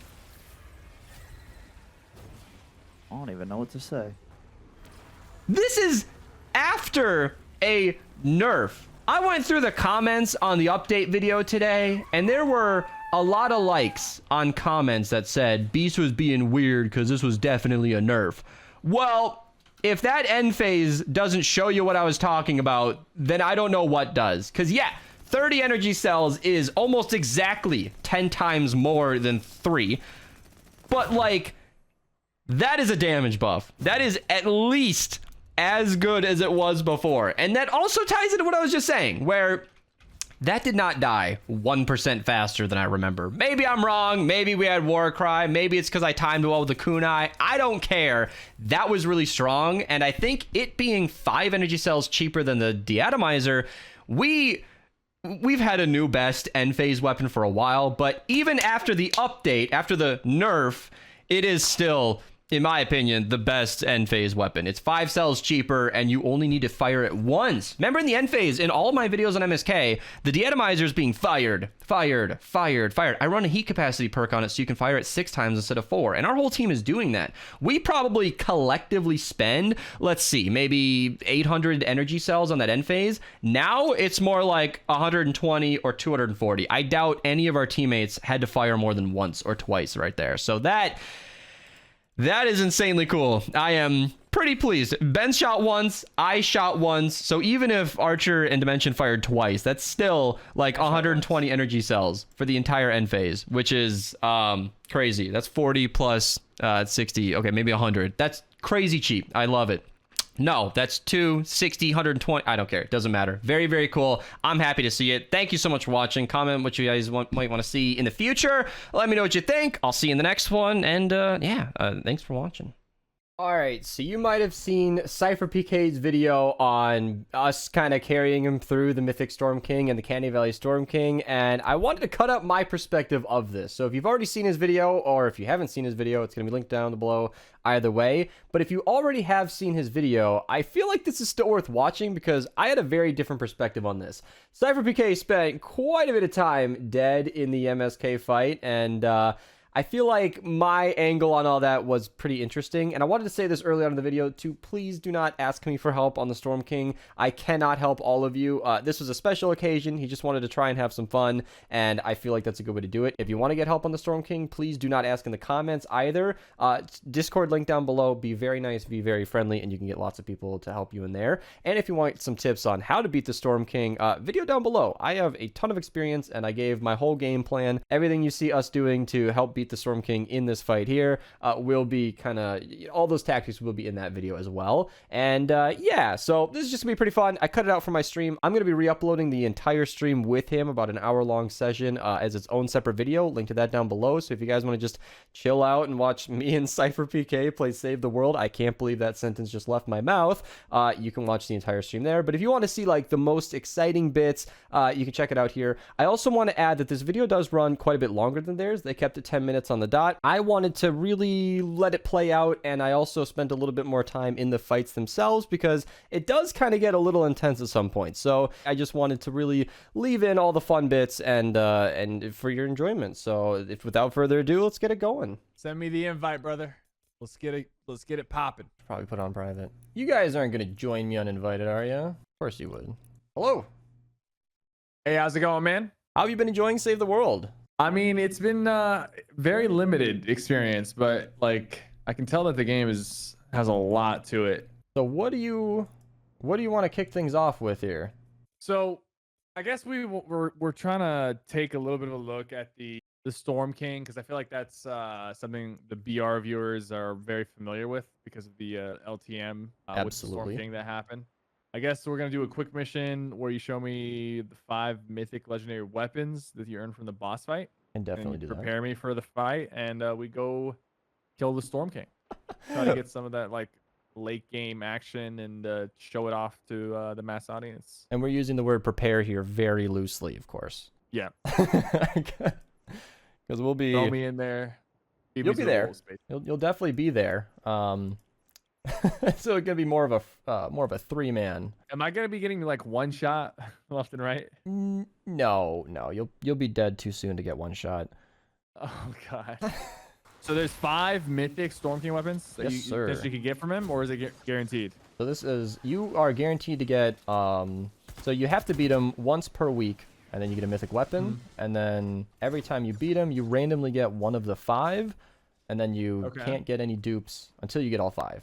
don't even know what to say. This is after a nerf. I went through the comments on the update video today, and there were a lot of likes on comments that said Beast was being weird because this was definitely a nerf. Well, if that end phase doesn't show you what I was talking about, then I don't know what does. Because yeah, 30 energy cells is almost exactly 10 times more than 3. But like, that is a damage buff. That is at least as good as it was before. And that also ties into what I was just saying, where that did not die 1% faster than I remember. Maybe I'm wrong. Maybe we had Warcry. Maybe it's because I timed well with the Kunai. I don't care. That was really strong. And I think it being 5 energy cells cheaper than the Deatomizer, we've had a new best end phase weapon for a while. But even after the update, after the nerf, it is still, in my opinion, the best end phase weapon. It's 5 cells cheaper, and you only need to fire it once. Remember in the end phase, in all of my videos on MSK, the Deatomizer is being fired. I run a heat capacity perk on it so you can fire it 6 times instead of 4, and our whole team is doing that. We probably collectively spend, let's see, maybe 800 energy cells on that end phase. Now it's more like 120 or 240. I doubt any of our teammates had to fire more than once or twice right there. So that is insanely cool. I am pretty pleased. Ben shot once, I shot once. So even if Archer and Dimension fired twice, that's still like 120 energy cells for the entire end phase, which is crazy. That's 40 plus 60. Okay, maybe 100. That's crazy cheap. I love it. No, that's 260, 120. I don't care. It doesn't matter. Very, very cool. I'm happy to see it. Thank you so much for watching. Comment what you guys might want to see in the future. Let me know what you think. I'll see you in the next one. And yeah, thanks for watching. Alright, so you might have seen SYPHERPK's video on us kind of carrying him through the Mythic Storm King and the Candy Valley Storm King, and I wanted to cut up my perspective of this. So if you've already seen his video, or if you haven't seen his video, it's going to be linked down below either way. But if you already have seen his video, I feel like this is still worth watching because I had a very different perspective on this. SYPHERPK spent quite a bit of time dead in the MSK fight, and I feel like my angle on all that was pretty interesting, and I wanted to say this early on in the video to please do not ask me for help on the Storm King. I cannot help all of you. This was a special occasion. He just wanted to try and have some fun, and I feel like that's a good way to do it. If you want to get help on the Storm King, please do not ask in the comments either. Discord link down below. Be very nice, be very friendly, and you can get lots of people to help you in there. And if you want some tips on how to beat the Storm King, video down below. I have a ton of experience, and I gave my whole game plan. Everything you see us doing to help beat the Storm King in this fight here will be kind of, all those tactics will be in that video as well. And yeah, so this is just gonna be pretty fun. I cut it out for my stream. I'm gonna be re-uploading the entire stream with him, about an hour-long session as its own separate video. Link to that down below. So if you guys want to just chill out and watch me and SYPHERPK play Save the World, I can't believe that sentence just left my mouth, you can watch the entire stream there. But if you want to see like the most exciting bits, you can check it out here. I also want to add that this video does run quite a bit longer than theirs. They kept it 10 minutes on the dot. I wanted to really let it play out, and I also spent a little bit more time in the fights themselves because it does kind of get a little intense at some point. So I just wanted to really leave in all the fun bits and for your enjoyment. So if without further ado, let's get it going. Send me the invite, brother. Let's get it popping. Probably put on private. You guys aren't gonna join me uninvited, are you? Of course you would. Hello. Hey, how's it going, man? How have you been enjoying Save the World? I mean, it's been very limited experience, but like I can tell that the game has a lot to it. So what do you want to kick things off with here? So I guess we're trying to take a little bit of a look at the Storm King, because I feel like that's something the BR viewers are very familiar with because of the LTM with the Storm King that happened. I guess we're gonna do a quick mission where you show me the 5 mythic legendary weapons that you earn from the boss fight. And definitely do that. Prepare me for the fight, and we go kill the Storm King. Try to get some of that like late game action and show it off to the mass audience. And we're using the word prepare here very loosely, of course. Yeah. Because we'll be. Throw me in there. You'll be there. You'll definitely be there. So it's gonna be more of a 3-man. Am I gonna be getting like one shot left and right? No, you'll be dead too soon to get one shot. Oh god. So there's 5 mythic Storm King weapons that you potentially could get from him, or is it guaranteed? So this is, you are guaranteed to get. So you have to beat him once per week, and then you get a mythic weapon, and then every time you beat him, you randomly get one of the 5, and then you can't get any dupes until you get all 5.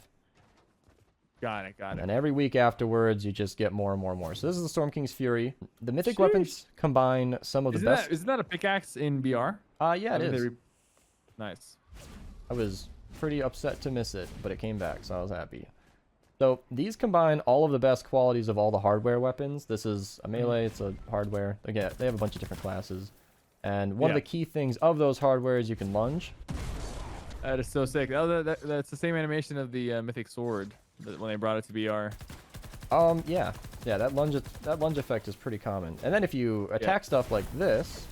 Got it. And every week afterwards, you just get more and more and more. So this is the Storm King's Fury. The mythic weapons combine some of the best. Isn't that a pickaxe in BR? Yeah, it is. Nice. I was pretty upset to miss it, but it came back, so I was happy. So these combine all of the best qualities of all the hardware weapons. This is a melee, it's a hardware. Again, they have a bunch of different classes. And one of the key things of those hardware is you can lunge. That is so sick. Oh, that's the same animation of the mythic sword when they brought it to BR. Yeah, that lunge effect is pretty common. And then if you attack stuff like this,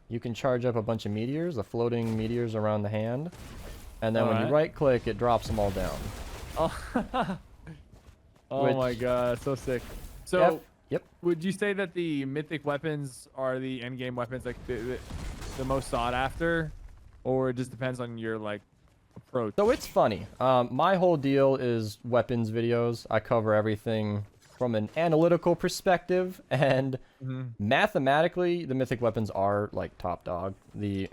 you can charge up a bunch of meteors, the floating meteors around the hand. And then when you right click, it drops them all down. Oh, oh my god, so sick. So yep. Would you say that the mythic weapons are the end game weapons, like the most sought after, or it just depends on your like approach? So it's funny. My whole deal is weapons videos. I cover everything from an analytical perspective, and mathematically, the mythic weapons are like top dog.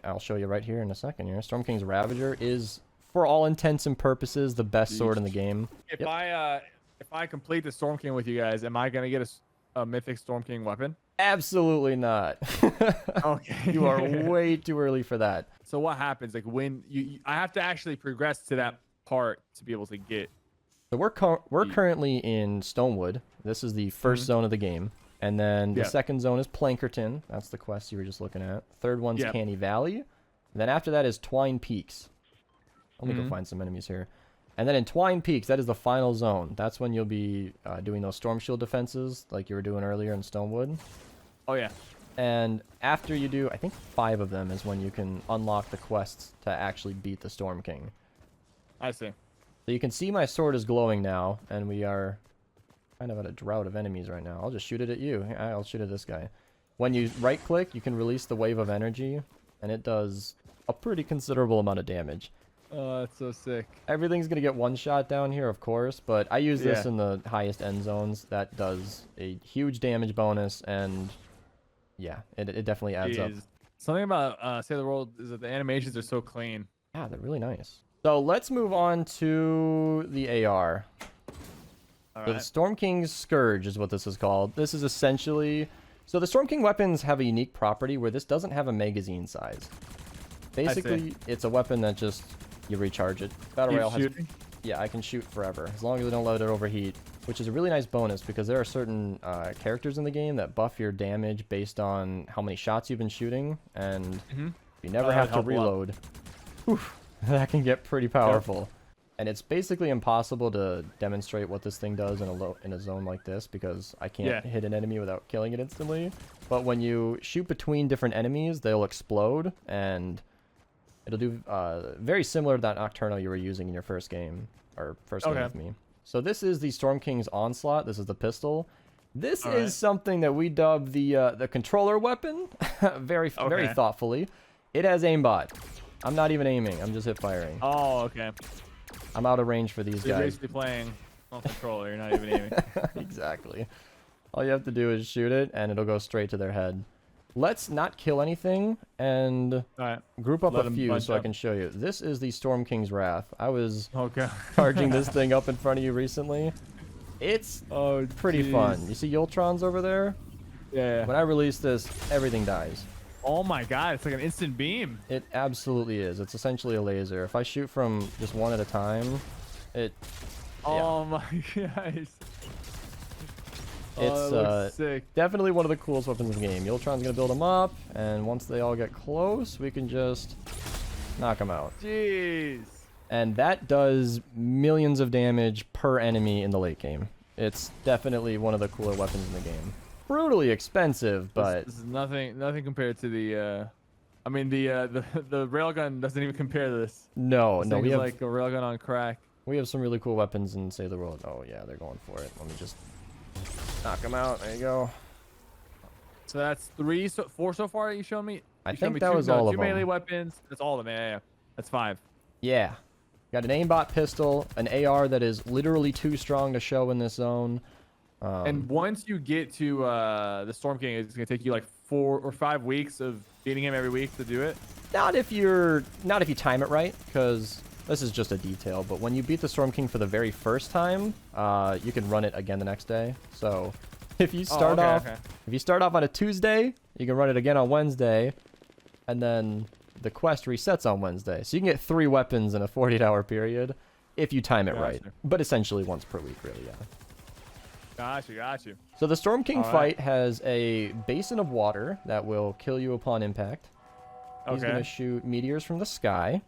I'll show you right here in a second. Here, Storm King's Ravager is, for all intents and purposes, the best sword in the game. If I complete the Storm King with you guys, am I gonna get a mythic Storm King weapon? Absolutely not. Okay. You are way too early for that. So what happens? Like when I have to actually progress to that part to be able to get. So we're currently in Stonewood. This is the first zone of the game. And then the second zone is Plankerton. That's the quest you were just looking at. Third one's Canny Valley. And then after that is Twine Peaks. Let me go find some enemies here. And then in Twine Peaks, that is the final zone. That's when you'll be doing those Storm Shield defenses like you were doing earlier in Stonewood. Oh, yeah. And after you do, I think 5 of them is when you can unlock the quests to actually beat the Storm King. I see. So you can see my sword is glowing now, and we are kind of at a drought of enemies right now. I'll just shoot it at you. I'll shoot at this guy. When you right-click, you can release the wave of energy, and it does a pretty considerable amount of damage. Oh, that's so sick. Everything's going to get one shot down here, of course, but I use this in the highest end zones. That does a huge damage bonus, and yeah, it definitely adds up. Something about Save the World is that the animations are so clean. Yeah, they're really nice. So let's move on to the AR. So the Storm King's Scourge is what this is called. This is essentially... So the Storm King weapons have a unique property where this doesn't have a magazine size. Basically, it's a weapon that just... You recharge it. Battle Royale has... Yeah, I can shoot forever. As long as I don't let it overheat. Which is a really nice bonus because there are certain characters in the game that buff your damage based on how many shots you've been shooting. And you never have to reload. That can get pretty powerful. And it's basically impossible to demonstrate what this thing does in a zone like this because I can't hit an enemy without killing it instantly. But when you shoot between different enemies, they'll explode, and it'll do very similar to that Nocturno you were using in your first game, or first game with me. So this is the Storm King's Onslaught. This is the pistol. This is something that we dub the controller weapon, very thoughtfully. It has aimbot. I'm not even aiming. I'm just hip firing. Oh, okay. I'm out of range for these guys. You're basically playing on controller. You're not even aiming. Exactly. All you have to do is shoot it, and it'll go straight to their head. Let's not kill anything and All right. group up Let a 'em few bunch so I up. can show you. This is the Storm King's Wrath. I was Okay. charging this thing up in front of you recently. It's pretty fun. You see Yultrons over there? Yeah. When I release this, everything dies. Oh my god, it's like an instant beam. It absolutely is. It's essentially a laser. If I shoot from just one at a time, it... Oh my gosh. It's that looks sick. definitely one of the coolest weapons in the game. Yultron's gonna build them up, and once they all get close, we can just knock them out. Jeez. And that does millions of damage per enemy in the late game. It's definitely one of the cooler weapons in the game. Brutally expensive, but This is nothing compared to the I mean the railgun doesn't even compare to this. no, This no, thing we is have like a railgun on crack. we have some really cool weapons in Save the World. Oh yeah, they're going for it. Let me just knock them out. There you go. So that's four so far that you showed me. I You showed think me that was all of two melee them. weapons. That's all of them. Yeah. That's 5. Yeah. Got an aimbot pistol, an AR that is literally too strong to show in this zone. And once you get to the Storm King, it's gonna take you like 4 or 5 weeks of beating him every week to do it. Not if you time it right, because this is just a detail. But when you beat the Storm King for the very first time, you can run it again the next day. So if you start if you start off on a Tuesday, you can run it again on Wednesday, and then the quest resets on Wednesday. So you can get 3 weapons in a 48-hour period if you time it right. But essentially once per week, really, yeah. Got you. So the Storm King All fight has a basin of water that will kill you upon impact. He's Okay. going to shoot meteors from the sky.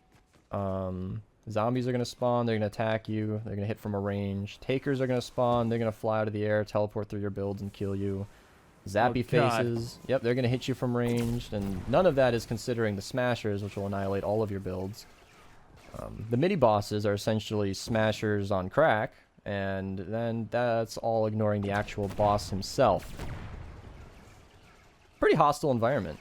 Zombies are going to spawn. They're going to attack you. They're going to hit from a range. Takers are going to spawn. They're going to fly out of the air, teleport through your builds, and kill you. Zappy God. faces. Yep, they're going to hit you from range. And none of that is considering the smashers, which will annihilate all of your builds. The mini-bosses are essentially smashers on crack. And then that's all ignoring the actual boss himself. Pretty hostile environment.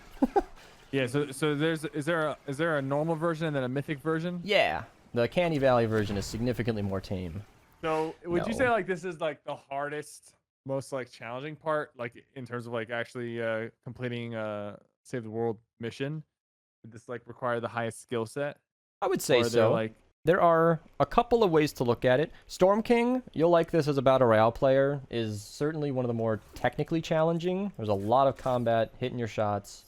Yeah. So is there a normal version and then a mythic version? Yeah, the Canny Valley version is significantly more tame. So would you No. say like this is like the hardest, most like challenging part, like in terms of like actually completing Save the World mission? Would this like require the highest skill set? I would say Or are there, so. like There are a couple of ways to look at it. Storm King, you'll like this as a Battle Royale player, is certainly one of the more technically challenging. There's a lot of combat, hitting your shots,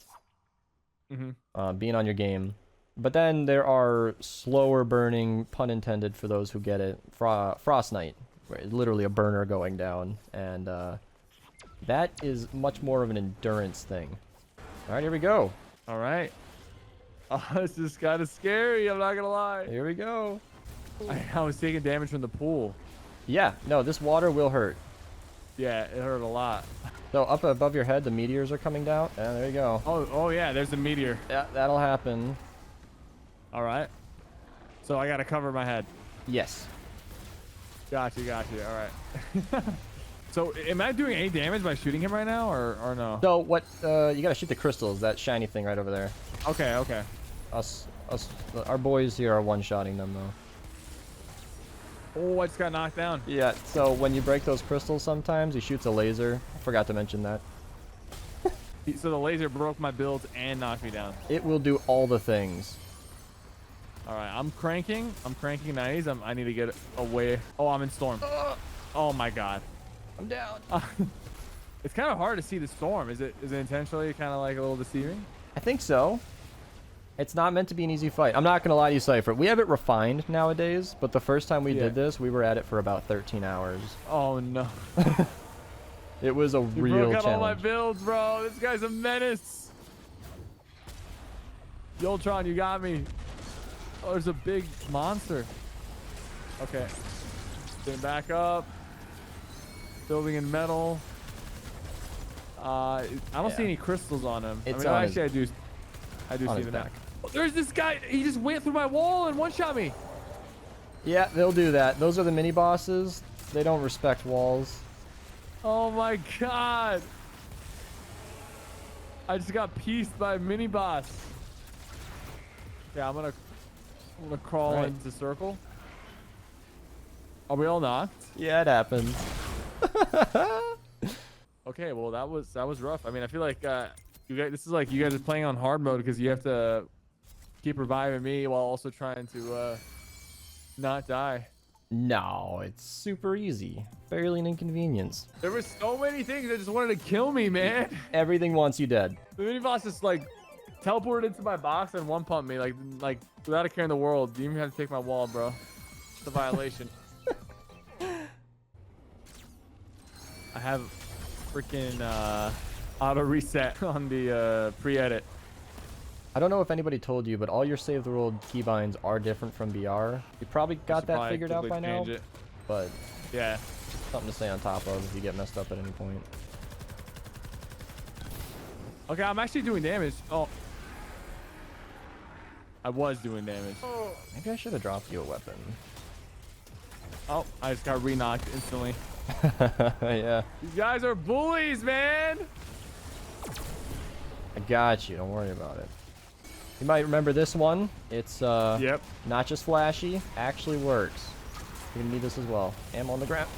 being on your game. But then there are slower burning, pun intended for those who get it, Frost Knight, where it's literally a burner going down. And that is much more of an endurance thing. All right, here we go. All right. Oh, this is kind of scary. I'm not gonna lie. Here we go. I was taking damage from the pool. Yeah, no, this water will hurt. Yeah, it hurt a lot. So up above your head, the meteors are coming down. Yeah, there you go. Oh yeah, there's a meteor. Yeah, that'll happen. All right. So I gotta cover my head. Yes. Got you. All right. So am I doing any damage by shooting him right now, or no? So what? You gotta shoot the crystals. That shiny thing right over there. Okay. Our boys here are one-shotting them though. Oh, I just got knocked down. Yeah. So when you break those crystals, sometimes he shoots a laser. I forgot to mention that. So the laser broke my builds and knocked me down. It will do all the things. All right, I'm cranking 90s. I need to get away. Oh, I'm in storm. Oh my god. I'm down. It's kind of hard to see the storm. Is it intentionally kind of like a little deceiving? I think so. It's not meant to be an easy fight. I'm not gonna lie to you, Cypher. We have it refined nowadays, but the first time we did this, we were at it for about 13 hours. Oh no. It was a You real broke out all my challenge. builds, bro. This guy's a menace. Yultron, you got me. Oh, there's a big monster. Okay. Getting back up. Building in metal. I don't see any crystals on him. It's I mean, on actually, I do on see his them. back. Oh, there's this guy. He just went through my wall and one-shot me. Yeah, they'll do that. Those are the mini bosses. They don't respect walls. Oh my god. I just got pieced by a mini boss. Yeah, I'm gonna crawl Right. into circle. Are we all knocked? Yeah, it happens. Okay, well that was rough. I mean, I feel like You guys, this is like you guys are playing on hard mode because you have to keep reviving me while also trying to not die. No, it's super easy. Barely an inconvenience. There were so many things that just wanted to kill me, man. Everything wants you dead. The mini boss just like teleported into my box and one pumped me like without a care in the world. You even have to take my wall, bro. It's a violation. I have freaking auto reset on the pre-edit. I don't know if anybody told you, but all your Save the World keybinds are different from BR. You probably got that figured out by now, but yeah, something to stay on top of if you get messed up at any point. Okay, I'm actually doing damage. Oh, I was doing damage. Maybe I should have dropped you a weapon. Oh, I just got re-knocked instantly. Yeah. These guys are bullies, man. I got you. Don't worry about it. You might remember this one. It's Yep. not just flashy, actually works. You're gonna need this as well. Ammo on the ground.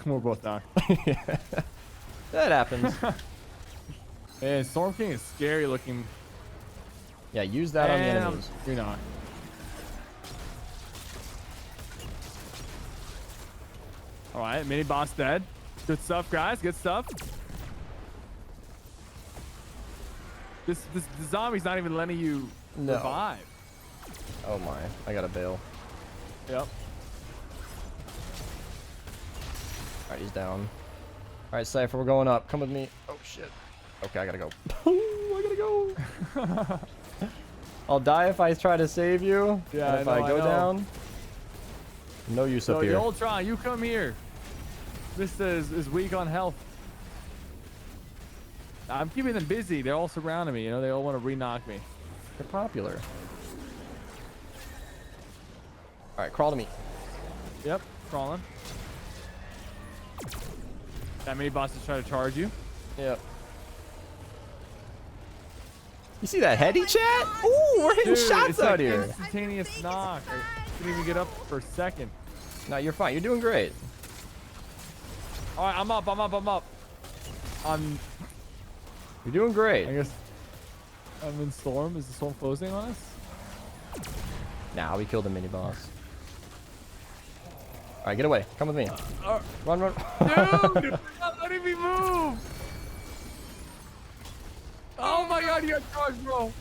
We're both down. That happens. Man, Storm King is scary looking. Yeah, use that on the enemies. You're not. All right, mini boss dead. Good stuff, guys. Good stuff. The zombie's not even letting you revive. Oh my, I gotta bail. Yep. Alright, he's down. Alright, Cypher, we're going up. Come with me. Oh shit. Okay, I gotta go. I gotta go. I'll die if I try to save you. Yeah, and if I go down. No use up here. So, Ultron, you come here. Mista is weak on health. I'm keeping them busy. They're all surrounding me. You know, they all want to re-knock me. They're popular. All right, crawl to me. Yep, crawling. That many bosses try to charge you. Yep. You see that heady chat? Ooh, we're hitting shots out here. Instantaneous knock. I couldn't even get up for a second. No, you're fine. You're doing great. All right, I'm up. You're doing great. I guess I'm in storm. Is the storm closing on us? Nah, we killed the mini boss. All right, get away. Come with me. Run. Dude, you're not letting me move. Oh my god, you got charged, bro.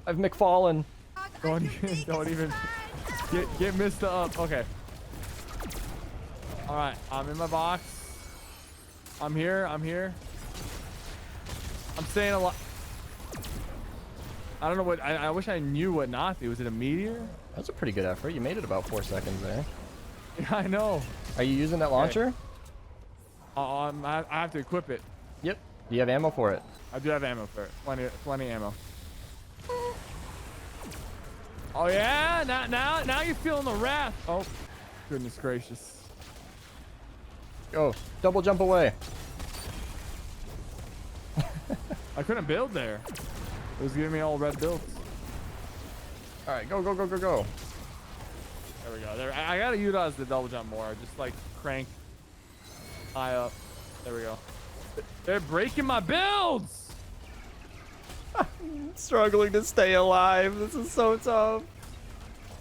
I've McFallen. Don't even get Mista up. Okay. All right, I'm in my box. I'm here. I'm staying alive. I don't know what. I wish I knew what not to. Was it a meteor? That's a pretty good effort. You made it about 4 seconds there. Yeah, I know. Are you using that launcher? I have to equip it. Yep. Do you have ammo for it? I do have ammo for it. Plenty ammo. Oh yeah, now you're feeling the wrath. Oh, goodness gracious. Go, double jump away. I couldn't build there. It was giving me all red builds. All right, go. There we go. There, I gotta utilize the double jump more. Just like crank high up. There we go. They're breaking my builds. Struggling to stay alive. This is so tough.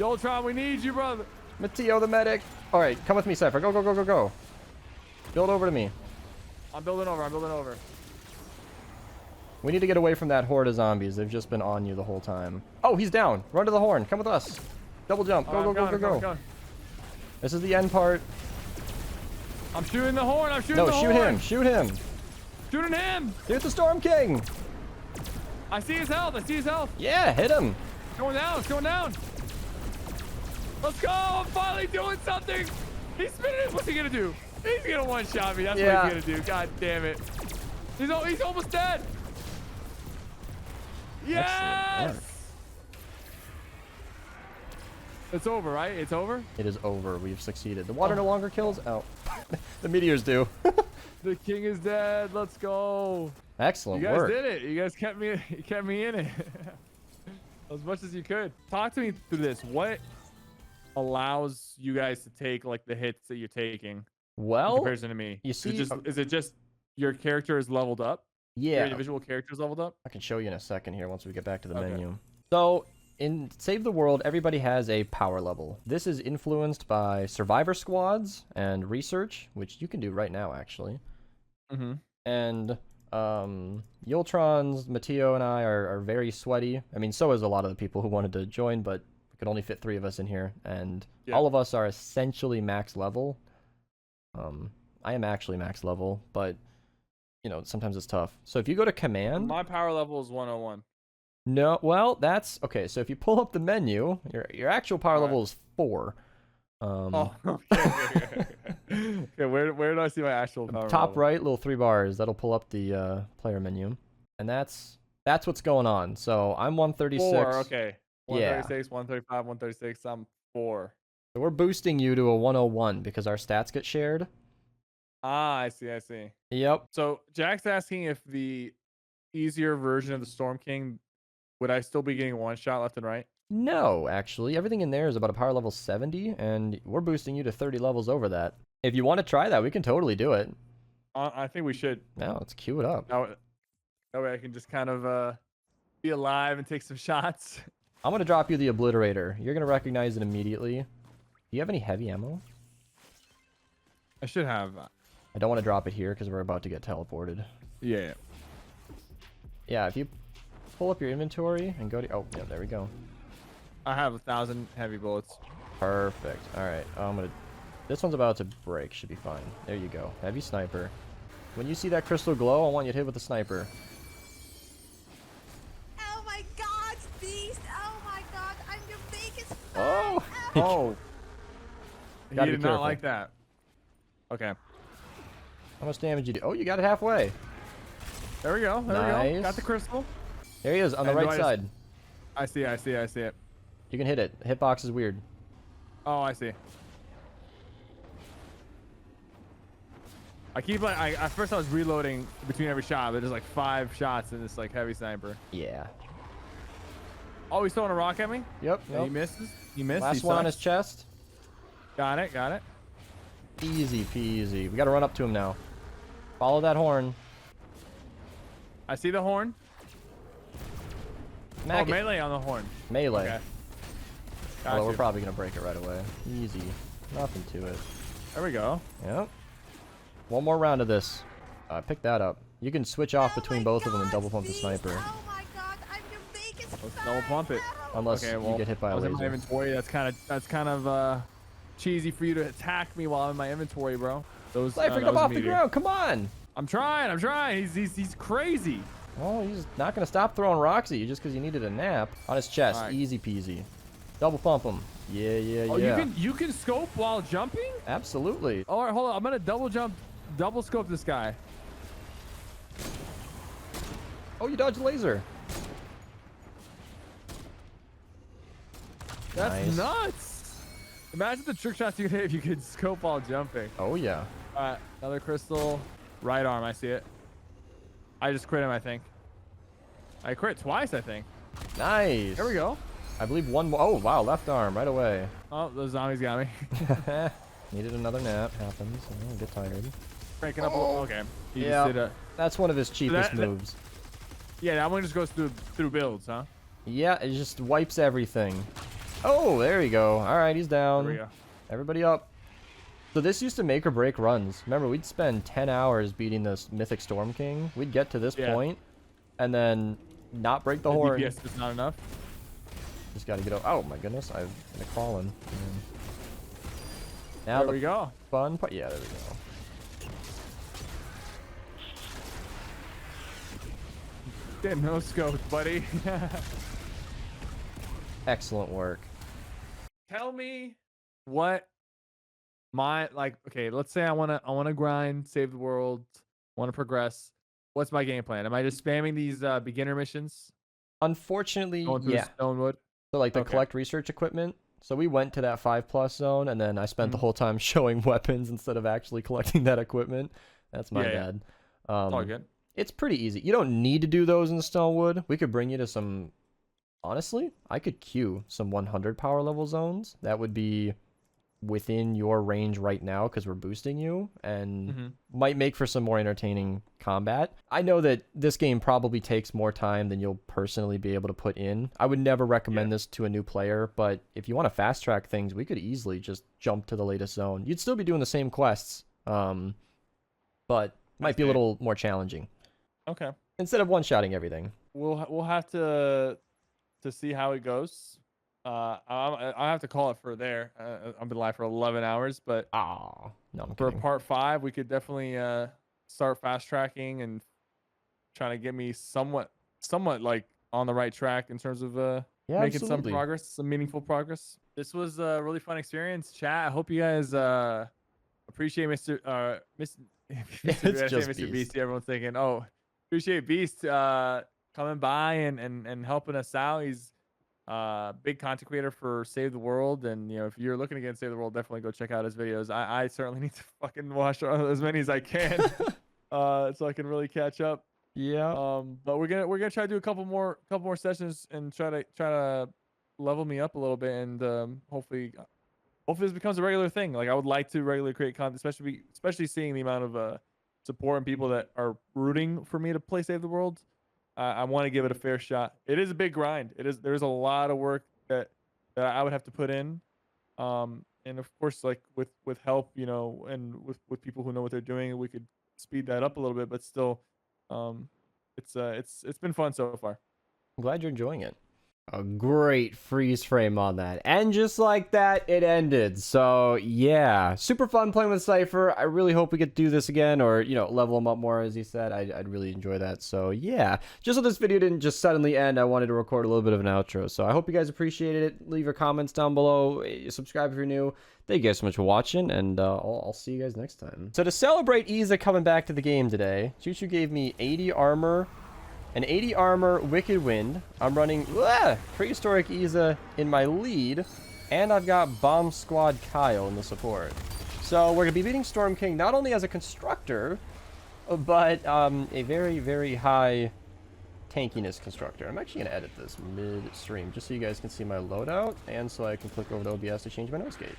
Ultron, we need you, brother. Mateo the medic. All right, come with me, Cypher. Go. Build over to me. I'm building over. We need to get away from that horde of zombies. They've just been on you the whole time. Oh, he's down. Run to the horn. Come with us. Double jump. Go. This is the end part. I'm shooting the horn. No, shoot him. Shooting him. Here's the Storm King. I see his health. Yeah, hit him. It's going down. Let's go. I'm finally doing something. He's spinning it. What's he gonna do? He's gonna one-shot me. That's what he's gonna do. God damn it. He's almost dead. Yes. It's over, right? It's over? It is over. We've succeeded. The water no longer kills. Oh, the meteors do. The king is dead. Let's go. Excellent You guys work. did it. You guys kept me in it. As much as you could. Talk to me through this. What allows you guys to take like the hits that you're taking? Well, in comparison to me. you see, is it just your character is leveled up? Your Yeah, individual character is leveled up? I can show you in a second here once we get back to the Okay. menu. So in Save the World, everybody has a power level. This is influenced by survivor squads and research, which you can do right now actually. Mm-hmm. And Yultron's, Mateo, and I are very sweaty. I mean, so is a lot of the people who wanted to join, but we could only fit 3 of us in here, and all of us are essentially max level. I am actually max level, but you know, sometimes it's tough. So if you go to command, My power level is 101. no, well, that's okay. So if you pull up the menu, your actual power level is 4. Oh, okay. Okay, where do I see my actual power Top level? right, little 3 bars. That'll pull up the player menu, and that's what's going on. So I'm 136. 4, okay. Yeah. 136, 135, 136. I'm 4. So we're boosting you to a 101 because our stats get shared. Ah, I see. I see. Yep. So Jack's asking if the easier version of the Storm King, would I still be getting 1 shot left and right? No, actually, everything in there is about a power level 70, and we're boosting you to 30 levels over that. If you want to try that, we can totally do it. I think we should. Now let's queue it up. That way I can just kind of be alive and take some shots. I'm gonna drop you the Obliterator. You're gonna recognize it immediately. Do you have any heavy ammo? I should have. I don't want to drop it here because we're about to get teleported. Yeah. Yeah, if you pull up your inventory and go to... Oh, yeah, there we go. I have 1,000 heavy bullets. Perfect. All right, I'm gonna... This one's about to break. Should be fine. There you go. Heavy sniper. When you see that crystal glow, I want you to hit with the sniper. Oh my god, Beast! Oh my god, I'm your biggest fan! Oh! Oh! He Gotta be did not careful. like that. Okay. How much damage you do? Oh, you got it halfway. There we go. There we Nice. go. Got the crystal. There he is, on the And do right I just- side. I see it. You can hit it. Hitbox is weird. Oh, I see. I keep like at first I was reloading between every shot, but there's like 5 shots in this like heavy sniper. Yeah. Oh, he's throwing a rock at me? Yep. And he misses. He missed. Last he one on sucks. his chest. Got it. Easy peasy. We gotta run up to him now. Follow that horn. I see the horn. Smack it. Melee on the horn. Melee. Okay. Although we're Gotcha. probably gonna break it right away. Easy. Nothing to it. There we go. Yep. One more round of this. Pick that up. You can switch off between both of them and double pump the sniper. Oh my god, I'm your biggest Let's fan! double pump it. Unless Okay, you well, get hit by I a was in my laser. inventory. That's kind of cheesy for you to attack me while I'm in my inventory, bro. Those. Sniper, that come was off the meteor. ground. Come on. I'm trying. He's crazy. Oh, he's not gonna stop throwing rocks at you just because you needed a nap. On his chest. Alright. Easy peasy. Double pump him. Yeah. Oh, you can scope while jumping? Absolutely. All right, hold on. I'm gonna double scope this guy. Oh, you dodged a laser. That's Nice. nuts. Imagine the trick shots you could hit if you could scope while jumping. Oh yeah. All right, another crystal. Right arm, I see it. I just crit him, I think. I crit twice, I think. Nice. There we go. I believe one more. Oh wow, left arm right away. Oh, those zombies got me. Needed another nap. Happens. Oh, get tired. Cranking up a little. Okay. He Yeah. just did That's one of his cheapest that- moves. yeah, that one just goes through builds, huh? Yeah, it just wipes everything. Oh, there you go. All right, he's down. There we go. Everybody up. So this used to make or break runs. Remember, we'd spend 10 hours beating this Mythic Storm King. We'd get to this point, and then not break the horn. DPS is not enough. Just gotta get out. Oh my goodness, I've been fallen. Now There we go. fun part. Yeah, there we go. Damn, no scope, buddy. Excellent work. Tell me what okay, let's say I wanna grind, save the world, wanna progress. What's my game plan? Am I just spamming these beginner missions? Unfortunately, Going through yeah. Stonewood? So like the Okay. collect research equipment. So we went to that 5+ zone, and then I spent the whole time showing weapons instead of actually collecting that equipment. That's my Yeah. bad. It's all good. It's pretty easy. You don't need to do those in Stonewood. We could bring you to some... Honestly, I could queue some 100 power level zones. That would be within your range right now because we're boosting you, and Mhm. might make for some more entertaining combat. I know that this game probably takes more time than you'll personally be able to put in. I would never recommend this to a new player, but if you want to fast track things, we could easily just jump to the latest zone. You'd still be doing the same quests, but might be a little more challenging. Okay. Instead of one-shotting everything. We'll have to see how it goes. I'll have to call it for there. I've been live for 11 hours, but no, I'm for kidding. part 5, we could definitely start fast tracking and trying to get me somewhat like on the right track in terms of making some absolutely. progress, some meaningful progress. This was a really fun experience, chat. I hope you guys appreciate Mr. Mr. Beast. Everyone's thinking, oh, appreciate Beast coming by and helping us out. He's big content creator for Save the World, and if you're looking to get Save the World, definitely go check out his videos. I certainly need to fucking watch as many as I can so I can really catch up. Yeah. But we're gonna try to do a couple more sessions and try to level me up a little bit, and hopefully this becomes a regular thing. Like, I would like to regularly create content, especially seeing the amount of support and people that are rooting for me to play Save the World. I want to give it a fair shot. It is a big grind. There's a lot of work that I would have to put in, and of course, like with help, and with people who know what they're doing, we could speed that up a little bit. But still, it's been fun so far. I'm glad you're enjoying it. A great freeze frame on that. And just like that, it ended. So, yeah. Super fun playing with Cypher. I really hope we get to do this again, or, level him up more, as he said. I'd really enjoy that. So, yeah. Just so this video didn't just suddenly end, I wanted to record a little bit of an outro. So, I hope you guys appreciated it. Leave your comments down below. Subscribe if you're new. Thank you guys so much for watching, and I'll see you guys next time. So, to celebrate Izza coming back to the game today, Choo-Choo gave me 80 armor, an 80 armor Wicked Wind. I'm running Prehistoric Izza in my lead, and I've got Bomb Squad Kyle in the support. So we're going to be beating Storm King not only as a constructor, but a very, very high tankiness constructor. I'm actually going to edit this mid-stream just so you guys can see my loadout, and so I can click over to OBS to change my nose gate.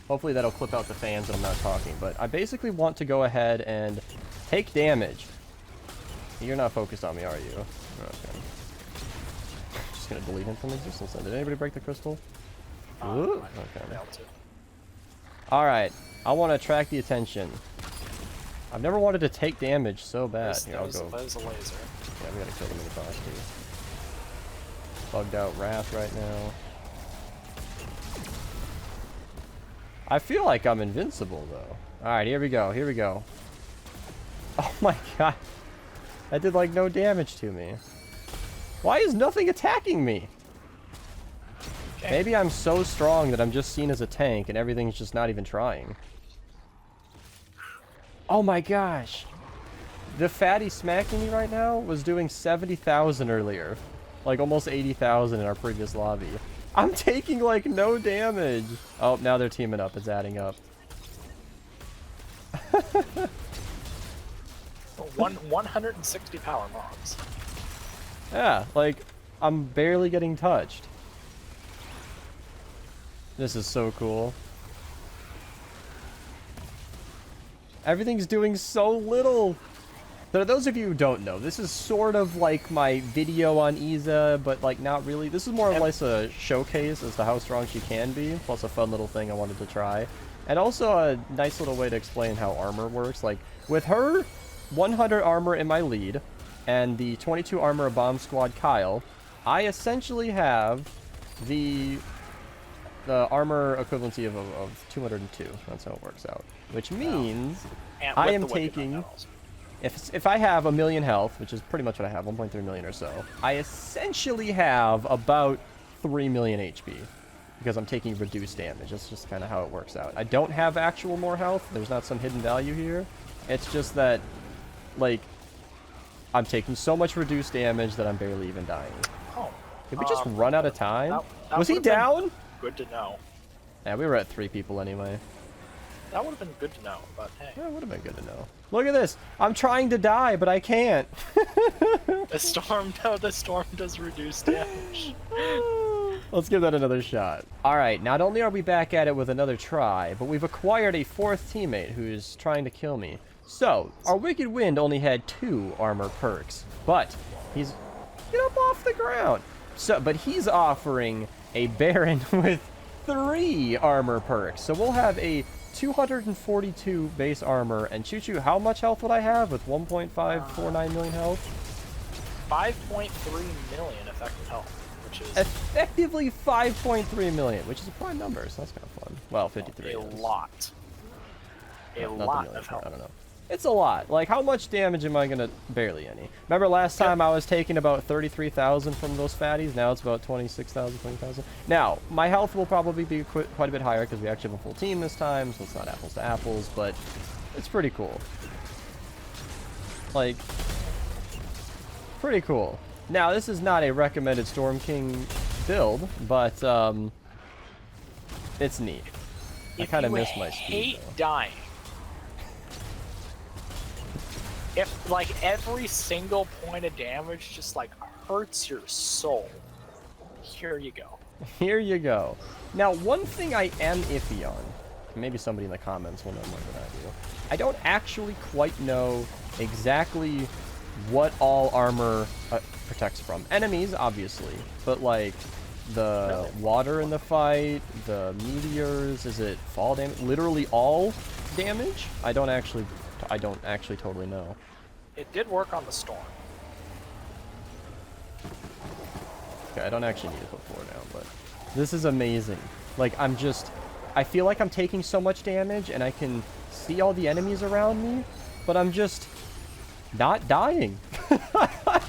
Hopefully that'll clip out the fans when I'm not talking, but I basically want to go ahead and take damage. You're not focused on me, are you? Okay. Just gonna delete him from existence. Did anybody break the crystal? Ooh, okay. Alright, I want to attract the attention. I've never wanted to take damage so bad. Here, I'll go. There's a laser. Yeah, we gotta kill them in the boss, too. Bugged out Wrath right now. I feel like I'm invincible, though. Alright, here we go, here we go. Oh my god. That did, like, no damage to me. Why is nothing attacking me? Okay. Maybe I'm so strong that I'm just seen as a tank and everything's just not even trying. Oh my gosh. The fatty smacking me right now was doing 70,000 earlier. Like, almost 80,000 in our previous lobby. I'm taking, like, no damage. Oh, now they're teaming up. It's adding up. 160 power mobs. Yeah, like, I'm barely getting touched. This is so cool. Everything's doing so little. So those of you who don't know, this is sort of like my video on Izza, but like not really. This is more or less a showcase as to how strong she can be, plus a fun little thing I wanted to try. And also a nice little way to explain how armor works. Like, with her 100 armor in my lead, and the 22 armor of Bomb Squad Kyle, I essentially have the armor equivalency of 202. That's how it works out. Which means I am taking, if I have 1 million health, which is pretty much what I have, 1.3 million or so, I essentially have about 3 million HP. Because I'm taking reduced damage. That's just kind of how it works out. I don't have actual more health. There's not some hidden value here. It's just that, like, I'm taking so much reduced damage that I'm barely even dying. Oh. Did we just run out of time? That Was he down? Good to know. Yeah, we were at 3 people anyway. That would have been good to know, but hey. Yeah, it would have been good to know. Look at this. I'm trying to die, but I can't. The storm does reduce damage. Let's give that another shot. All right, not only are we back at it with another try, but we've acquired a fourth teammate who's trying to kill me. So, our Wicked Wind only had 2 armor perks, but he's... Get up off the ground! So, but he's offering a Baron with 3 armor perks. So we'll have a 242 base armor. And Choo-Choo, how much health would I have with 1.549 million health? 5.3 million effective health, which is... Effectively 5.3 million, which is a prime number, so that's kind of fun. Well, 53 A is. lot. A lot of health. I don't know. It's a lot. Like, how much damage am I gonna... Barely any. Remember last time I was taking about 33,000 from those fatties? Now it's about 26,000, 20,000. Now, my health will probably be quite a bit higher because we actually have a full team this time, so it's not apples to apples, but it's pretty cool. Like, pretty cool. Now, this is not a recommended Storm King build, but, it's neat. I kind of miss my speed, hate though. dying. If, like, every single point of damage just, like, hurts your soul, here you go. Here you go. Now, one thing I am iffy on, maybe somebody in the comments will know more than I do. I don't actually quite know exactly what all armor protects from. Enemies, obviously, but, like, the water in the fight, the meteors, is it fall damage? Literally all damage? I don't actually totally know. It did work on the storm. Okay, I don't actually need to put 4 now, but this is amazing. Like, I feel like I'm taking so much damage and I can see all the enemies around me, but I'm just not dying. I'm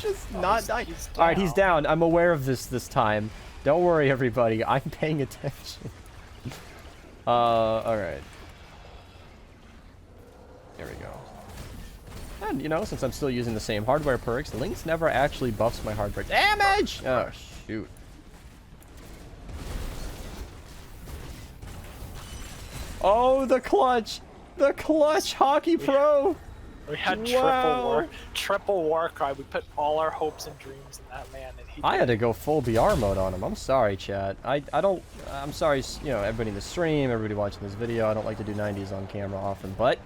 just not dying. All right, he's down. I'm aware of this time. Don't worry, everybody. I'm paying attention. All right. There we go. And, you know, since I'm still using the same hardware perks, Lynx never actually buffs my hardware damage! Oh, shoot. Oh, the clutch! The clutch, Hockey Pro! We had triple war cry. We put all our hopes and dreams in that man, and he I had to go full BR mode on him. I'm sorry, chat. I'm sorry, you know, everybody in the stream, everybody watching this video. I don't like to do 90s on camera often, but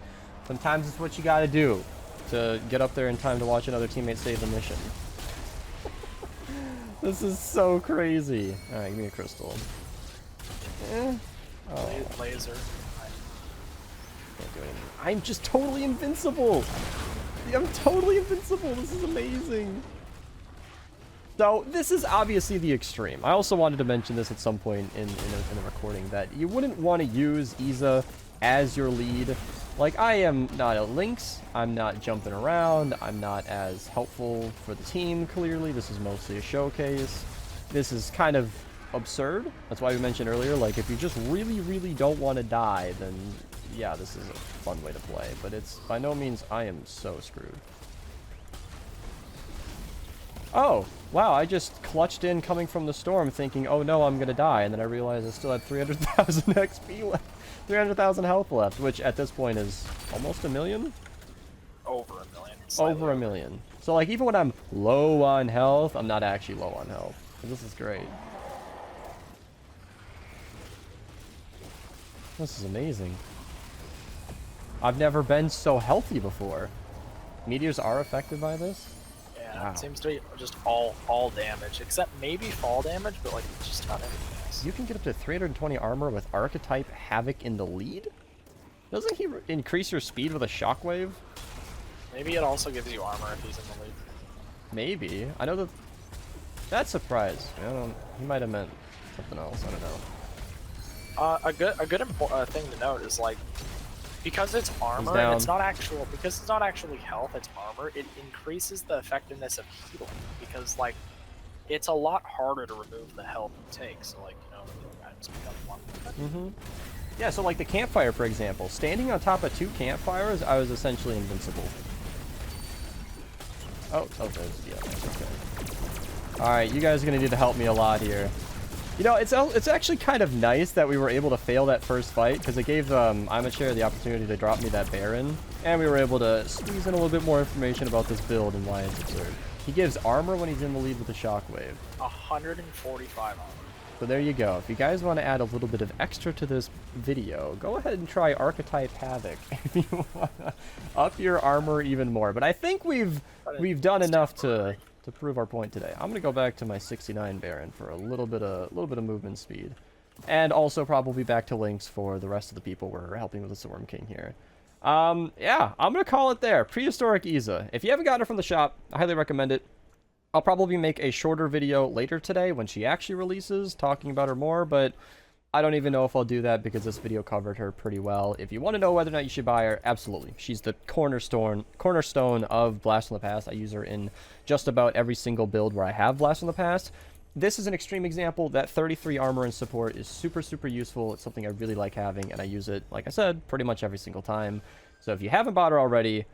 sometimes it's what you gotta do to get up there in time to watch another teammate save the mission. This is so crazy. Alright, give me a crystal. Oh. laser. Can't do anything. I'm just totally invincible! I'm totally invincible! This is amazing! So, this is obviously the extreme. I also wanted to mention this at some point in the recording, that you wouldn't want to use Izza as your lead. Like, I am not a Lynx, I'm not jumping around, I'm not as helpful for the team, clearly. This is mostly a showcase. This is kind of absurd. That's why we mentioned earlier, like, if you just really, really don't want to die, then yeah, this is a fun way to play. But it's, by no means, I am so screwed. Oh, wow, I just clutched in coming from the storm thinking, oh no, I'm gonna die, and then I realized I still had 300,000 XP left. 300,000 health left, which at this point is almost a million? Over a million. Over a million. So, like, even when I'm low on health, I'm not actually low on health. This is great. This is amazing. I've never been so healthy before. Meteors are affected by this? Yeah, wow. It seems to be just all damage, except maybe fall damage, but like it's just not everything else. You can get up to 320 armor with Archetype Havoc in the lead? Doesn't he increase your speed with a shockwave? Maybe it also gives you armor if he's in the lead. Maybe. I know that... That's a surprise. He might have meant something else. I don't know. A good thing to note is, like, because it's armor and it's not actually health, it's armor, it increases the effectiveness of healing, because, like, it's a lot harder to remove the health you take, so, like, you know, items become one. Yeah, so like the campfire, for example. Standing on top of 2 campfires, I was essentially invincible. Oh, there's, yeah, okay. Alright, you guys are gonna need to help me a lot here. You know, it's actually kind of nice that we were able to fail that first fight, because it gave Imachair the opportunity to drop me that Baron, and we were able to squeeze in a little bit more information about this build and why it's absurd. He gives armor when he's in the lead with the shockwave. 145 armor. So there you go. If you guys want to add a little bit of extra to this video, go ahead and try Archetype Havoc if you want to up your armor even more. But I think we've done enough to prove our point today. I'm gonna go back to my 69 Baron for a little bit of movement speed, and also probably back to Lynx for the rest of the people we're helping with the Storm King here. Yeah, I'm gonna call it there. Prehistoric Izza. If you haven't gotten it from the shop, I highly recommend it. I'll probably make a shorter video later today when she actually releases, talking about her more, but I don't even know if I'll do that because this video covered her pretty well. If you want to know whether or not you should buy her, absolutely. She's the cornerstone of Blast from the Past. I use her in just about every single build where I have Blast from the Past. This is an extreme example. That 33 armor and support is super, super useful. It's something I really like having, and I use it, like I said, pretty much every single time. So if you haven't bought her already,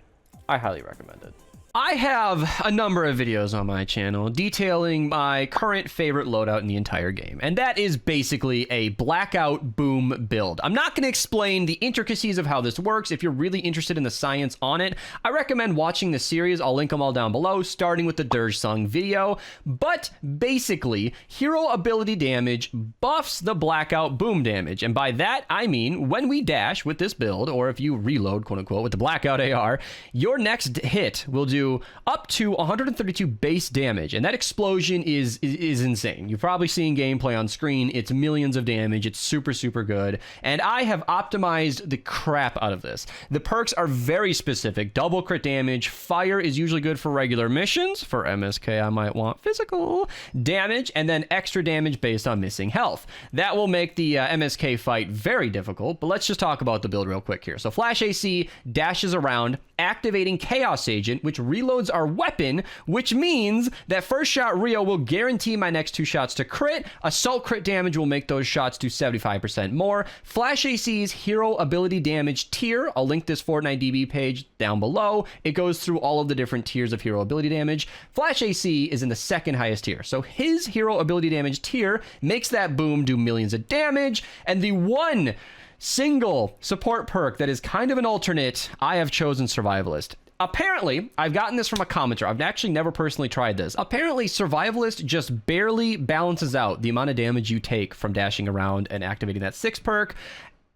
I highly recommend it. I have a number of videos on my channel detailing my current favorite loadout in the entire game, and that is basically a Blackout Boom build. I'm not going to explain the intricacies of how this works. If you're really interested in the science on it, I recommend watching the series. I'll link them all down below, starting with the Dirge Sung video. But basically, hero ability damage buffs the Blackout Boom damage, and by that I mean when we dash with this build, or if you reload, quote-unquote, with the Blackout AR, your next hit will do up to 132 base damage, and that explosion is insane. You've probably seen gameplay on screen. It's millions of damage. It's super, super good, and I have optimized the crap out of this. The perks are very specific. Double crit damage. Fire is usually good for regular missions. For MSK, I might want physical damage, and then extra damage based on missing health. That will make the MSK fight very difficult, but let's just talk about the build real quick here. So Flash AC dashes around, activating Chaos Agent, which reloads our weapon, which means that first shot Rio will guarantee my next 2 shots to crit. Assault crit damage will make those shots do 75% more. Flash AC's hero ability damage tier, I'll link this Fortnite DB page down below. It goes through all of the different tiers of hero ability damage. Flash AC is in the second highest tier, so his hero ability damage tier makes that boom do millions of damage, and the one single support perk that is kind of an alternate, I have chosen Survivalist. Apparently, I've gotten this from a commenter. I've actually never personally tried this. Apparently, Survivalist just barely balances out the amount of damage you take from dashing around and activating that 6 perk.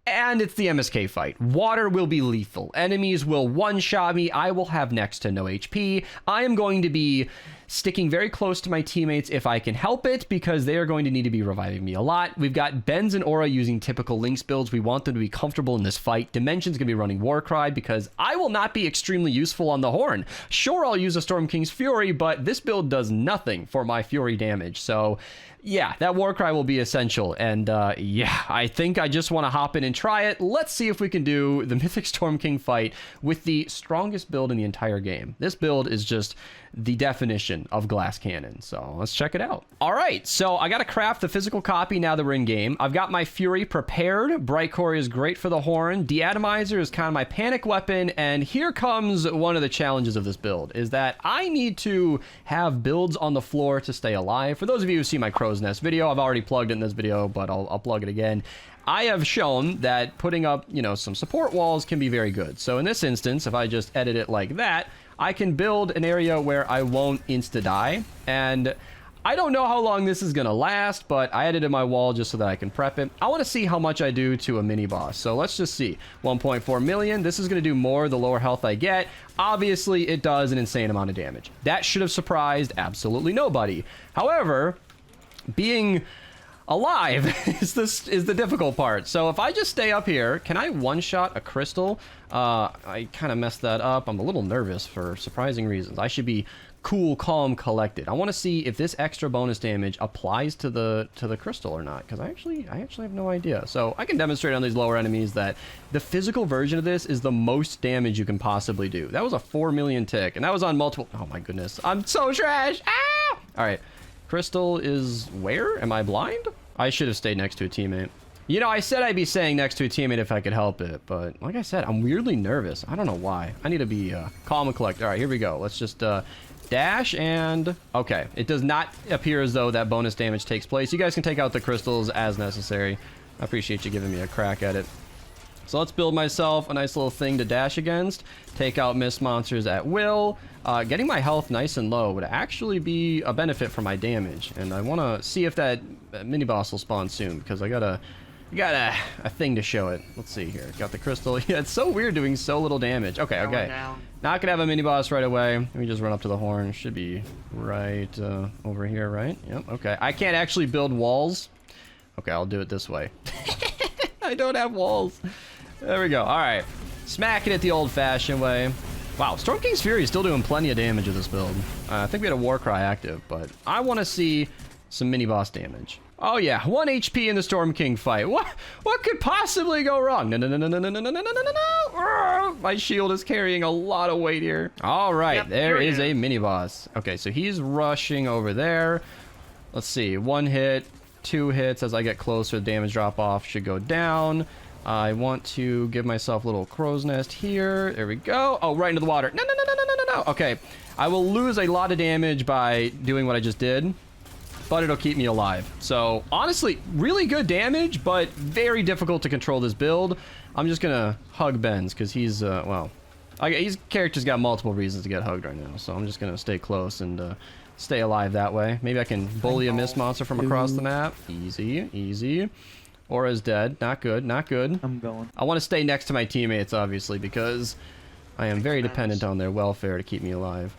And it's the MSK fight. Water will be lethal. Enemies will one-shot me. I will have next to no HP. I am going to be sticking very close to my teammates if I can help it, because they are going to need to be reviving me a lot. We've got Benz and Aura using typical Lynx builds. We want them to be comfortable in this fight. Dimension's going to be running Warcry because I will not be extremely useful on the Horn. Sure, I'll use a Storm King's Fury, but this build does nothing for my Fury damage. So yeah, that Warcry will be essential. And yeah, I think I just want to hop in and try it. Let's see if we can do the Mythic Storm King fight with the strongest build in the entire game. This build is just the definition of glass cannon. So let's check it out. All right, so I got to craft the physical copy now that we're in game. I've got my Fury prepared. Bright Core is great for the Horn. Deatomizer is kind of my panic weapon. And here comes one of the challenges of this build, is that I need to have builds on the floor to stay alive. For those of you who see my Crow's Nest video, I've already plugged it in this video, but I'll plug it again. I have shown that putting up, you know, some support walls can be very good. So in this instance, if I just edit it like that, I can build an area where I won't insta-die. And I don't know how long this is going to last, but I edited my wall just so that I can prep it. I want to see how much I do to a mini-boss. So let's just see. 1.4 million. This is going to do more the lower health I get. Obviously, it does an insane amount of damage. That should have surprised absolutely nobody. However, being alive is the difficult part. So if I just stay up here, can I one-shot a crystal? I kind of messed that up. I'm a little nervous for surprising reasons. I should be cool, calm, collected. I want to see if this extra bonus damage applies to the crystal or not, because I actually have no idea. So I can demonstrate on these lower enemies that the physical version of this is the most damage you can possibly do. That was a 4 million tick, and that was on multiple. Oh my goodness, I'm so trash. Ah! All right. Crystal is where? Am I blind? I should have stayed next to a teammate. You know, I said I'd be staying next to a teammate if I could help it, but like I said, I'm weirdly nervous. I don't know why. I need to be calm and collected. All right, here we go. Let's just dash and... Okay, it does not appear as though that bonus damage takes place. You guys can take out the crystals as necessary. I appreciate you giving me a crack at it. So let's build myself a nice little thing to dash against, take out mist monsters at will. Getting my health nice and low would actually be a benefit for my damage, and I want to see if that mini boss will spawn soon, because I got a thing to show it. Let's see here. Got the crystal. Yeah, it's so weird doing so little damage. Okay, okay. Not gonna have a mini boss right away. Let me just run up to the horn. Should be right over here, right? Yep. Okay. I can't actually build walls. Okay, I'll do it this way. I don't have walls. There we go. All right. Smacking it the old-fashioned way. Wow, Storm King's Fury is still doing plenty of damage with this build. I think we had a War Cry active, but I want to see some mini-boss damage. Oh yeah, 1 HP in the Storm King fight. What could possibly go wrong? No, no, no, no, no, no, no, no, no, no, no, no. My shield is carrying a lot of weight here. All right, yep, there is a mini-boss. Okay, so he's rushing over there. Let's see, 1 hit, 2 hits. As I get closer, the damage drop-off should go down. I want to give myself a little crow's nest here. There we go. Oh, right into the water. No, no, no, no, no, no, no. Okay, I will lose a lot of damage by doing what I just did, but it'll keep me alive. So, honestly, really good damage, but very difficult to control this build. I'm just gonna hug Benz, because he's, well, his character's got multiple reasons to get hugged right now, so I'm just gonna stay close and stay alive that way. Maybe I can bully a mist monster from across the map. Easy, easy. Aura's dead. Not good, not good. I'm going. I want to stay next to my teammates, obviously, because I am very dependent on their welfare to keep me alive.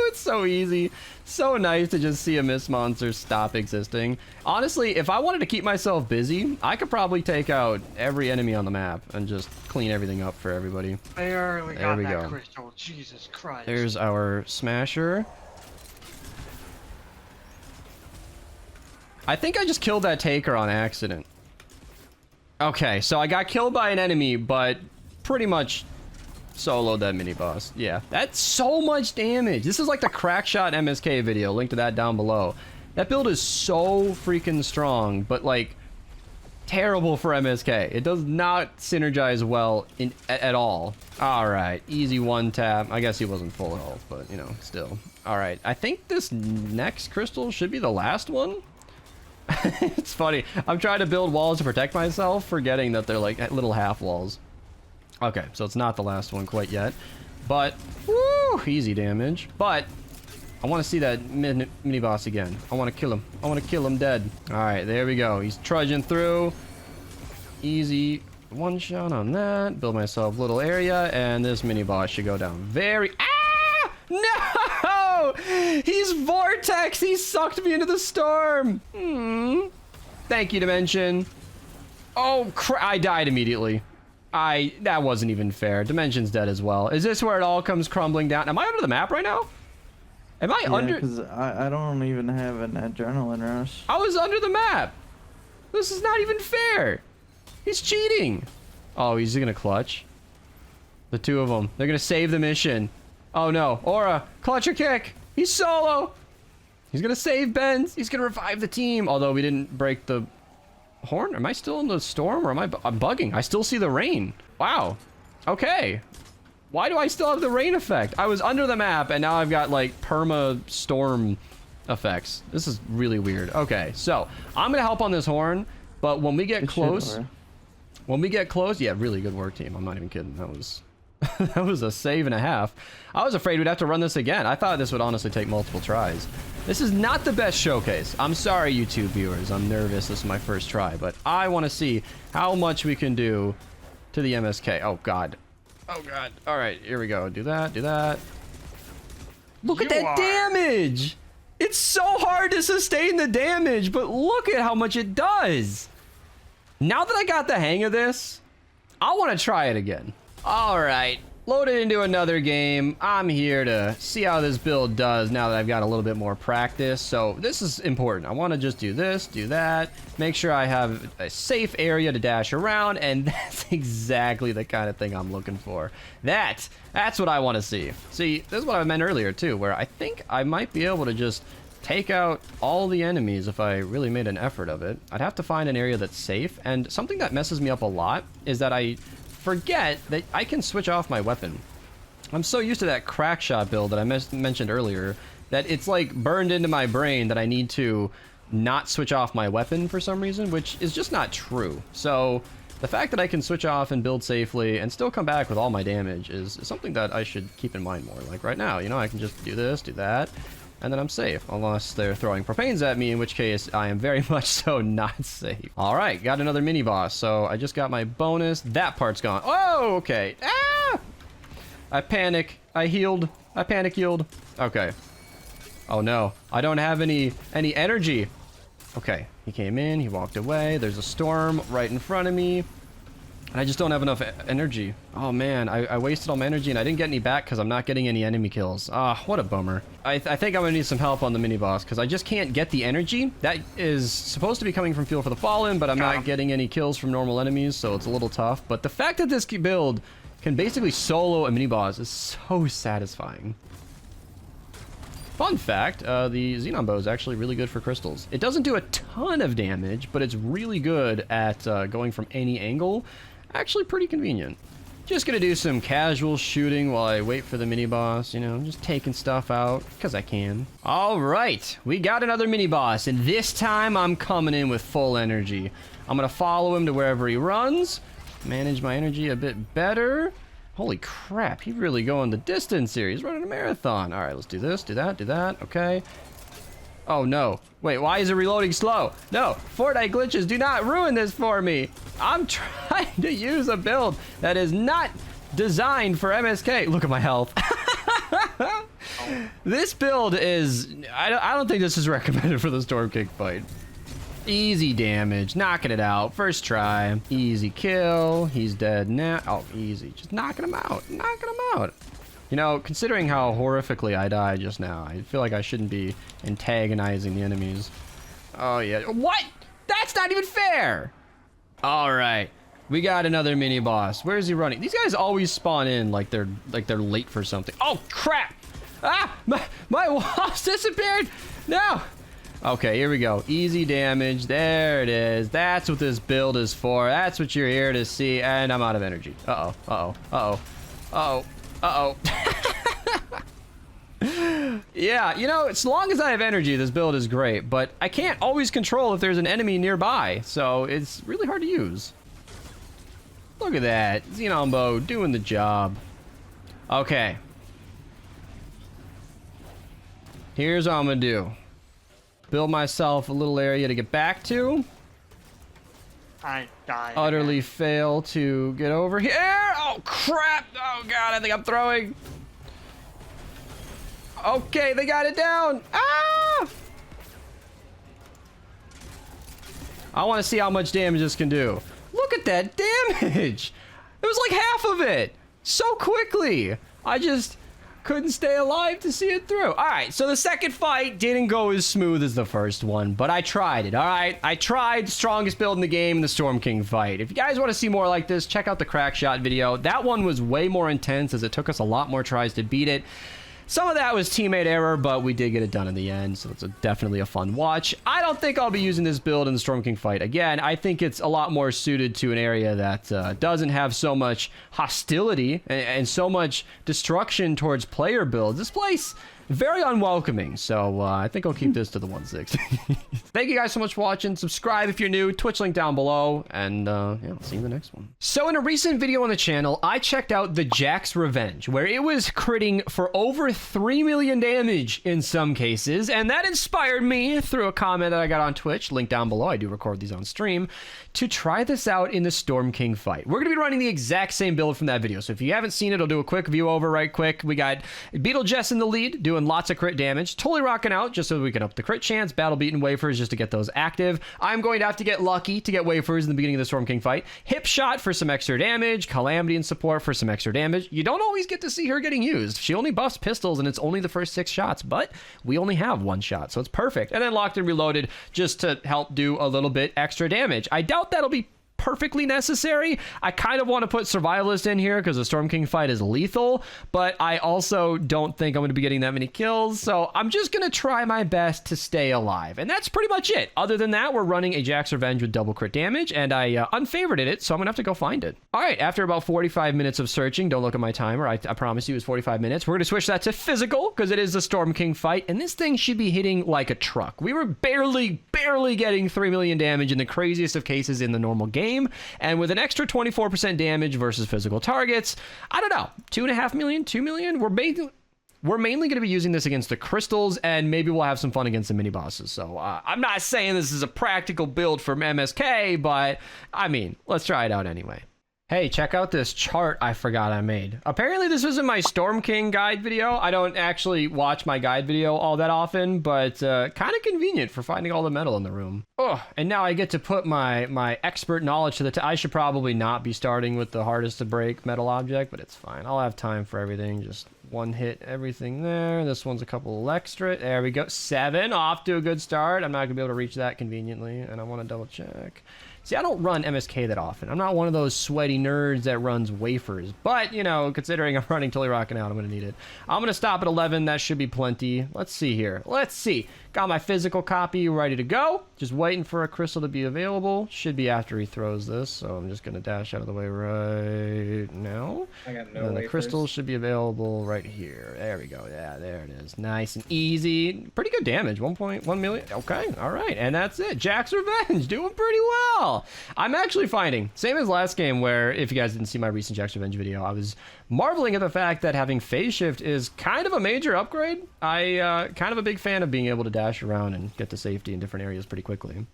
It's so easy. So nice to just see a mist monster stop existing. Honestly, if I wanted to keep myself busy, I could probably take out every enemy on the map and just clean everything up for everybody. There we go. Go. Crystal. Jesus Christ. There's our smasher. I think I just killed that taker on accident. Okay, so I got killed by an enemy, but pretty much soloed that mini boss. Yeah, that's so much damage. This is like the Crackshot MSK video. Link to that down below. That build is so freaking strong, but like terrible for MSK. It does not synergize well at all. All right, easy one tap. I guess he wasn't full health, but you know, still. All right, I think this next crystal should be the last one. It's funny. I'm trying to build walls to protect myself, forgetting that they're like little half walls. Okay, so it's not the last one quite yet, but woo, easy damage. But I want to see that mini boss again. I want to kill him. I want to kill him dead. All right, there we go. He's trudging through. Easy one shot on that. Build myself a little area, and this mini boss should go down very. Ah! No! He's Vortex. He sucked me into the storm. Thank you, Dimension. Oh, I died immediately. That wasn't even fair. Dimension's dead as well. Is this where it all comes crumbling down? Am I under the map right now? Am I under? Because I don't even have an adrenaline rush. I was under the map. This is not even fair. He's cheating. Oh, he's gonna clutch. The two of them. They're gonna save the mission. Oh no. Aura, clutch or kick. He's solo. He's gonna save Benz. He's gonna revive the team. Although we didn't break the horn. Am I still in the storm, or am I'm bugging? I still see the rain. Wow. Okay. Why do I still have the rain effect? I was under the map, and now I've got like perma storm effects. This is really weird. Okay, so I'm gonna help on this horn, but when we get close, yeah, really good work, team. I'm not even kidding. That was that was a save and a half. I was afraid we'd have to run this again. I thought this would honestly take multiple tries. This is not the best showcase. I'm sorry, YouTube viewers. I'm nervous. This is my first try, but I want to see how much we can do to the MSK. Oh, God. Oh, God. All right, here we go. Do that. Do that. Look at that damage. It's so hard to sustain the damage, but look at how much it does. Now that I got the hang of this, I want to try it again. All right, loaded into another game. I'm here to see how this build does now that I've got a little bit more practice. So this is important. I want to just do this, do that, make sure I have a safe area to dash around, and that's exactly the kind of thing I'm looking for. That's what I want to see. See, this is what I meant earlier too, where I think I might be able to just take out all the enemies if I really made an effort of it. I'd have to find an area that's safe, and something that messes me up a lot is that I forget that I can switch off my weapon. I'm so used to that Crackshot build that I mentioned earlier that it's like burned into my brain that I need to not switch off my weapon for some reason, which is just not true. So the fact that I can switch off and build safely and still come back with all my damage is something that I should keep in mind more. Like right now, you know, I can just do this, do that, and then I'm safe. Unless they're throwing propanes at me, in which case I am very much so not safe. All right, got another mini boss. So I just got my bonus. That part's gone. Oh, okay. Ah! I panic. I healed. I panic healed. Okay. Oh no, I don't have any energy. Okay, he came in, he walked away. There's a storm right in front of me. And I just don't have enough energy. Oh man, I wasted all my energy and I didn't get any back because I'm not getting any enemy kills. Ah, what a bummer. I think I'm gonna need some help on the mini boss because I just can't get the energy. That is supposed to be coming from Fuel for the Fallen, but I'm not getting any kills from normal enemies, so it's a little tough. But the fact that this build can basically solo a mini boss is so satisfying. Fun fact, the Xenon Bow is actually really good for crystals. It doesn't do a ton of damage, but it's really good at going from any angle. Actually pretty convenient. Just gonna do some casual shooting while I wait for the mini boss, you know, just taking stuff out, because I can. All right, we got another mini boss, and this time I'm coming in with full energy. I'm gonna follow him to wherever he runs, manage my energy a bit better. Holy crap, he's really going the distance here. He's running a marathon. All right, let's do this, do that, okay. Oh no, wait, why is it reloading slow? No, Fortnite glitches, do not ruin this for me. I'm trying to use a build that is not designed for MSK. Look at my health. This build is, I don't think this is recommended for the Storm King fight. Easy damage, knocking it out, first try. Easy kill, he's dead now. Oh, easy, just knocking him out, You know, considering how horrifically I died just now, I feel like I shouldn't be antagonizing the enemies. Oh yeah, what? That's not even fair! All right, we got another mini boss. Where is he running? These guys always spawn in like they're late for something. Oh crap! Ah, my walls disappeared! No! Okay, here we go. Easy damage. There it is. That's what this build is for. That's what you're here to see. And I'm out of energy. Uh-oh. Uh-oh. Uh-oh. Uh-oh. Uh-oh. Yeah, you know, as long as I have energy, this build is great. But I can't always control if there's an enemy nearby. So it's really hard to use. Look at that. Xenon Bow doing the job. Okay. Here's what I'm gonna do. Build myself a little area to get back to. I died. Utterly fail to get over here. Oh, crap. Oh, God, I think I'm throwing. Okay, they got it down. Ah! I want to see how much damage this can do. Look at that damage. It was like half of it. So quickly. I just couldn't stay alive to see it through. All right, so the second fight didn't go as smooth as the first one, but I tried it, all right? I tried strongest build in the game in the Storm King fight. If you guys want to see more like this, check out the Crackshot video. That one was way more intense as it took us a lot more tries to beat it. Some of that was teammate error, but we did get it done in the end, so it's definitely a fun watch. I don't think I'll be using this build in the Storm King fight again. I think it's a lot more suited to an area that doesn't have so much hostility and so much destruction towards player builds. This place, very unwelcoming, so I think I'll keep this to the 160. Thank you guys so much for watching. Subscribe if you're new, Twitch link down below, and yeah, I'll see you in the next one. So in a recent video on the channel, I checked out the Jack's Revenge, where it was critting for over 3 million damage in some cases, and that inspired me through a comment that I got on Twitch, link down below, I do record these on stream, to try this out in the Storm King fight. We're going to be running the exact same build from that video, so if you haven't seen it, I'll do a quick view over right quick. We got Beetle Jess in the lead, doing lots of crit damage, totally rocking out just so we can up the crit chance, battle beaten wafers just to get those active. I'm going to have to get lucky to get wafers in the beginning of the Storm King fight. Hip shot for some extra damage, Calamity and support for some extra damage. You don't always get to see her getting used. She only buffs pistols and it's only the first 6 shots, but we only have 1 shot, so it's perfect. And then locked and reloaded just to help do a little bit extra damage. I doubt that'll be perfectly necessary. I kind of want to put Survivalist in here because the Storm King fight is lethal, but I also don't think I'm going to be getting that many kills, so I'm just going to try my best to stay alive. And that's pretty much it. Other than that, we're running a Jack's Revenge with double crit damage, and I unfavorited it, so I'm going to have to go find it. All right, after about 45 minutes of searching, don't look at my timer, I promise you it's 45 minutes, we're going to switch that to physical because it is the Storm King fight, and this thing should be hitting like a truck. We were barely getting 3 million damage in the craziest of cases in the normal game, and with an extra 24% damage versus physical targets, I don't know, 2.5 million, 2 million? We're mainly going to be using this against the crystals, and maybe we'll have some fun against the mini bosses. So I'm not saying this is a practical build from MSK, but I mean, let's try it out anyway. Hey, check out this chart I forgot I made. Apparently this was in my Storm King guide video. I don't actually watch my guide video all that often, but kind of convenient for finding all the metal in the room. Oh, and now I get to put my expert knowledge to the I should probably not be starting with the hardest to break metal object, but it's fine. I'll have time for everything. Just one hit everything there. This one's a couple extra. There we go. 7, off to a good start. I'm not gonna be able to reach that conveniently, and I want to double check. See, I don't run MSK that often. I'm not one of those sweaty nerds that runs wafers. But, you know, considering I'm running Totally Rocking Out, I'm going to need it. I'm going to stop at 11. That should be plenty. Let's see here. Let's see. Got my physical copy ready to go. Just waiting for a crystal to be available. Should be after he throws this. So I'm just going to dash out of the way right now. I got no And the wafers. crystals should be available right here. There we go. Yeah, there it is. Nice and easy. Pretty good damage. 1.1 million. Okay. All right. And that's it. Jack's Revenge. Doing pretty well. I'm actually finding, same as last game where, if you guys didn't see my recent Jack's Revenge video, I was marveling at the fact that having phase shift is kind of a major upgrade. I kind of a big fan of being able to dash around and get to safety in different areas pretty quickly.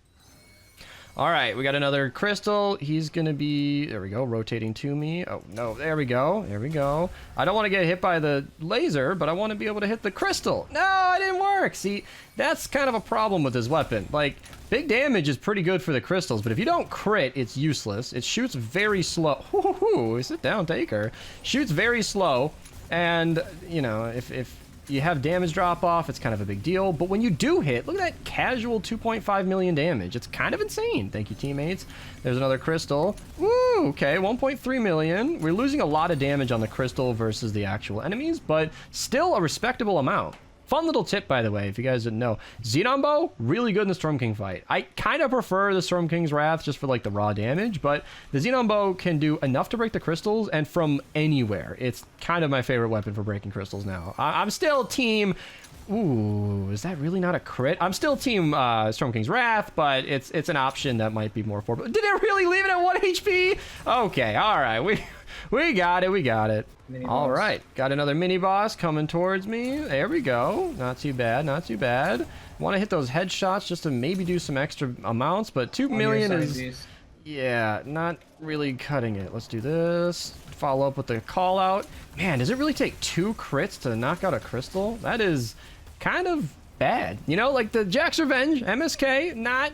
All right, we got another crystal. He's gonna be, there we go, rotating to me. Oh no, there we go, there we go. I don't want to get hit by the laser, but I want to be able to hit the crystal. No, it didn't work. See, that's kind of a problem with this weapon. Like, big damage is pretty good for the crystals, but if you don't crit, it's useless. It shoots very slow. Ooh, sit down, Taker. Shoots very slow, and you know, if you have damage drop off, it's kind of a big deal. But when you do hit, look at that casual 2.5 million damage. It's kind of insane. Thank you, teammates. There's another crystal. Woo, okay, 1.3 million. We're losing a lot of damage on the crystal versus the actual enemies, but still a respectable amount. Fun little tip, by the way, if you guys didn't know. Xenon Bow, really good in the Storm King fight. I kind of prefer the Storm King's Wrath just for like the raw damage, but the Xenon Bow can do enough to break the crystals, and from anywhere. It's kind of my favorite weapon for breaking crystals now. I'm still team... Ooh, is that really not a crit? I'm still team Storm King's Wrath, but it's an option that might be more for... Did it really leave it at 1 HP? Okay, all right, we got it, we got it. All right, got another mini boss coming towards me. There we go. Not too bad, not too bad. Want to hit those headshots just to maybe do some extra amounts, but 2 million is... Yeah, not really cutting it. Let's do this. Follow up with the call out. Man, does it really take 2 crits to knock out a crystal? That is kind of bad. You know, like the Jack's Revenge, MSK, not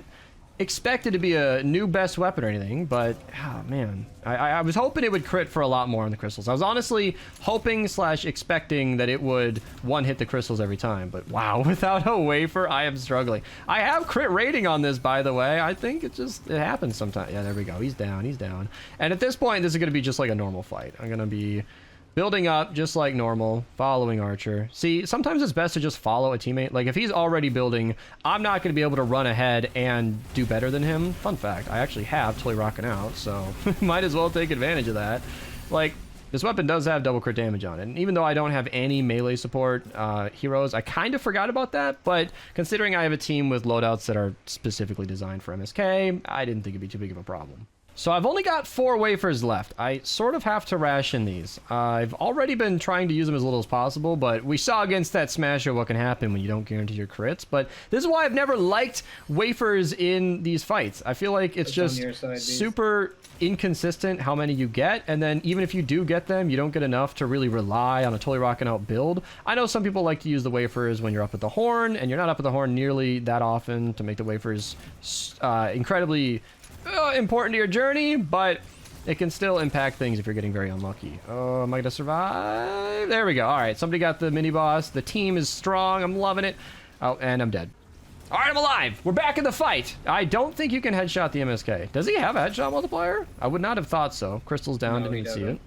expected to be a new best weapon or anything, but oh man, I was hoping it would crit for a lot more on the crystals. I was honestly hoping / expecting that it would one hit the crystals every time, but wow, without a wafer, I am struggling. I have crit rating on this, by the way. I think it happens sometimes. Yeah, there we go. He's down, he's down. And at this point, this is going to be just like a normal fight. I'm going to be building up just like normal, following Archer. See, sometimes it's best to just follow a teammate. Like if he's already building, I'm not going to be able to run ahead and do better than him. Fun fact, I actually have Totally Rocking Out, so might as well take advantage of that. Like, this weapon does have double crit damage on it, and even though I don't have any melee support heroes, I kind of forgot about that, but considering I have a team with loadouts that are specifically designed for MSK, I didn't think it'd be too big of a problem. So I've only got 4 wafers left. I sort of have to ration these. I've already been trying to use them as little as possible, but we saw against that Smasher what can happen when you don't guarantee your crits. But this is why I've never liked wafers in these fights. I feel like it's just super inconsistent how many you get, and then even if you do get them, you don't get enough to really rely on a Totally Rocking Out build. I know some people like to use the wafers when you're up at the horn, and you're not up at the horn nearly that often to make the wafers incredibly important to your journey, but it can still impact things if you're getting very unlucky. Oh, am I gonna survive? There we go. All right, somebody got the mini boss. The team is strong. I'm loving it. Oh, and I'm dead. All right, I'm alive. We're back in the fight. I don't think you can headshot the MSK. Does he have a headshot multiplier? I would not have thought so. Crystal's down, didn't even see it.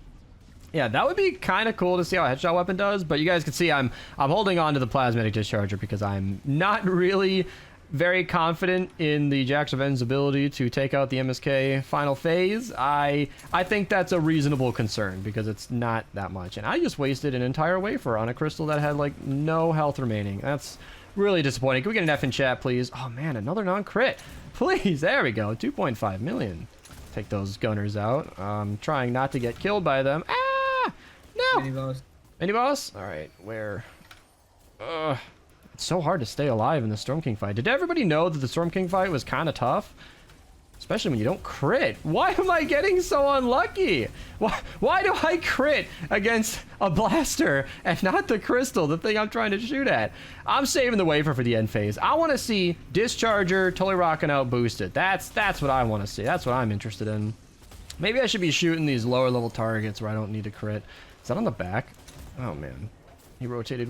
Yeah, that would be kind of cool to see how a headshot weapon does, but you guys can see I'm holding on to the Plasmatic Discharger because I'm not really very confident in the Jax Revenge's ability to take out the MSK final phase. I think that's a reasonable concern because it's not that much. And I just wasted an entire wafer on a crystal that had like no health remaining. That's really disappointing. Can we get an F in chat, please? Oh man, another non-crit. Please, there we go. 2.5 million. Take those gunners out. Trying not to get killed by them. Ah! No! Mini boss. Mini boss? Alright, where? It's so hard to stay alive in the Storm King fight. Did everybody know that the Storm King fight was kind of tough? Especially when you don't crit. Why am I getting so unlucky? Why do I crit against a blaster and not the crystal, the thing I'm trying to shoot at? I'm saving the wafer for the end phase. I want to see Discharger totally rocking out boosted. That's what I want to see. That's what I'm interested in. Maybe I should be shooting these lower level targets where I don't need to crit. Is that on the back? Oh man. He rotated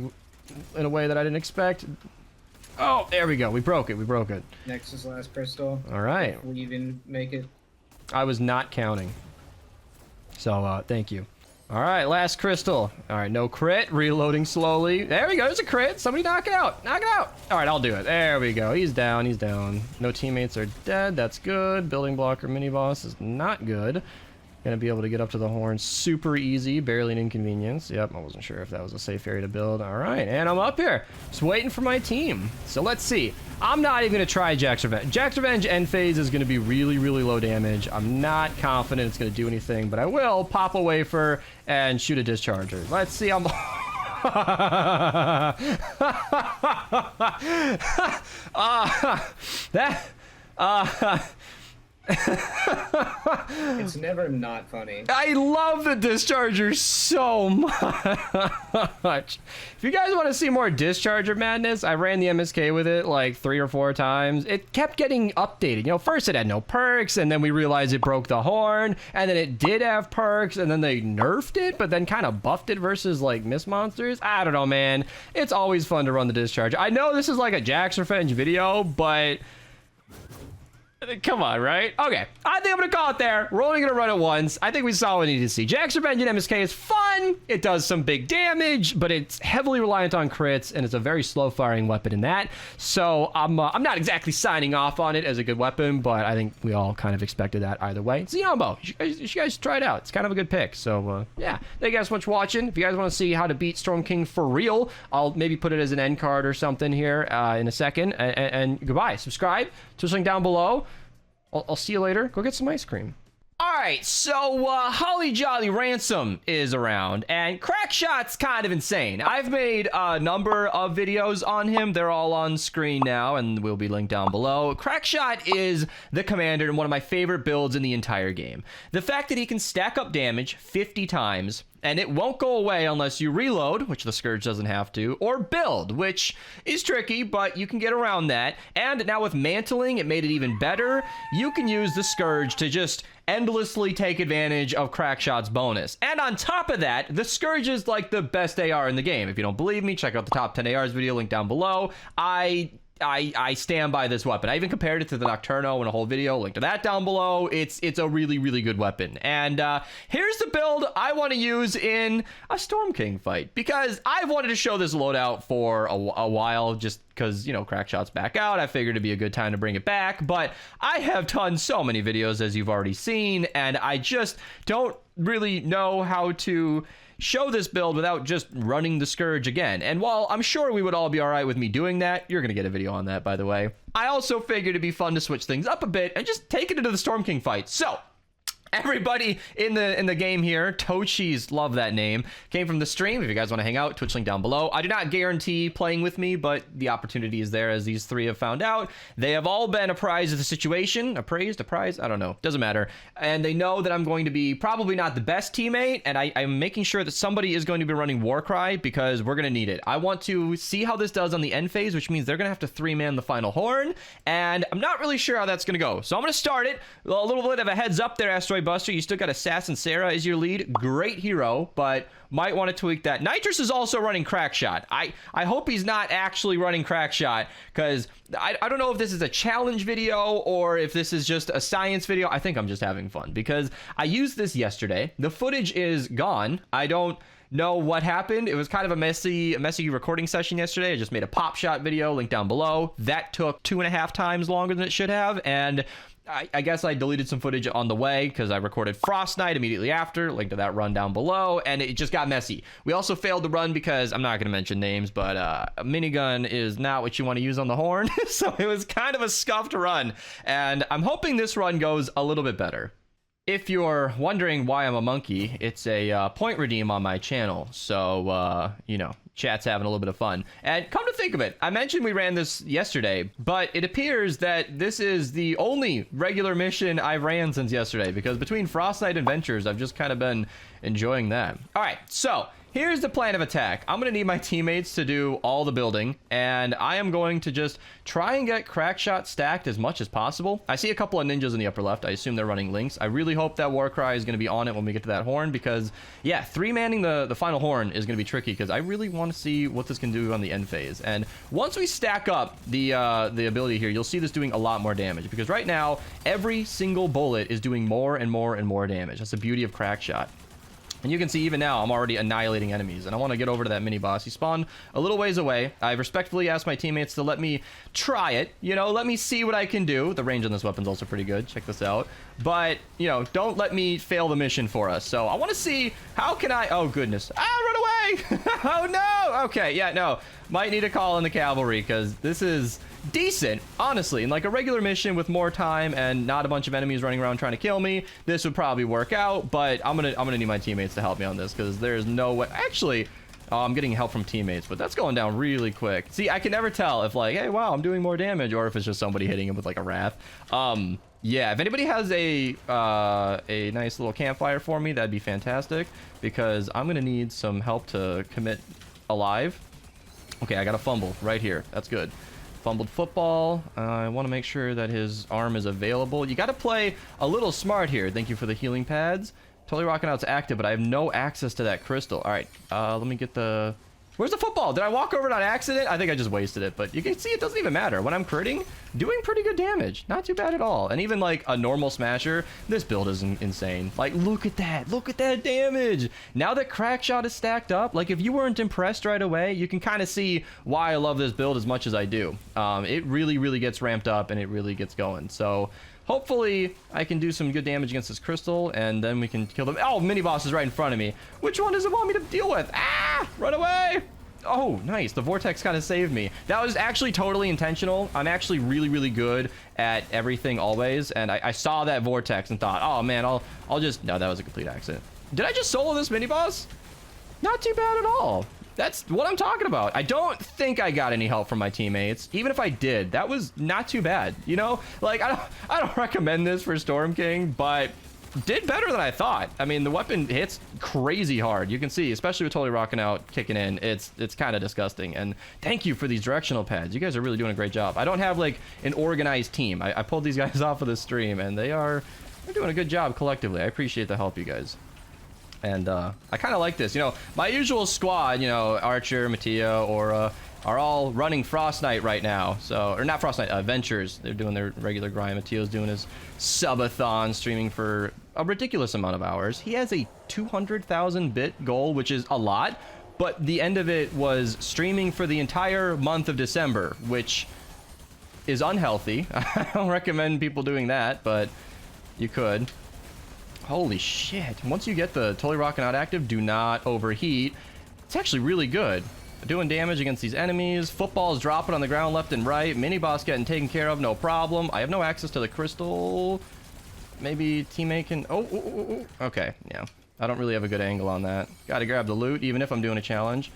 in a way that I didn't expect. Oh, there we go. We broke it. We broke it. Next is last crystal. All right. If we even make it. I was not counting. So, thank you. All right, last crystal. All right, no crit. Reloading slowly. There we go. There's a crit. Somebody knock it out. Knock it out. All right, I'll do it. There we go. He's down. He's down. No teammates are dead. That's good. Building blocker mini boss is not good. Gonna be able to get up to the horn super easy, barely an inconvenience. Yep, I wasn't sure if that was a safe area to build. All right, and I'm up here, just waiting for my team. So let's see. I'm not even gonna try Jax Revenge. Jax Revenge end phase is gonna be really, really low damage. I'm not confident it's gonna do anything, but I will pop a wafer and shoot a discharger. Let's see. I'm. It's never not funny. I love the Discharger so much. If you guys want to see more Discharger madness, I ran the MSK with it like 3 or 4 times. It kept getting updated. You know, first it had no perks, and then we realized it broke the horn, and then it did have perks, and then they nerfed it, but then kind of buffed it versus like Mist monsters. I don't know, man. It's always fun to run the Discharger. I know this is like a Jax Revenge video, but come on, right? Okay, I think I'm gonna call it there. We're only gonna run it once. I think we saw what we needed to see. Jax Revenge and MSK is fun. It does some big damage, but it's heavily reliant on crits, and it's a very slow-firing weapon in that. So I'm not exactly signing off on it as a good weapon, but I think we all kind of expected that either way. Xenon Bow, you guys try it out. It's kind of a good pick. So yeah, thank you guys so much for watching. If you guys want to see how to beat Storm King for real, I'll maybe put it as an end card or something here in a second. And goodbye. Subscribe. Twitch link down below. I'll see you later. Go get some ice cream. All right, so Holly Jolly Ransom is around, and Crackshot's kind of insane. I've made a number of videos on him. They're all on screen now, and will be linked down below. Crackshot is the commander and one of my favorite builds in the entire game. The fact that he can stack up damage 50 times, and it won't go away unless you reload, which the Scourge doesn't have to, or build, which is tricky, but you can get around that. And now with mantling, it made it even better. You can use the Scourge to just endlessly take advantage of Crackshot's bonus. And on top of that, the Scourge is like the best AR in the game. If you don't believe me, check out the top 10 ARs video, link down below. I stand by this weapon. I even compared it to the Nocturno in a whole video. Link to that down below. It's a really, really good weapon. And here's the build I want to use in a Storm King fight, because I've wanted to show this loadout for a while, just because, you know, Crackshot's back out. I figured it'd be a good time to bring it back, but I have done so many videos, as you've already seen, and I just don't really know how to show this build without just running the Scourge again. And while I'm sure we would all be all right with me doing that, you're gonna get a video on that, by the way, I also figured it'd be fun to switch things up a bit and just take it into the Storm King fight. So everybody in the game here, Tochi's, love that name, came from the stream. If you guys want to hang out, Twitch link down below. I do not guarantee playing with me, but the opportunity is there, as these 3 have found out. They have all been apprised of the situation. Appraised? Apprised? I don't know. Doesn't matter. And they know that I'm going to be probably not the best teammate, and I'm making sure that somebody is going to be running Warcry, because we're going to need it. I want to see how this does on the end phase, which means they're going to have to 3-man the final horn, and I'm not really sure how that's going to go. So I'm going to start it. A little bit of a heads up there, Asteroid Buster, you still got Assassin Sarah as your lead. Great hero, but might want to tweak that. Nitrous is also running Crackshot. I hope he's not actually running Crackshot, because I don't know if this is a challenge video or if this is just a science video. I think I'm just having fun, because I used this yesterday. The footage is gone. I don't know what happened. It was kind of a messy recording session yesterday. I just made a pop shot video, link down below. That took 2.5 times longer than it should have, and I guess I deleted some footage on the way because I recorded Frost Night immediately after. Link to that run down below, and it just got messy. We also failed the run because I'm not going to mention names, but a minigun is not what you want to use on the horn, so it was kind of a scuffed run, and I'm hoping this run goes a little bit better. If you're wondering why I'm a monkey, it's a point redeem on my channel, so, you know, chat's having a little bit of fun. And come to think of it, I mentioned we ran this yesterday, but it appears that this is the only regular mission I've ran since yesterday, because between Frost Night and Ventures, I've just kind of been enjoying that. All right, so here's the plan of attack. I'm going to need my teammates to do all the building, and I am going to just try and get Crackshot stacked as much as possible. I see a couple of ninjas in the upper left. I assume they're running links. I really hope that Warcry is going to be on it when we get to that horn, because, yeah, 3-manning the final horn is going to be tricky, because I really want to see what this can do on the end phase. And once we stack up the ability here, you'll see this doing a lot more damage, because right now, every single bullet is doing more and more and more damage. That's the beauty of Crackshot. And you can see even now, I'm already annihilating enemies. And I want to get over to that mini-boss. He spawned a little ways away. I respectfully asked my teammates to let me try it. You know, let me see what I can do. The range on this weapon's also pretty good. Check this out. But, you know, don't let me fail the mission for us. So I want to see, how can I... Oh, goodness. Run away! Oh, no! Okay, yeah, no. Might need to call in the cavalry, because this is decent, honestly. In like a regular mission with more time and not a bunch of enemies running around trying to kill me, this would probably work out, but I'm gonna need my teammates to help me on this, because there's no way. Actually, I'm getting help from teammates, but that's going down really quick. See, I can never tell if like, hey, wow, I'm doing more damage, or if it's just somebody hitting him with like a wrath. Yeah, if anybody has a nice little campfire for me, that'd be fantastic, because I'm gonna need some help to commit alive. Okay, I got a fumble right here. That's good. Fumbled football. I want to make sure that his arm is available. You got to play a little smart here. Thank you for the healing pads. Totally rocking out's active, but I have no access to that crystal. All right, let me get the... Where's the football? Did I walk over it on accident? I think I just wasted it, but you can see it doesn't even matter. When I'm critting, doing pretty good damage. Not too bad at all. And even like a normal smasher, this build is insane. Like, look at that. Look at that damage. Now that Crackshot is stacked up, like if you weren't impressed right away, you can kind of see why I love this build as much as I do. It really, really gets ramped up and it really gets going. So hopefully I can do some good damage against this crystal, and then we can kill them. Oh, mini boss is right in front of me. Which one does it want me to deal with? Ah, run away. Oh, nice. The vortex kind of saved me. That was actually totally intentional. I'm actually really, really good at everything always, and I saw that vortex and thought, oh man, I'll just... No, that was a complete accident. Did I just solo this mini boss? Not too bad at all. That's what I'm talking about. I don't think I got any help from my teammates. Even if I did, that was not too bad. You know, like I don't recommend this for Storm King, but did better than I thought. I mean, the weapon hits crazy hard. You can see, especially with Totally Rocking Out kicking in, it's kind of disgusting. And thank you for these directional pads. You guys are really doing a great job. I don't have like an organized team. I pulled these guys off of the stream, and they're doing a good job collectively. I appreciate the help, you guys. And I kind of like this. You know, my usual squad, you know, Archer, Mattia, Aura, are all running Frost Night right now. So, or not Frost Night, Ventures. They're doing their regular grind. Mattia's doing his subathon, streaming for a ridiculous amount of hours. He has a 200,000 bit goal, which is a lot, but the end of it was streaming for the entire month of December, which is unhealthy. I don't recommend people doing that, but you could. Holy shit. Once you get the Totally Rockin' Out active, do not overheat. It's actually really good. Doing damage against these enemies. Football's dropping on the ground left and right. Mini boss getting taken care of, no problem. I have no access to the crystal. Maybe teammate can... Oh. Okay, yeah. I don't really have a good angle on that. Gotta grab the loot, even if I'm doing a challenge.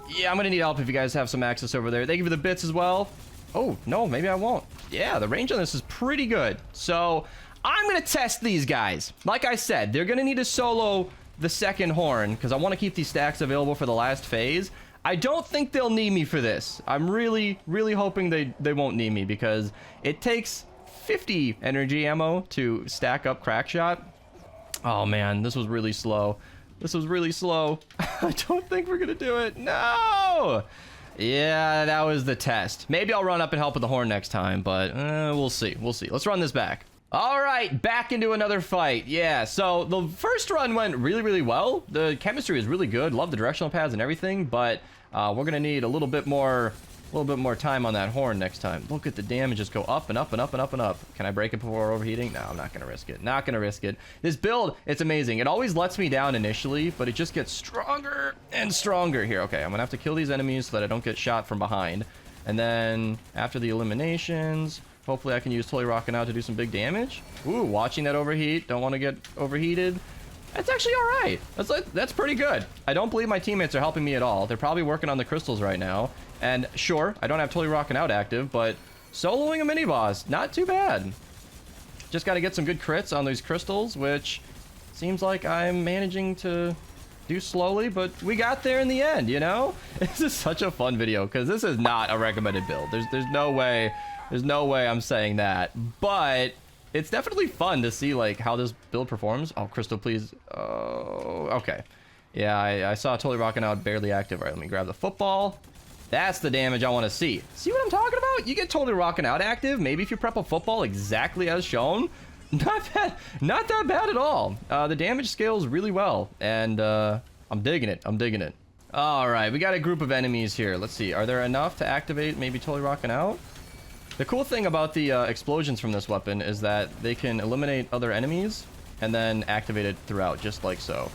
Yeah, I'm gonna need help if you guys have some access over there. They give you the bits as well. Oh, no, maybe I won't. Yeah, the range on this is pretty good. So I'm gonna test these guys. Like I said, they're gonna need to solo the second horn, because I want to keep these stacks available for the last phase. I don't think they'll need me for this. I'm really, really hoping they won't need me, because it takes 50 energy ammo to stack up Crackshot. Oh man, this was really slow. This was really slow. I don't think we're gonna do it. No! Yeah, that was the test. Maybe I'll run up and help with the horn next time, but we'll see. We'll see. Let's run this back. All right, back into another fight. Yeah, so the first run went really, really well. The chemistry is really good. Love the directional pads and everything, but we're gonna need a little bit more time on that horn next time. Look at the damage just go up and up and up and up and up. Can I break it before overheating? No, I'm not gonna risk it. Not gonna risk it. This build, it's amazing. It always lets me down initially, but it just gets stronger and stronger here. Okay, I'm gonna have to kill these enemies so that I don't get shot from behind. And then after the eliminations, hopefully I can use Totally Rockin' Out to do some big damage. Ooh, watching that overheat. Don't want to get overheated. That's actually all right. That's pretty good. I don't believe my teammates are helping me at all. They're probably working on the crystals right now. And sure, I don't have Totally Rockin' Out active, but soloing a mini boss, not too bad. Just got to get some good crits on these crystals, which seems like I'm managing to do slowly, but we got there in the end, you know? This is such a fun video because this is not a recommended build. There's no way I'm saying that, but it's definitely fun to see like how this build performs. Oh, crystal, please. Oh, okay. Yeah, I saw Totally Rockin' Out barely active. All right, let me grab the football. That's the damage I want to see. See what I'm talking about? You get Totally Rockin' Out active. Maybe if you prep a football exactly as shown. Not that bad at all. The damage scales really well, and I'm digging it. I'm digging it. All right, we got a group of enemies here. Let's see. Are there enough to activate maybe Totally Rockin' Out? The cool thing about the explosions from this weapon is that they can eliminate other enemies and then activate it throughout, just like so.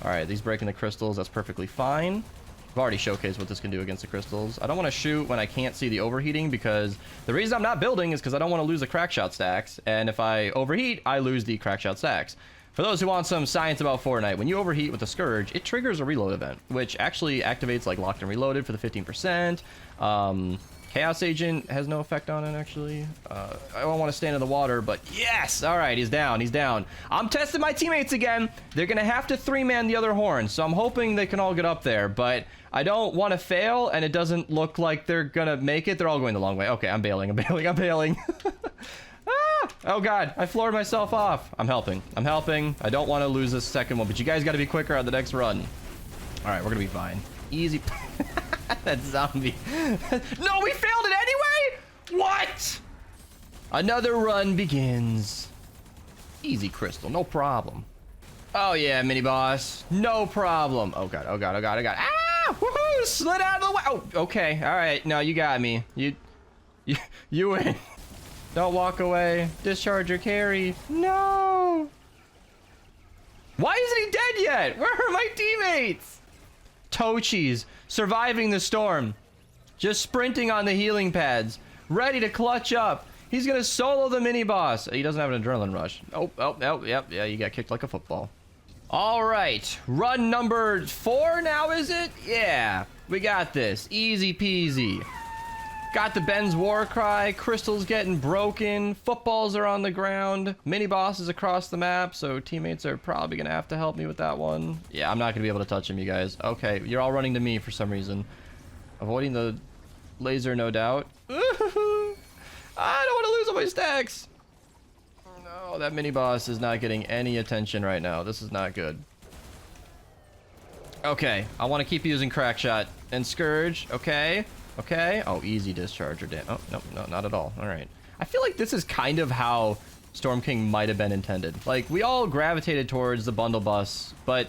All right, these breaking the crystals, that's perfectly fine. I've already showcased what this can do against the crystals. I don't want to shoot when I can't see the overheating because the reason I'm not building is because I don't want to lose the Crackshot stacks. And if I overheat, I lose the Crackshot stacks. For those who want some science about Fortnite, when you overheat with the Scourge, it triggers a reload event, which actually activates like Locked and Reloaded for the 15%. Chaos Agent has no effect on it, actually. I don't want to stand in the water, but yes! All right, he's down. He's down. I'm testing my teammates again. They're going to have to 3-man the other horn, so I'm hoping they can all get up there, but I don't want to fail, and it doesn't look like they're going to make it. They're all going the long way. Okay, I'm bailing. I'm bailing. I'm bailing. Ah! Oh, God. I floored myself off. I'm helping. I'm helping. I don't want to lose this second one, but you guys got to be quicker on the next run. All right, we're going to be fine. Easy. That zombie. No, we failed it anyway? What? Another run begins. Easy, Crystal. No problem. Oh, yeah, mini boss. No problem. Oh, God. Oh, God. Oh, God. Oh, God. Ah! Woohoo! Slid out of the way. Oh, okay. All right. No, you got me. You win. Don't walk away. Discharger carry. No. Why isn't he dead yet? Where are my teammates? Tochi's surviving the storm, just sprinting on the healing pads, ready to clutch up. He's gonna solo the mini boss. He doesn't have an adrenaline rush. Oh, yep, yeah, you got kicked like a football. All right, run number 4 now, is it? Yeah, we got this. Easy peasy. Got the Ben's war cry, crystals getting broken, footballs are on the ground, mini bosses across the map, so teammates are probably gonna have to help me with that one. Yeah, I'm not gonna be able to touch him, you guys. Okay, you're all running to me for some reason. Avoiding the laser, no doubt. I don't want to lose all my stacks. No, that mini boss is not getting any attention right now. This is not good. Okay, I want to keep using Crackshot and Scourge. Okay. Okay. Oh, easy discharger. Oh, no, not at all. All right. I feel like this is kind of how Storm King might have been intended. Like, we all gravitated towards the bundle bus, but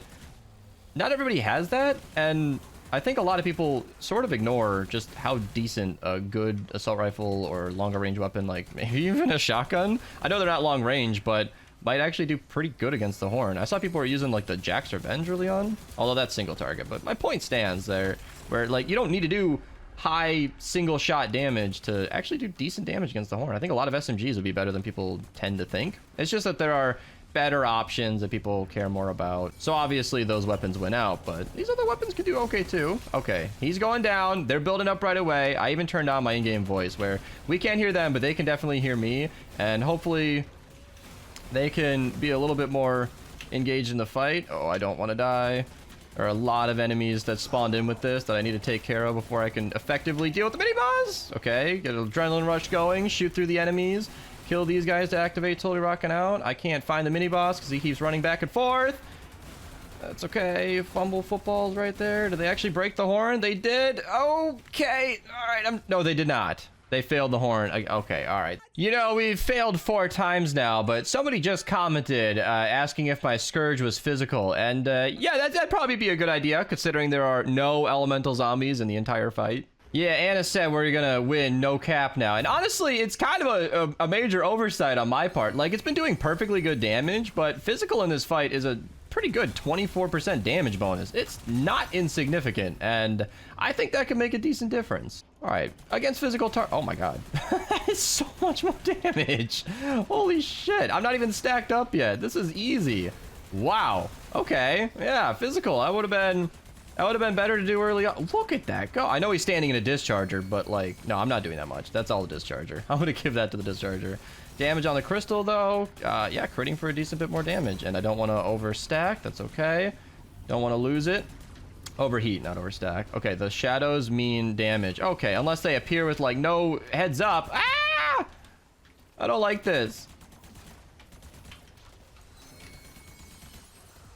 not everybody has that. And I think a lot of people sort of ignore just how decent a good assault rifle or longer range weapon, like maybe even a shotgun. I know they're not long range, but might actually do pretty good against the horn. I saw people were using like the Jack's Revenge early on, although that's single target. But my point stands there, where like you don't need to do high single shot damage to actually do decent damage against the horn. I think a lot of SMGs would be better than people tend to think. It's just that there are better options that people care more about. So obviously those weapons win out, but these other weapons could do okay too. Okay, he's going down. They're building up right away. I even turned on my in-game voice where we can't hear them, but they can definitely hear me. And hopefully they can be a little bit more engaged in the fight. Oh, I don't want to die. There are a lot of enemies that spawned in with this that I need to take care of before I can effectively deal with the mini-boss. Okay, get an adrenaline rush going, shoot through the enemies, kill these guys to activate Totally Rocking Out. I can't find the mini-boss because he keeps running back and forth. That's okay. Fumble footballs right there. Did they actually break the horn? They did. Okay. All right. No, they did not. They failed the horn. Okay, all right. You know, we've failed 4 times now, but somebody just commented asking if my Scourge was physical. And yeah, that'd probably be a good idea, considering there are no elemental zombies in the entire fight. Yeah, Anna said we're gonna win no cap now. And honestly, it's kind of a major oversight on my part. Like, it's been doing perfectly good damage, but physical in this fight is a pretty good 24% damage bonus. It's not insignificant, and I think that could make a decent difference. All right, against physical oh my god. That is so much more damage. Holy shit, I'm not even stacked up yet. This is easy. Wow, okay, yeah, physical. That would have been better to do early on. Look at that go. I know he's standing in a Discharger, but like, no, I'm not doing that much. That's all the Discharger. I'm gonna give that to the Discharger. Damage on the crystal though, yeah, critting for a decent bit more damage, and I don't want to overstack. That's okay. Don't want to lose it. Overheat, not overstack. Okay, the shadows mean damage. Okay, unless they appear with like no heads up. Ah! I don't like this.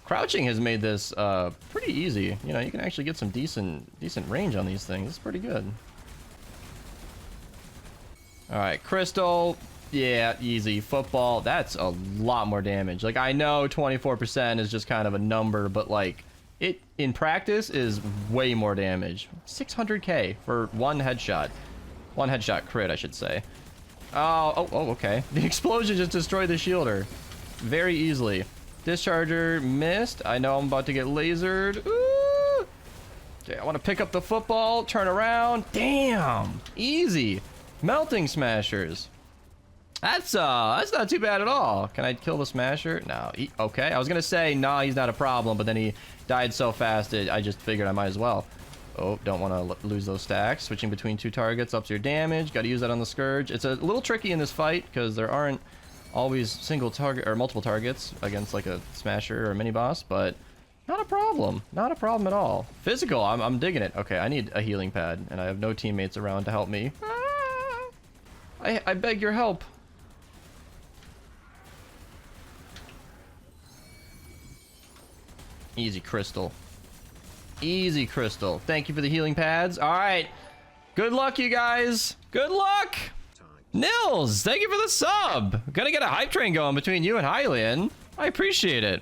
Crouching has made this pretty easy. You know, you can actually get some decent range on these things. It's pretty good. All right, crystal. Yeah, easy. Football, that's a lot more damage. Like, I know 24% is just kind of a number, but like, it in practice is way more damage. 600k for one headshot. One headshot crit, I should say. Oh, okay. The explosion just destroyed the shielder very easily. Discharger missed. I know I'm about to get lasered. Ooh. Okay, I want to pick up the football, turn around. Damn, easy. Melting smashers. That's not too bad at all. Can I kill the smasher? No. Okay, I was gonna say nah, he's not a problem, but then he died so fast I just figured I might as well. Oh, don't want to lose those stacks. Switching between 2 targets ups your damage. Got to use that on the Scourge. It's a little tricky in this fight because there aren't always single target or multiple targets against like a smasher or a mini boss, but not a problem. Not a problem at all. Physical, I'm digging it. Okay, I need a healing pad, and I have no teammates around to help me. I beg your help. Easy crystal. Easy crystal. Thank you for the healing pads. All right. Good luck, you guys. Good luck. Nils, thank you for the sub. Gonna get a hype train going between you and Hylian. I appreciate it.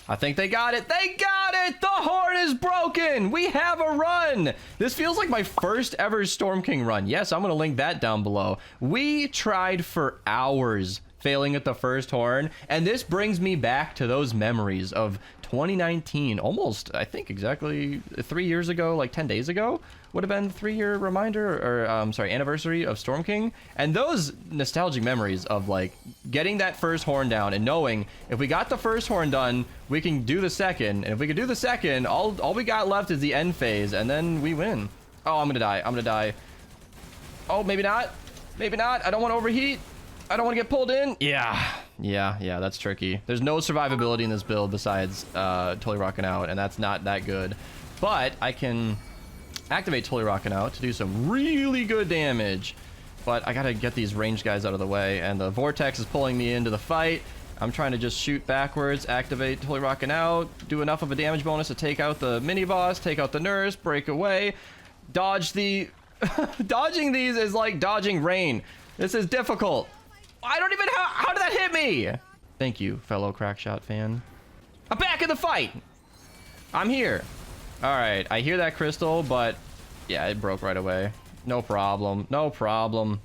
I think they got it. They got it. The horn is broken. We have a run. This feels like my first ever Storm King run. Yes, I'm gonna link that down below. We tried for hours failing at the first horn, and this brings me back to those memories of 2019, almost, I think exactly 3 years ago, like 10 days ago would have been the 3-year reminder, or sorry, anniversary of Storm King. And those nostalgic memories of like getting that first horn down and knowing if we got the first horn done, we can do the second, and if we can do the second, all we got left is the end phase, and then we win. Oh, I'm gonna die. I'm gonna die. Oh, maybe not. Maybe not. I don't want to overheat. I don't want to get pulled in. Yeah, that's tricky. There's no survivability in this build besides Totally Rocking Out, and that's not that good. But I can activate Totally Rocking Out to do some really good damage. But I gotta get these ranged guys out of the way, and the Vortex is pulling me into the fight. I'm trying to just shoot backwards, activate Totally Rocking Out, do enough of a damage bonus to take out the mini-boss, take out the nurse, break away, dodge the... Dodging these is like dodging rain. This is difficult. I don't even how did that hit me? Thank you, fellow Crackshot fan. I'm back in the fight. I'm here. All right, I hear that crystal, but yeah, it broke right away. No problem. No problem.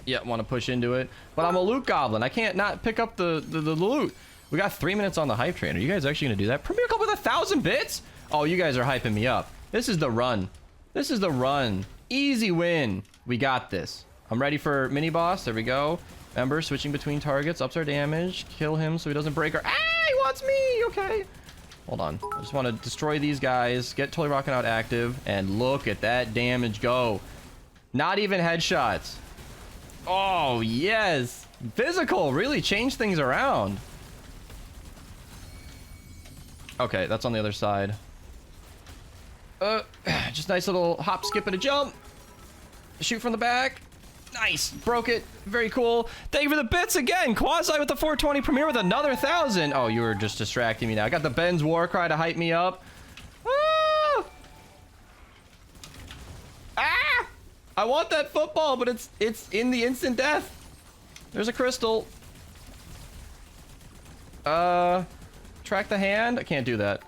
Yeah, want to push into it, but I'm a loot goblin. I can't not pick up the loot. We got 3 minutes on the hype train. Are you guys actually gonna do that? Premier Club with 1,000 bits? Oh, you guys are hyping me up. This is the run. This is the run. Easy win. We got this. I'm ready for mini boss. There we go. Remember, switching between targets ups our damage. Kill him so he doesn't break our... Ah, he wants me! Okay. Hold on. I just want to destroy these guys, get Totally Rocking Out active, and look at that damage go. Not even headshots. Oh, yes. Physical really changed things around. Okay, that's on the other side. Just nice little hop, skip, and a jump. Shoot from the back. Nice. Broke it. Very cool. Thank you for the bits again. Quasi with the 420 Premier with another 1,000. Oh, you were just distracting me now. I got the Ben's Warcry to hype me up. Ah! Ah! I want that football, but it's in the instant death. There's a crystal. Track the hand? I can't do that.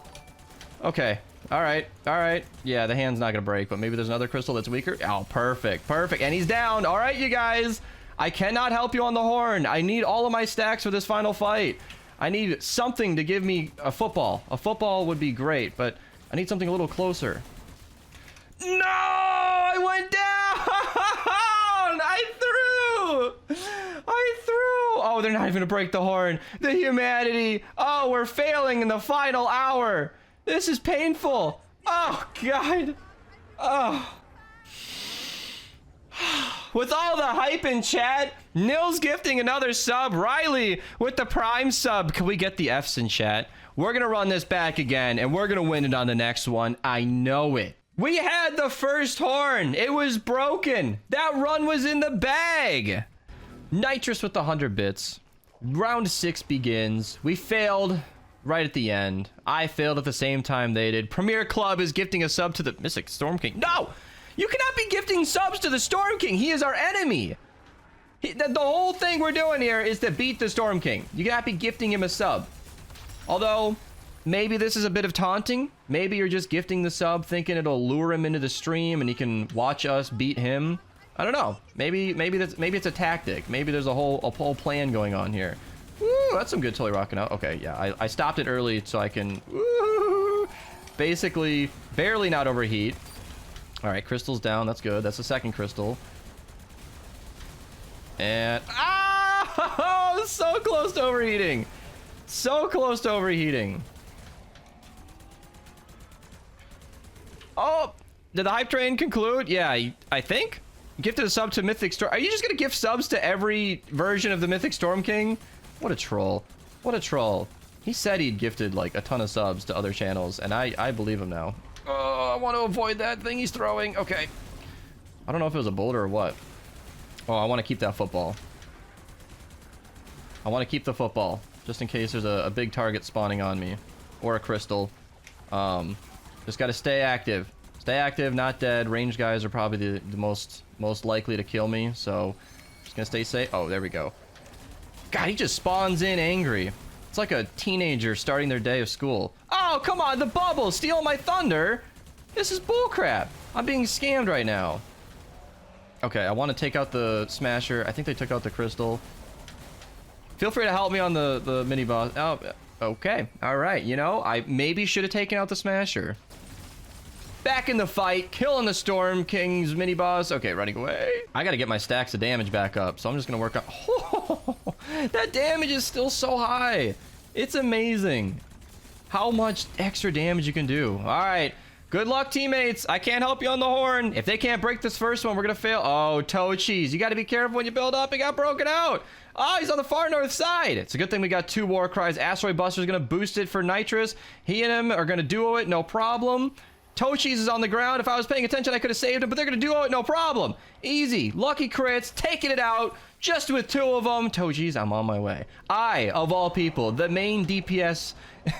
Okay. All right. All right. Yeah, the hand's not going to break, but maybe there's another crystal that's weaker. Oh, perfect. Perfect. And he's down. All right, you guys. I cannot help you on the horn. I need all of my stacks for this final fight. I need something to give me a football. A football would be great, but I need something a little closer. No! I went down! I threw! Oh, they're not even gonna break the horn. The humanity. Oh, we're failing in the final hour. This is painful. Oh, God. Oh. With all the hype in chat, Nils gifting another sub. Riley with the prime sub. Can we get the Fs in chat? We're gonna run this back again, and we're gonna win it on the next one. I know it. We had the first horn. It was broken. That run was in the bag. Nitrous with the 100 bits. Round 6 begins. We failed right at the end. I failed at the same time they did. Premier Club is gifting a sub to the Mythic Storm King. No! You cannot be gifting subs to the Storm King. He is our enemy. The whole thing we're doing here is to beat the Storm King. You cannot be gifting him a sub. Although, maybe this is a bit of taunting. Maybe you're just gifting the sub thinking it'll lure him into the stream and he can watch us beat him. I don't know. Maybe it's a tactic. Maybe there's a whole plan going on here. Woo, that's some good Tully rocking out. Okay, yeah, I stopped it early so I can basically barely not overheat. All right, crystal's down. That's good. That's the second crystal. And oh, so close to overheating. So close to overheating. Oh, did the hype train conclude? Yeah, I think. Gifted a sub to Mythic Storm. Are you just gonna gift subs to every version of the Mythic Storm King? What a troll. What a troll. He said he'd gifted like a ton of subs to other channels, and I believe him now. Oh, I want to avoid that thing he's throwing. Okay. I don't know if it was a boulder or what. Oh, I want to keep that football. I want to keep the football, just in case there's a big target spawning on me. Or a crystal. Just got to stay active. Stay active, not dead. Ranged guys are probably the most likely to kill me, so just gonna stay safe. Oh, there we go. God, he just spawns in angry. It's like a teenager starting their day of school. Oh, come on, the bubble stealing my thunder. This is bullcrap. I'm being scammed right now. Okay, I want to take out the smasher. I think they took out the crystal. Feel free to help me on the mini boss. Oh, okay. All right. You know, I maybe should have taken out the smasher. Back in the fight, killing the Storm King's mini boss. Okay, running away. I gotta get my stacks of damage back up, so I'm just gonna work on. Oh, that damage is still so high. It's amazing how much extra damage you can do. All right, good luck, teammates. I can't help you on the horn. If they can't break this first one, we're gonna fail. Oh, toe cheese. You gotta be careful when you build up. It got broken out. Oh, he's on the far north side. It's a good thing we got 2 war cries. Asteroid Buster's gonna boost it for Nitrous. He and him are gonna duo it, no problem. Tochi's is on the ground. If I was paying attention, I could have saved him, but they're going to duo it, no problem. Easy. Lucky crits, taking it out, just with 2 of them. Tochi's, I'm on my way. I, of all people, the main DPS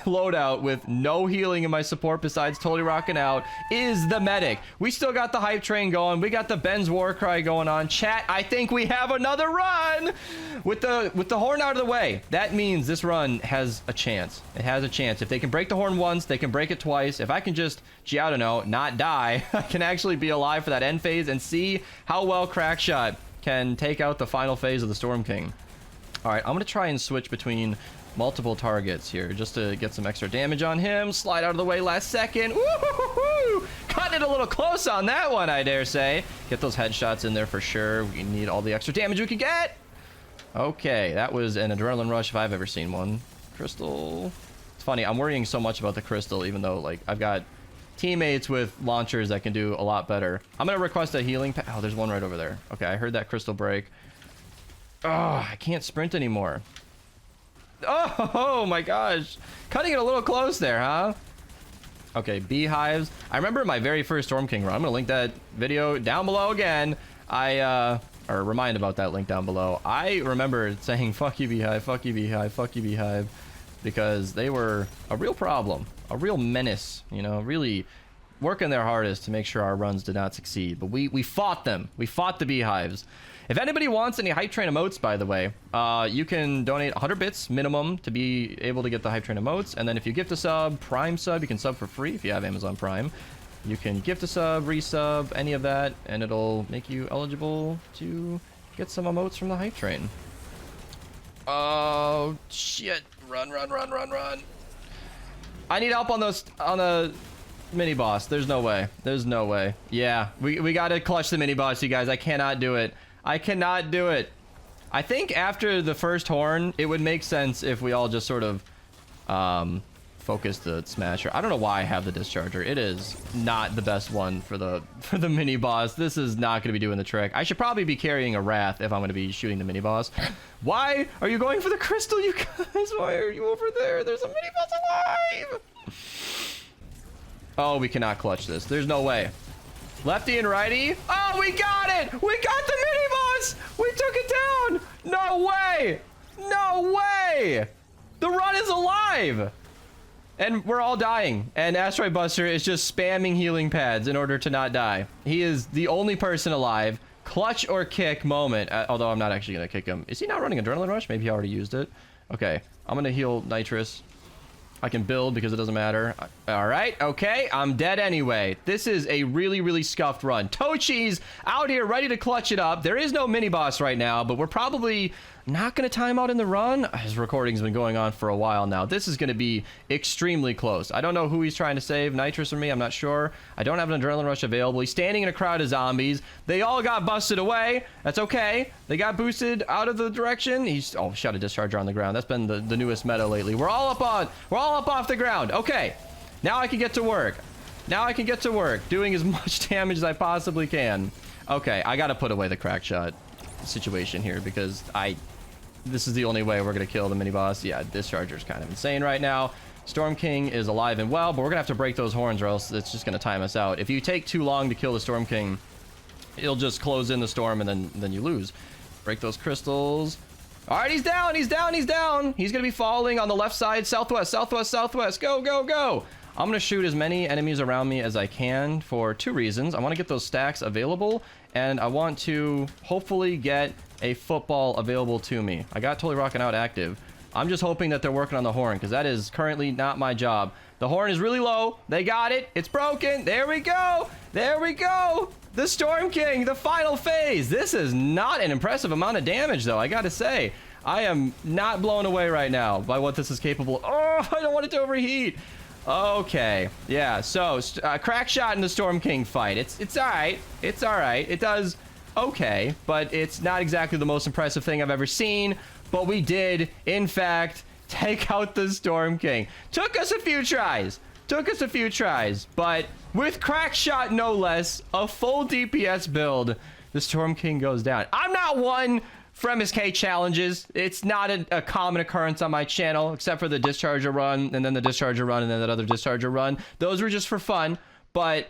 loadout with no healing in my support besides totally rocking out, is the medic. We still got the hype train going. We got the Ben's Warcry going on. Chat, I think we have another run. With the horn out of the way, that means this run has a chance. It has a chance. If they can break the horn once, they can break it twice. If I can just, I don't know, not die, I can actually be alive for that end phase and see how well Crackshot can take out the final phase of the Storm King. All right, I'm going to try and switch between multiple targets here just to get some extra damage on him. Slide out of the way last second. Woo-hoo-hoo-hoo! Cutting it a little close on that one, I dare say. Get those headshots in there for sure. We need all the extra damage we can get. Okay, that was an adrenaline rush if I've ever seen one. Crystal. It's funny, I'm worrying so much about the crystal, even though like I've got teammates with launchers that can do a lot better. I'm gonna request a healing oh, there's one right over there. Okay, I heard that crystal break. Oh, I can't sprint anymore. Oh my gosh. Cutting it a little close there, huh? Okay, beehives. I remember my very first Storm King run. I'm gonna link that video down below again. I or remind about that link down below. I remember saying, fuck you, Beehive, fuck you, Beehive, fuck you, Beehive, because they were a real problem, a real menace, you know, really working their hardest to make sure our runs did not succeed. But we fought them. We fought the Beehives. If anybody wants any Hype Train emotes, by the way, you can donate 100 bits minimum to be able to get the Hype Train emotes. And then if you gift a sub, Prime sub, you can sub for free if you have Amazon Prime. You can gift a sub, resub, any of that, and it'll make you eligible to get some emotes from the Hype Train. Oh, shit. Run, run, run, run, run. I need help on those, on the mini boss. There's no way. There's no way. Yeah, we gotta clutch the mini boss, you guys. I cannot do it. I cannot do it. I think after the first horn, it would make sense if we all just sort of focus the smasher. I don't know why I have the discharger. It is not the best one for the mini boss. This is not going to be doing the trick. I should probably be carrying a wrath if I'm going to be shooting the mini boss. Why are you going for the crystal, you guys? Why are you over there? There's a mini boss alive. Oh, we cannot clutch this. There's no way. Lefty and righty. Oh, we got it. We got the mini boss. We took it down. No way. No way. The run is alive. And we're all dying. And Asteroid Buster is just spamming healing pads in order to not die. He is the only person alive. Clutch or kick moment. Although I'm not actually going to kick him. Is he not running Adrenaline Rush? Maybe he already used it. Okay. I'm going to heal Nitrous. I can build because it doesn't matter. All right. Okay. I'm dead anyway. This is a really, really scuffed run. Tochi's out here ready to clutch it up. There is no mini boss right now, but we're probably not going to time out in the run. His recording's been going on for a while now. This is going to be extremely close. I don't know who he's trying to save, Nitrous or me. I'm not sure. I don't have an Adrenaline Rush available. He's standing in a crowd of zombies. They all got busted away. That's okay. They got boosted out of the direction. He's, oh, shot a Discharger on the ground. That's been the newest meta lately. We're all up off the ground. Okay. Now I can get to work. Now I can get to work, doing as much damage as I possibly can. Okay, I got to put away the Crackshot situation here because this is the only way we're gonna kill the mini boss. Yeah, Discharger's kind of insane right now. Storm King is alive and well, but we're gonna have to break those horns or else it's just gonna time us out. If you take too long to kill the Storm King, it'll just close in the storm and then you lose. Break those crystals. All right, he's down, he's down, he's down. He's gonna be falling on the left side, southwest, southwest, southwest. Go, go, go. I'm gonna shoot as many enemies around me as I can for two reasons. I want to get those stacks available, and I want to hopefully get a football available to me. I got Totally Rockin' Out active. I'm just hoping that they're working on the horn, because that is currently not my job. The horn is really low. They got it. It's broken. There we go. There we go. The Storm King, the final phase. This is not an impressive amount of damage, though, I gotta say. I am not blown away right now by what this is capable of. Oh, I don't want it to overheat. Okay, yeah, so Crackshot in the Storm King fight. It's all right. It's all right. It does okay, but it's not exactly the most impressive thing I've ever seen. But we did, in fact, take out the Storm King. Took us a few tries. Took us a few tries, but with Crackshot no less, a full DPS build, the Storm King goes down. I'm not one from his K challenges. It's not a common occurrence on my channel, except for the Discharger run, and then the Discharger run, and then that other Discharger run. Those were just for fun, but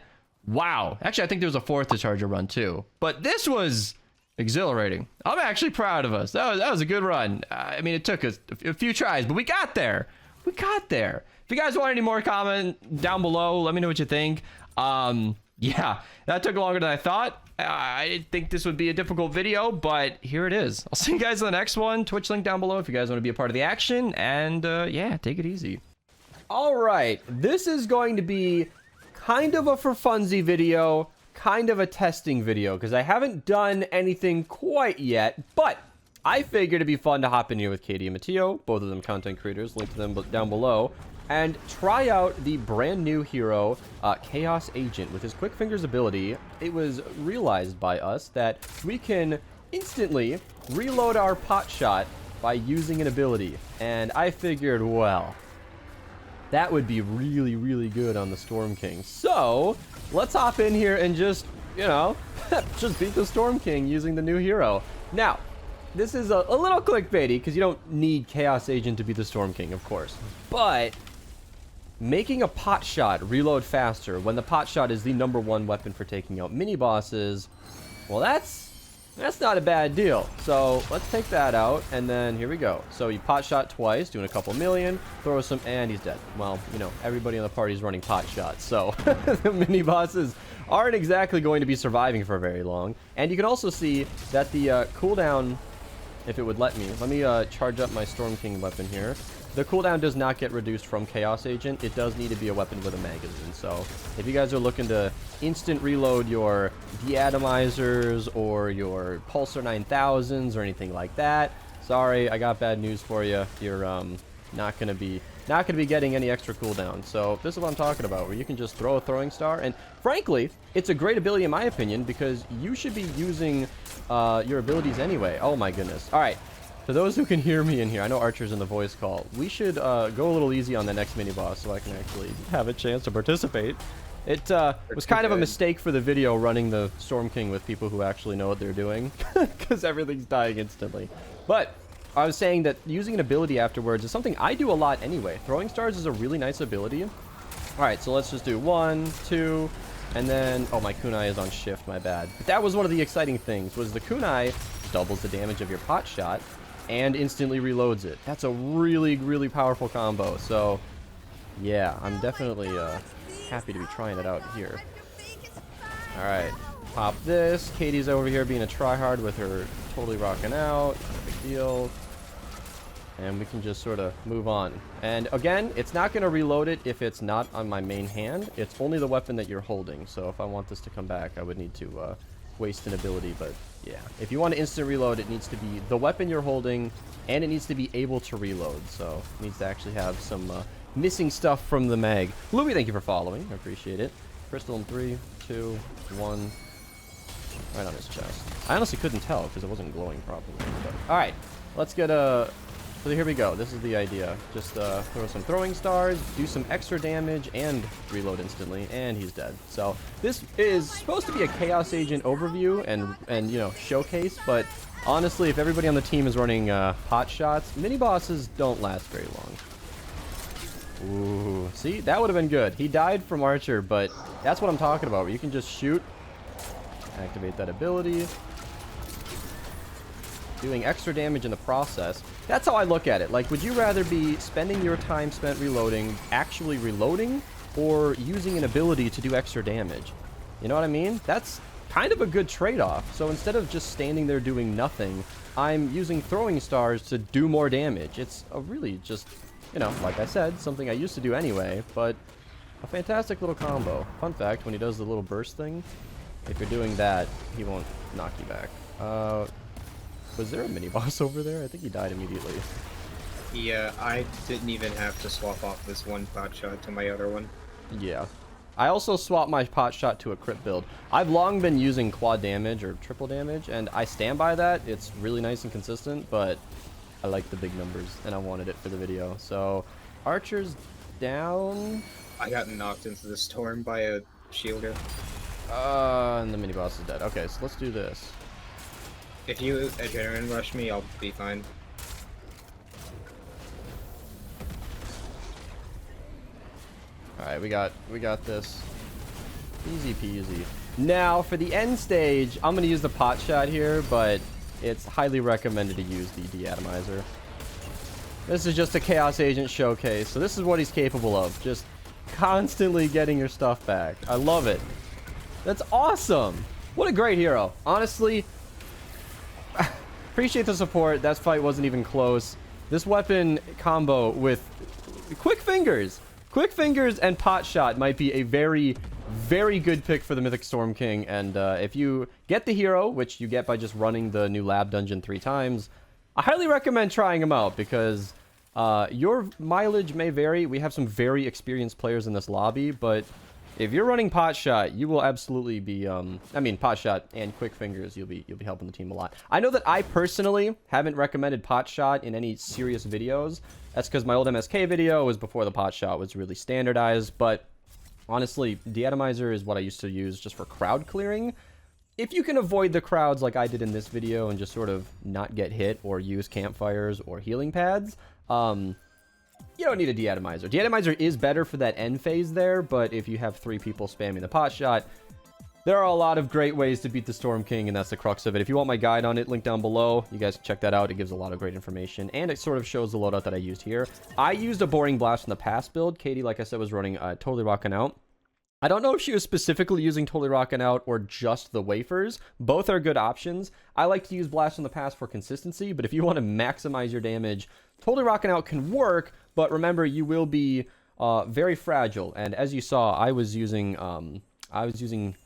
wow. Actually, I think there was a fourth Discharger run too. But this was exhilarating. I'm actually proud of us. That was a good run. I mean, it took us a few tries, but we got there. We got there. If you guys want any more, comment down below. Let me know what you think. Yeah, that took longer than I thought. I didn't think this would be a difficult video, but here it is. I'll see you guys in the next one. Twitch link down below if you guys want to be a part of the action. And yeah, take it easy. All right, this is going to be kind of a for funsy video, kind of a testing video, because I haven't done anything quite yet, but I figured it'd be fun to hop in here with Katie and Matteo, both of them content creators, link to them down below, and try out the brand new hero, Chaos Agent. With his Quick Fingers ability, it was realized by us that we can instantly reload our pot shot by using an ability. And I figured, well, that would be really, really good on the Storm King. So let's hop in here and just, you know, just beat the Storm King using the new hero. Now, this is a little clickbaity because you don't need Chaos Agent to be the Storm King, of course. But making a pot shot reload faster when the pot shot is the #1 weapon for taking out mini bosses, well, that's That's not a bad deal. So let's take that out, and then here we go. So you pot shot twice, doing a couple million, throw some, and he's dead. Well, you know, everybody on the party is running pot shots, so the mini bosses aren't exactly going to be surviving for very long. And you can also see that the cooldown, if it would let me charge up my Storm King weapon here. The cooldown does not get reduced from Chaos Agent. It does need to be a weapon with a magazine. So if you guys are looking to instant reload your deatomizers or your Pulsar 9000s or anything like that, sorry, I got bad news for you. You're not gonna be getting any extra cooldown. So this is what I'm talking about, where you can just throw a throwing star, and frankly, it's a great ability in my opinion because you should be using your abilities anyway. Oh my goodness! All right. For those who can hear me in here, I know Archer's in the voice call. We should go a little easy on the next mini-boss so I can actually have a chance to participate. It was kind of a mistake for the video running the Storm King with people who actually know what they're doing, because everything's dying instantly. But I was saying that using an ability afterwards is something I do a lot anyway. Throwing stars is a really nice ability. Alright, so let's just do 1, 2, and then... Oh, my kunai is on shift, my bad. But that was one of the exciting things, was the kunai doubles the damage of your pot shot, and instantly reloads it. That's a really, really powerful combo. So, yeah, I'm definitely happy to be trying it out here. Alright, pop this. Katie's over here being a tryhard with her totally rocking out. Not a big deal. And we can just sort of move on. And again, it's not going to reload it if it's not on my main hand. It's only the weapon that you're holding. So if I want this to come back, I would need to waste an ability, but yeah, if you want to instant reload, it needs to be the weapon you're holding, and it needs to be able to reload, so it needs to actually have some missing stuff from the mag. Louis, thank you for following. I appreciate it. Crystal in 3, 2, 1. Right on his chest. I honestly couldn't tell because it wasn't glowing properly. But, all right, let's get so here we go. This is the idea. Just throw some throwing stars, do some extra damage, and reload instantly, and he's dead. So this is supposed to be a Chaos Agent overview and you know, showcase, but honestly, if everybody on the team is running hot shots, mini bosses don't last very long. Ooh, see, that would have been good. He died from Archer, but that's what I'm talking about, where you can just shoot, activate that ability, doing extra damage in the process. That's how I look at it. Like, would you rather be spending your time spent reloading, actually reloading, or using an ability to do extra damage? You know what I mean? That's kind of a good trade-off. So instead of just standing there doing nothing, I'm using throwing stars to do more damage. It's a really just, you know, like I said, something I used to do anyway, but a fantastic little combo. Fun fact, when he does the little burst thing, if you're doing that, he won't knock you back. Was there a mini-boss over there? I think he died immediately. Yeah, I didn't even have to swap off this one pot shot to my other one. Yeah. I also swapped my pot shot to a crit build. I've long been using quad damage or triple damage, and I stand by that. It's really nice and consistent, but I like the big numbers, and I wanted it for the video. So, Archer's down. I got knocked into the storm by a shielder. And the mini-boss is dead. Okay, so let's do this. If you adrenaline rush me, I'll be fine. Alright, we got this. Easy peasy. Now, for the end stage, I'm going to use the pot shot here, but it's highly recommended to use the deatomizer. This is just a Chaos Agent showcase, so this is what he's capable of. Just constantly getting your stuff back. I love it. That's awesome! What a great hero. Honestly, appreciate the support. That fight wasn't even close. This weapon combo with quick fingers and pot shot might be a very, very good pick for the Mythic Storm King. And if you get the hero, which you get by just running the new lab dungeon 3 times, I highly recommend trying him out because your mileage may vary. We have some very experienced players in this lobby, but if you're running pot shot, you will absolutely be I mean pot shot and quick fingers, you'll be helping the team a lot. I know that I personally haven't recommended pot shot in any serious videos. That's because my old MSK video was before the pot shot was really standardized, but honestly, deatomizer is what I used to use just for crowd clearing. If you can avoid the crowds like I did in this video and just sort of not get hit or use campfires or healing pads, you don't need a deatomizer. Deatomizer is better for that end phase there, but if you have 3 people spamming the pot shot, There are a lot of great ways to beat the Storm King, and that's the crux of it. If you want my guide on it, link down below. You guys can check that out. It gives a lot of great information, and it sort of shows the loadout that I used here. I used a Boring Blast in the past build. Katie, like I said, was running Totally Rocking Out. I don't know if she was specifically using Totally Rocking Out or just the wafers. Both are good options. I like to use Blast in the past for consistency, but if you want to maximize your damage, Totally Rocking Out can work, but remember, you will be very fragile. And as you saw, I was using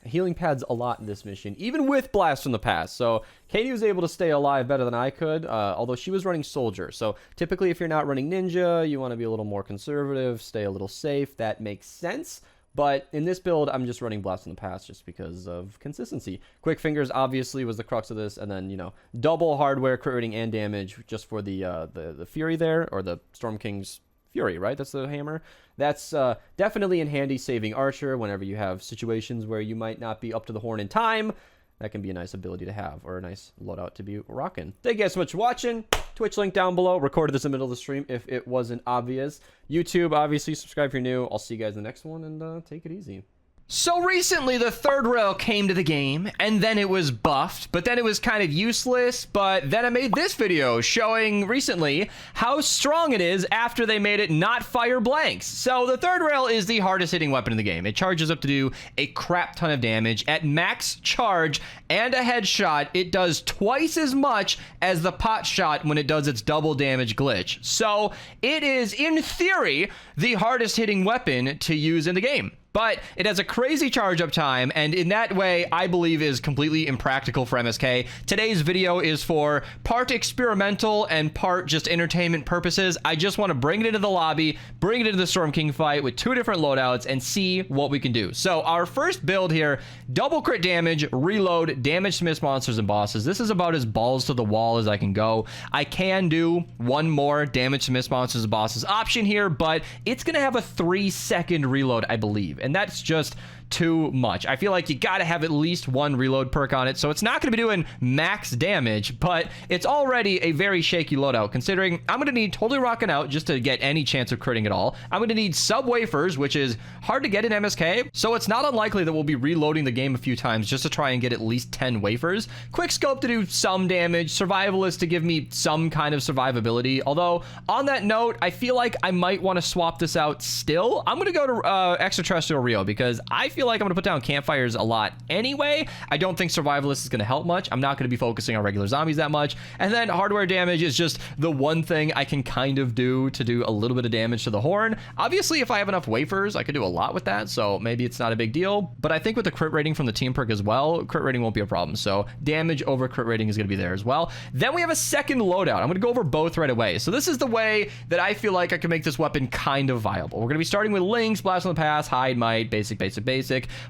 healing pads a lot in this mission, even with Blast from the past. So Katie was able to stay alive better than I could, although she was running Soldier. So typically, if you're not running Ninja, you want to be a little more conservative, stay a little safe. That makes sense. But in this build, I'm just running Blast in the past just because of consistency. Quick Fingers obviously was the crux of this, and then, you know, double hardware, crit rating, and damage just for the Fury there, or the Storm King's Fury, right? That's the hammer. That's definitely in handy saving Archer whenever you have situations where you might not be up to the horn in time. That can be a nice ability to have, or a nice loadout to be rocking. Thank you guys so much for watching. Twitch link down below. Recorded this in the middle of the stream if it wasn't obvious. YouTube, obviously, subscribe if you're new. I'll see you guys in the next one, and take it easy. So recently, the third rail came to the game, and then it was buffed, but then it was kind of useless, but then I made this video showing recently how strong it is after they made it not fire blanks. So the third rail is the hardest hitting weapon in the game. It charges up to do a crap ton of damage. At max charge and a headshot, it does twice as much as the pot shot when it does its double damage glitch. So it is, in theory, the hardest hitting weapon to use in the game. But it has a crazy charge up time, and in that way, I believe is completely impractical for MSK. Today's video is for part experimental and part just entertainment purposes. I just want to bring it into the lobby, bring it into the Storm King fight with 2 different loadouts, and see what we can do. So our first build here, double crit damage, reload, damage to miss monsters and bosses. This is about as balls to the wall as I can go. I can do one more damage to miss monsters and bosses option here, but it's going to have a 3-second reload, I believe. And that's just too much. I feel like you gotta have at least one reload perk on it, so it's not gonna be doing max damage, but it's already a very shaky loadout, considering I'm gonna need Totally Rocking Out just to get any chance of critting at all. I'm gonna need sub wafers, which is hard to get in MSK, so it's not unlikely that we'll be reloading the game a few times just to try and get at least 10 wafers. Quick Scope to do some damage, Survivalist to give me some kind of survivability, although on that note, I feel like I might want to swap this out still. I'm gonna go to Extraterrestrial Rio, because I feel like I'm gonna put down campfires a lot anyway. I don't think Survivalist is gonna help much. I'm not gonna be focusing on regular zombies that much. And then hardware damage is just the one thing I can kind of do to do a little bit of damage to the horn. Obviously, if I have enough wafers, I could do a lot with that, so maybe it's not a big deal. But I think with the crit rating from the team perk as well, crit rating won't be a problem. So damage over crit rating is gonna be there as well. Then we have a second loadout. I'm gonna go over both right away. So this is the way that I feel like I can make this weapon kind of viable. We're gonna be starting with Lynx, Blast on the Pass, Hide, Might, basic,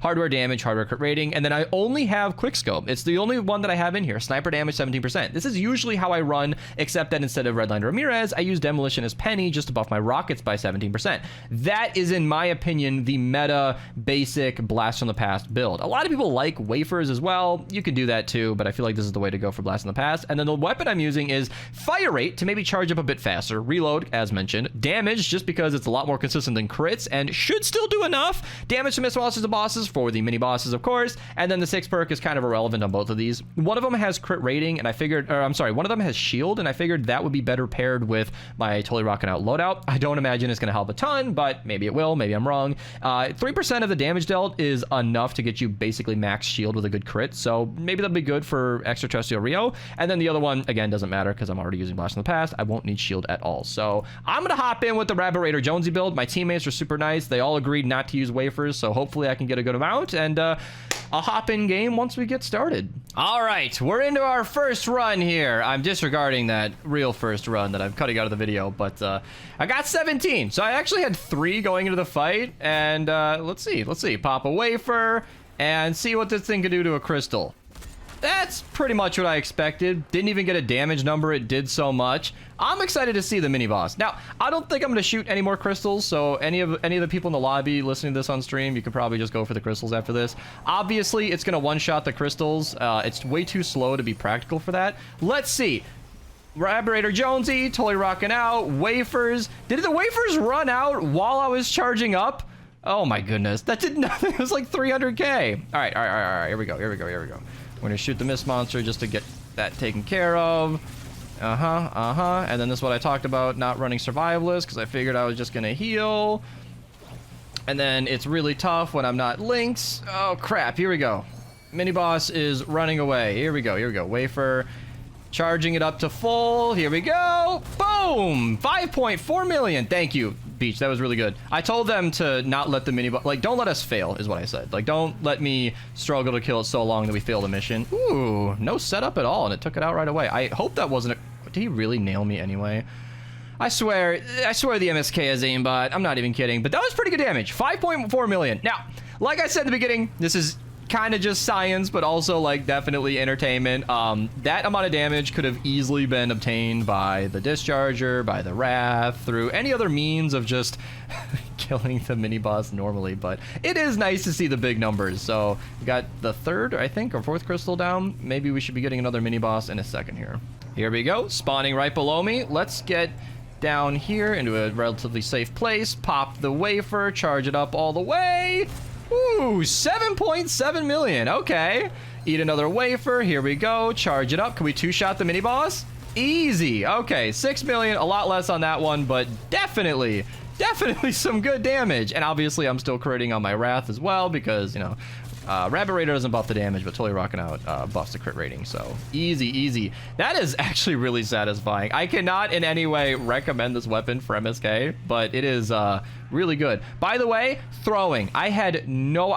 hardware damage, hardware crit rating, and then I only have Quickscope. It's the only one that I have in here. Sniper damage 17%. This is usually how I run, except that instead of Redline Ramirez, I use Demolition as Penny just to buff my rockets by 17%. That is, in my opinion, the meta basic Blast from the Past build. A lot of people like wafers as well. You can do that too, but I feel like this is the way to go for Blast from the Past. And then the weapon I'm using is Fire Rate to maybe charge up a bit faster. Reload, as mentioned. Damage, just because it's a lot more consistent than crits and should still do enough. Damage to miss monsters and bosses for the mini bosses, of course. And then the 6th perk is kind of irrelevant on both of these. One of them has crit rating, and I figured, or I'm sorry, one of them has shield, and I figured that would be better paired with my Totally Rocking Out loadout. I don't imagine it's going to help a ton, but maybe it will. Maybe I'm wrong. 3% of the damage dealt is enough to get you basically max shield with a good crit, so maybe that'll be good for Extraterrestrial Rio. And then the other one, again, doesn't matter because I'm already using Blast in the Past. I won't need shield at all. So I'm going to hop in with the Rabbit Raider Jonesy build. My teammates are super nice. They all agreed not to use wafers, so hopefully I can get a good amount, and I'll hop in game once we get started. All right, we're into our first run here. I'm disregarding that real first run that I'm cutting out of the video, but I got 17. So I actually had 3 going into the fight, and let's see. Pop a wafer and see what this thing can do to a crystal. That's pretty much what I expected. Didn't even get a damage number. It did so much. I'm excited to see the mini boss. Now, I don't think I'm going to shoot any more crystals, so any of the people in the lobby listening to this on stream, you could probably just go for the crystals after this. Obviously, it's going to one-shot the crystals. It's way too slow to be practical for that. Let's see. Rabbit Raider Jonesy, Totally Rocking Out, wafers. Did the wafers run out while I was charging up? Oh my goodness, that did nothing. It was like 300k. All right. Here we go. We're gonna shoot the mist monster just to get that taken care of. And then this is what I talked about, not running survivalist, because I figured I was just gonna heal. And then it's really tough when I'm not Lynx. Oh crap, here we go. Mini boss is running away. Here we go. Wafer. Charging it up to full. Here we go. Boom! 5.4 million. Thank you, Beach. That was really good. I told them to not let the mini boss, like, don't let us fail, is what I said. Like, don't let me struggle to kill it so long that we fail the mission. Ooh, no setup at all, and it took it out right away. I hope that wasn't a... Did he really nail me anyway? I swear the MSK is aimbot. I'm not even kidding, but that was pretty good damage. 5.4 million. Now, like I said in the beginning, this is kind of just science, but also like definitely entertainment. That amount of damage could have easily been obtained by the Discharger, by the Wrath, through any other means of just killing the mini boss normally, but it is nice to see the big numbers. So we got the third, I think, or fourth crystal down. Maybe we should be getting another mini boss in a second here. Here we go, spawning right below me. Let's get down here into a relatively safe place, pop the wafer, charge it up all the way. Ooh, 7.7 million. Okay. Eat another wafer. Here we go. Charge it up. Can we two-shot the mini boss? Easy. Okay, 6 million. A lot less on that one, but definitely some good damage. And obviously, I'm still critting on my Wrath as well because, you know, Rabbit Raider doesn't buff the damage, but totally rocking out buffs the crit rating. So easy. That is actually really satisfying. I cannot in any way recommend this weapon for MSK, but it is really good. By the way, throwing. I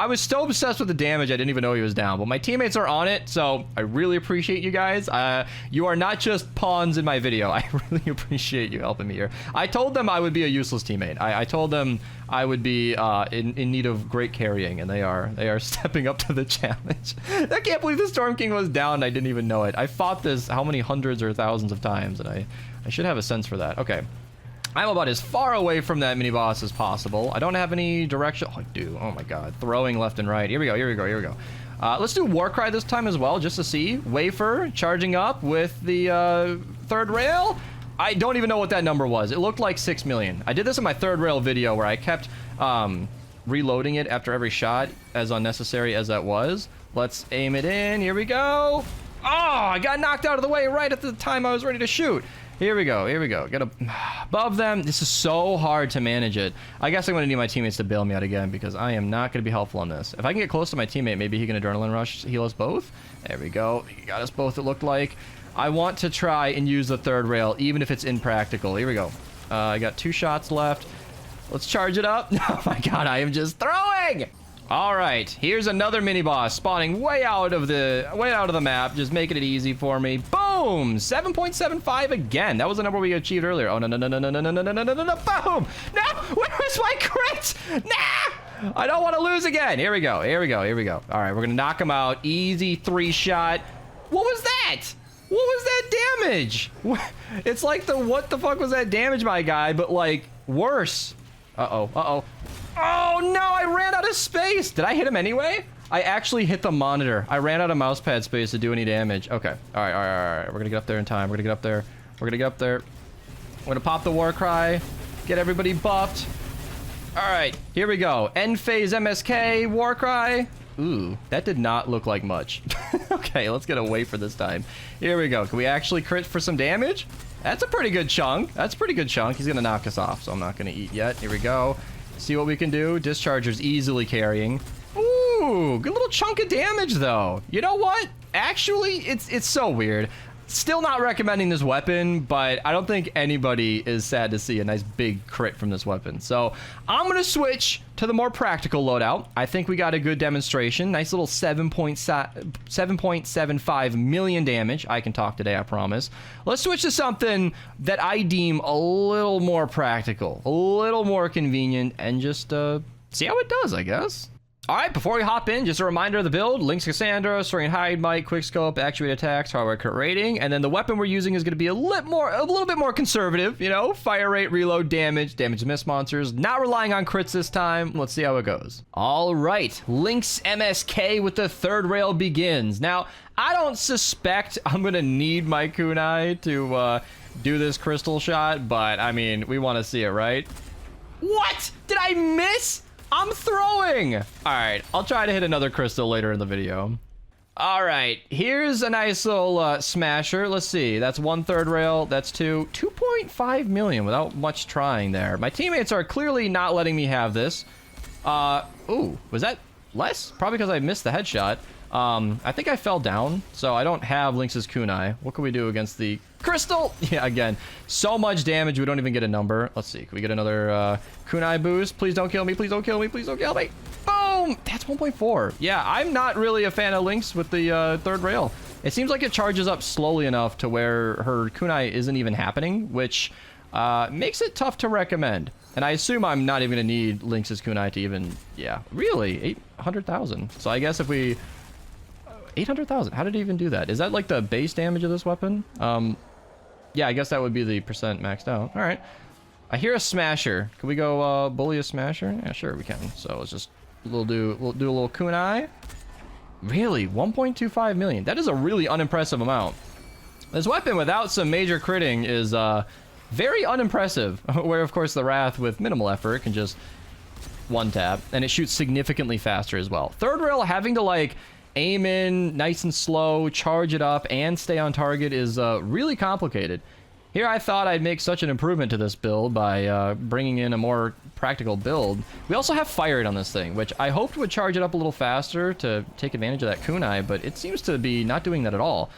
was so obsessed with the damage, I didn't even know he was down, but my teammates are on it, so I really appreciate you guys. You are not just pawns in my video. I really appreciate you helping me here. I told them I would be a useless teammate. I told them I would be in need of great carrying, and they are stepping up to the challenge. I can't believe the Storm King was down and I didn't even know it. I fought this how many hundreds or thousands of times, and I should have a sense for that. Okay. I'm about as far away from that mini boss as possible. I don't have any direction. Oh, I do. Oh my god. Throwing left and right. Here we go. Let's do Warcry this time as well, just to see. Wafer charging up with the third rail. I don't even know what that number was. It looked like 6 million. I did this in my third rail video where I kept reloading it after every shot, as unnecessary as that was. Let's aim it in. Here we go. Oh, I got knocked out of the way right at the time I was ready to shoot. Here we go. Get above them. This is so hard to manage it. I guess I'm going to need my teammates to bail me out again because I am not going to be helpful on this. If I can get close to my teammate, maybe he can Adrenaline Rush heal us both. There we go. He got us both, it looked like. I want to try and use the third rail, even if it's impractical. Here we go. I got 2 shots left. Let's charge it up. Oh my god, I am just throwing! All right, here's another mini boss spawning way out of the map, just making it easy for me. Boom! 7.75 again. That was the number we achieved earlier. Oh no! Boom! No! Where's my crit? Nah! I don't want to lose again. Here we go. All right, we're gonna knock him out. Easy 3-shot. What was that? What was that damage? It's like what the fuck was that damage, my guy? But like worse. Uh-oh. Oh no, I ran out of space. Did I hit him anyway? I actually hit the monitor. I ran out of mouse pad space to do any damage. Okay. All right. We're gonna get up there in time. We're gonna get up there. We're gonna pop the war cry. Get everybody buffed. All right, here we go. End phase MSK, war cry. Ooh, that did not look like much. Okay, let's get away for this time. Here we go. Can we actually crit for some damage? That's a pretty good chunk. He's gonna knock us off, so I'm not gonna eat yet. Here we go. See what we can do. Discharger's easily carrying. Ooh, good little chunk of damage though. You know what? Actually, it's so weird. Still not recommending this weapon, but I don't think anybody is sad to see a nice big crit from this weapon. So I'm gonna switch to the more practical loadout. I think we got a good demonstration. Nice little 7.75 million damage. I can talk today, I promise. Let's switch to something that I deem a little more practical, a little more convenient, and just see how it does, I guess. All right, before we hop in, just a reminder of the build. Lynx Cassandra, Soaring Hide Might, Quickscope, Actuate Attacks, Hardware Crit Rating, and then the weapon we're using is going to be a little bit more conservative, you know, fire rate, reload, damage to miss monsters, not relying on crits this time. Let's see how it goes. All right, Lynx MSK with the third rail begins. Now, I don't suspect I'm going to need my kunai to do this crystal shot, but I mean, we want to see it, right? What? Did I miss? I'm throwing. All right, I'll try to hit another crystal later in the video. All right, here's a nice little smasher. Let's see, that's 1/3 rail, that's 2.5 million without much trying there. My teammates are clearly not letting me have this. Ooh, was that less? Probably because I missed the headshot. I think I fell down, so I don't have Lynx's kunai. What can we do against the crystal? Yeah, again, so much damage, we don't even get a number. Let's see, can we get another kunai boost? Please don't kill me, please don't kill me, please don't kill me. Boom! That's 1.4. Yeah, I'm not really a fan of Lynx with the 3rd rail. It seems like it charges up slowly enough to where her kunai isn't even happening, which makes it tough to recommend. And I assume I'm not even going to need Lynx's kunai to even... Yeah, really? 800,000. So I guess if we... 800,000. How did it even do that? Is that like the base damage of this weapon? Yeah, I guess that would be the percent maxed out. All right. I hear a smasher. Can we go bully a smasher? Yeah, sure we can. So let's just we'll do a little kunai. Really, 1.25 million. That is a really unimpressive amount. This weapon without some major critting is very unimpressive. Where of course the Wrath with minimal effort can just one tap, and it shoots significantly faster as well. 3rd rail having to like aim in nice and slow, charge it up, and stay on target is really complicated. Here I thought I'd make such an improvement to this build by bringing in a more practical build. We also have Fired on this thing, which I hoped would charge it up a little faster to take advantage of that kunai, but it seems to be not doing that at all.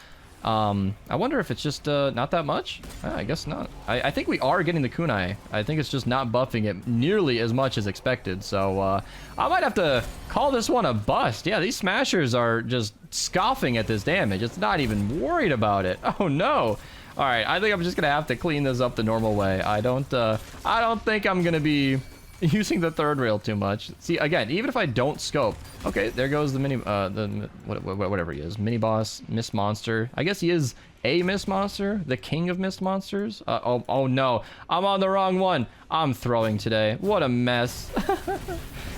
I wonder if it's just not that much? I guess not. I think we are getting the kunai. I think it's just not buffing it nearly as much as expected, so I might have to call this one a bust. Yeah, these smashers are just scoffing at this damage. It's not even worried about it. Oh no. All right, I think I'm just gonna have to clean this up the normal way. I don't think I'm gonna be using the 3rd rail too much. See, again, even if I don't scope, okay, there goes the whatever he is, mini boss, mist monster. I guess he is a mist monster, the king of mist monsters. Oh no, I'm on the wrong one. I'm throwing today. What a mess.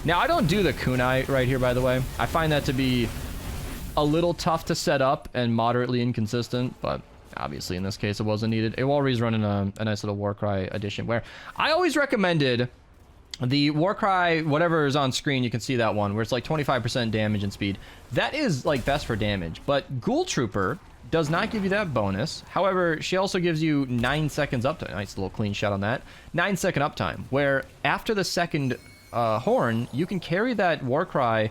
Now I don't do the kunai right here, by the way. I find that to be a little tough to set up and moderately inconsistent, but obviously in this case it wasn't needed. Iwalri's running a nice little Warcry edition where I always recommended the Warcry, whatever is on screen, you can see that one where it's like 25% damage and speed. That is like best for damage, but Ghoul Trooper does not give you that bonus. However, she also gives you 9 seconds uptime. Nice little clean shot on that. 9-second uptime, where after the second horn, you can carry that Warcry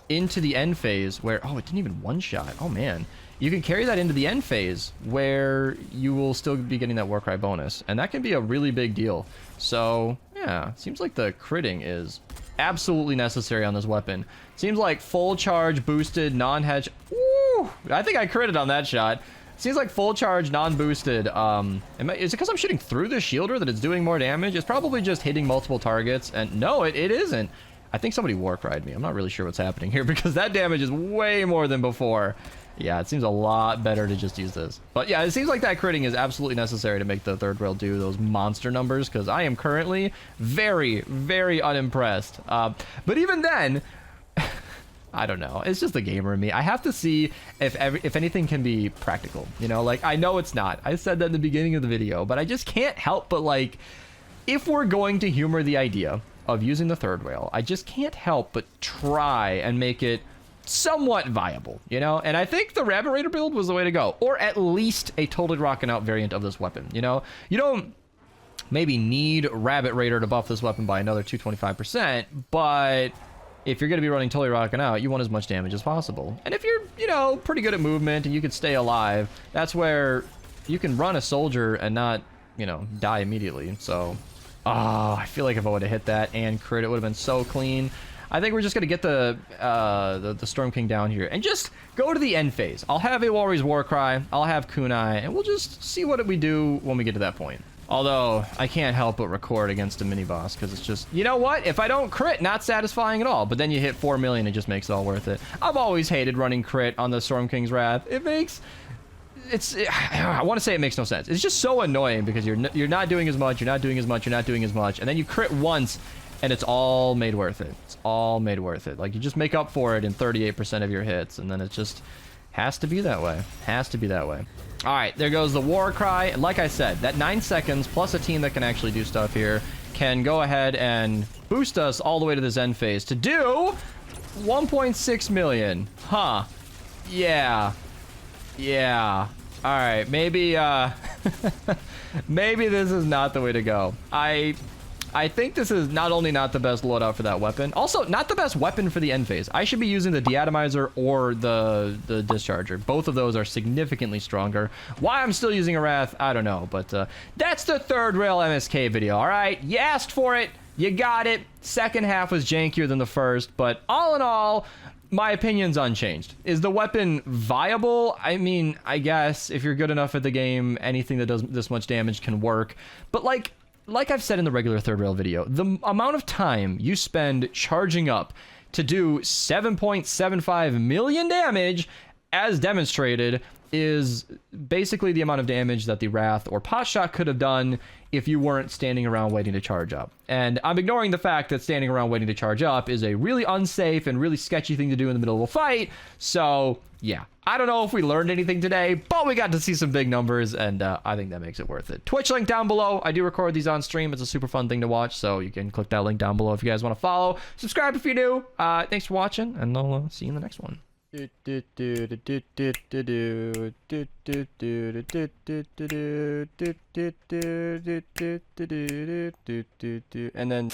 into the end phase where, oh, it didn't even one-shot. Oh man. You can carry that into the end phase where you will still be getting that Warcry bonus, and that can be a really big deal. So yeah, seems like the critting is absolutely necessary on this weapon. Seems like full charge boosted non-hedge. Ooh, I think I critted on that shot. Seems like full charge non-boosted. Is it because I'm shooting through the shielder that it's doing more damage? It's probably just hitting multiple targets, and no, it isn't. I think somebody Warcried me. I'm not really sure what's happening here because that damage is way more than before. Yeah, it seems a lot better to just use this. But yeah, it seems like that critting is absolutely necessary to make the 3rd rail do those monster numbers, because I am currently very, very unimpressed. But even then, I don't know. It's just the gamer in me. I have to see if anything can be practical. You know, like, I know it's not. I said that in the beginning of the video, but I just can't help but, like, if we're going to humor the idea of using the 3rd rail, I just can't help but try and make it somewhat viable, you know? And I think the Rabbit Raider build was the way to go, or at least a totally rocking out variant of this weapon, you know? You don't maybe need Rabbit Raider to buff this weapon by another 225%, but if you're going to be running totally rocking out, you want as much damage as possible. And if you're, you know, pretty good at movement and you can stay alive, that's where you can run a soldier and not, you know, die immediately. So, I feel like if I would have hit that and crit, it would have been so clean. I think we're just going to get the Storm King down here and just go to the end phase. I'll have Iwalri's Warcry, I'll have kunai, and we'll just see what we do when we get to that point. Although, I can't help but record against a mini-boss, because it's just, you know what? If I don't crit, not satisfying at all. But then you hit 4 million, it just makes it all worth it. I've always hated running crit on the Storm King's Wrath. I want to say it makes no sense. It's just so annoying, because you're not doing as much, and then you crit once, and it's all made worth it. It's all made worth it. Like, you just make up for it in 38% of your hits, and then it just has to be that way. Has to be that way. All right, there goes the Warcry. And like I said, that 9 seconds plus a team that can actually do stuff here can go ahead and boost us all the way to this end phase to do 1.6 million. Huh. Yeah. Yeah. All right. Maybe, maybe this is not the way to go. I think this is not only not the best loadout for that weapon, also not the best weapon for the end phase. I should be using the deatomizer or the discharger. Both of those are significantly stronger. Why I'm still using a Wrath, I don't know. But that's the third rail MSK video, all right? You asked for it. You got it. Second half was jankier than the first, but all in all, my opinion's unchanged. Is the weapon viable? I mean, I guess if you're good enough at the game, anything that does this much damage can work. But like I've said in the regular third rail video, the amount of time you spend charging up to do 7.75 million damage, as demonstrated, is basically the amount of damage that the Wrath or Potshot could have done if you weren't standing around waiting to charge up. And I'm ignoring the fact that standing around waiting to charge up is a really unsafe and really sketchy thing to do in the middle of a fight. So, yeah. I don't know if we learned anything today, but we got to see some big numbers, and I think that makes it worth it. Twitch link down below. I do record these on stream. It's a super fun thing to watch, so you can click that link down below if you guys want to follow. Subscribe if you're new. Thanks for watching, and I'll see you in the next one. And then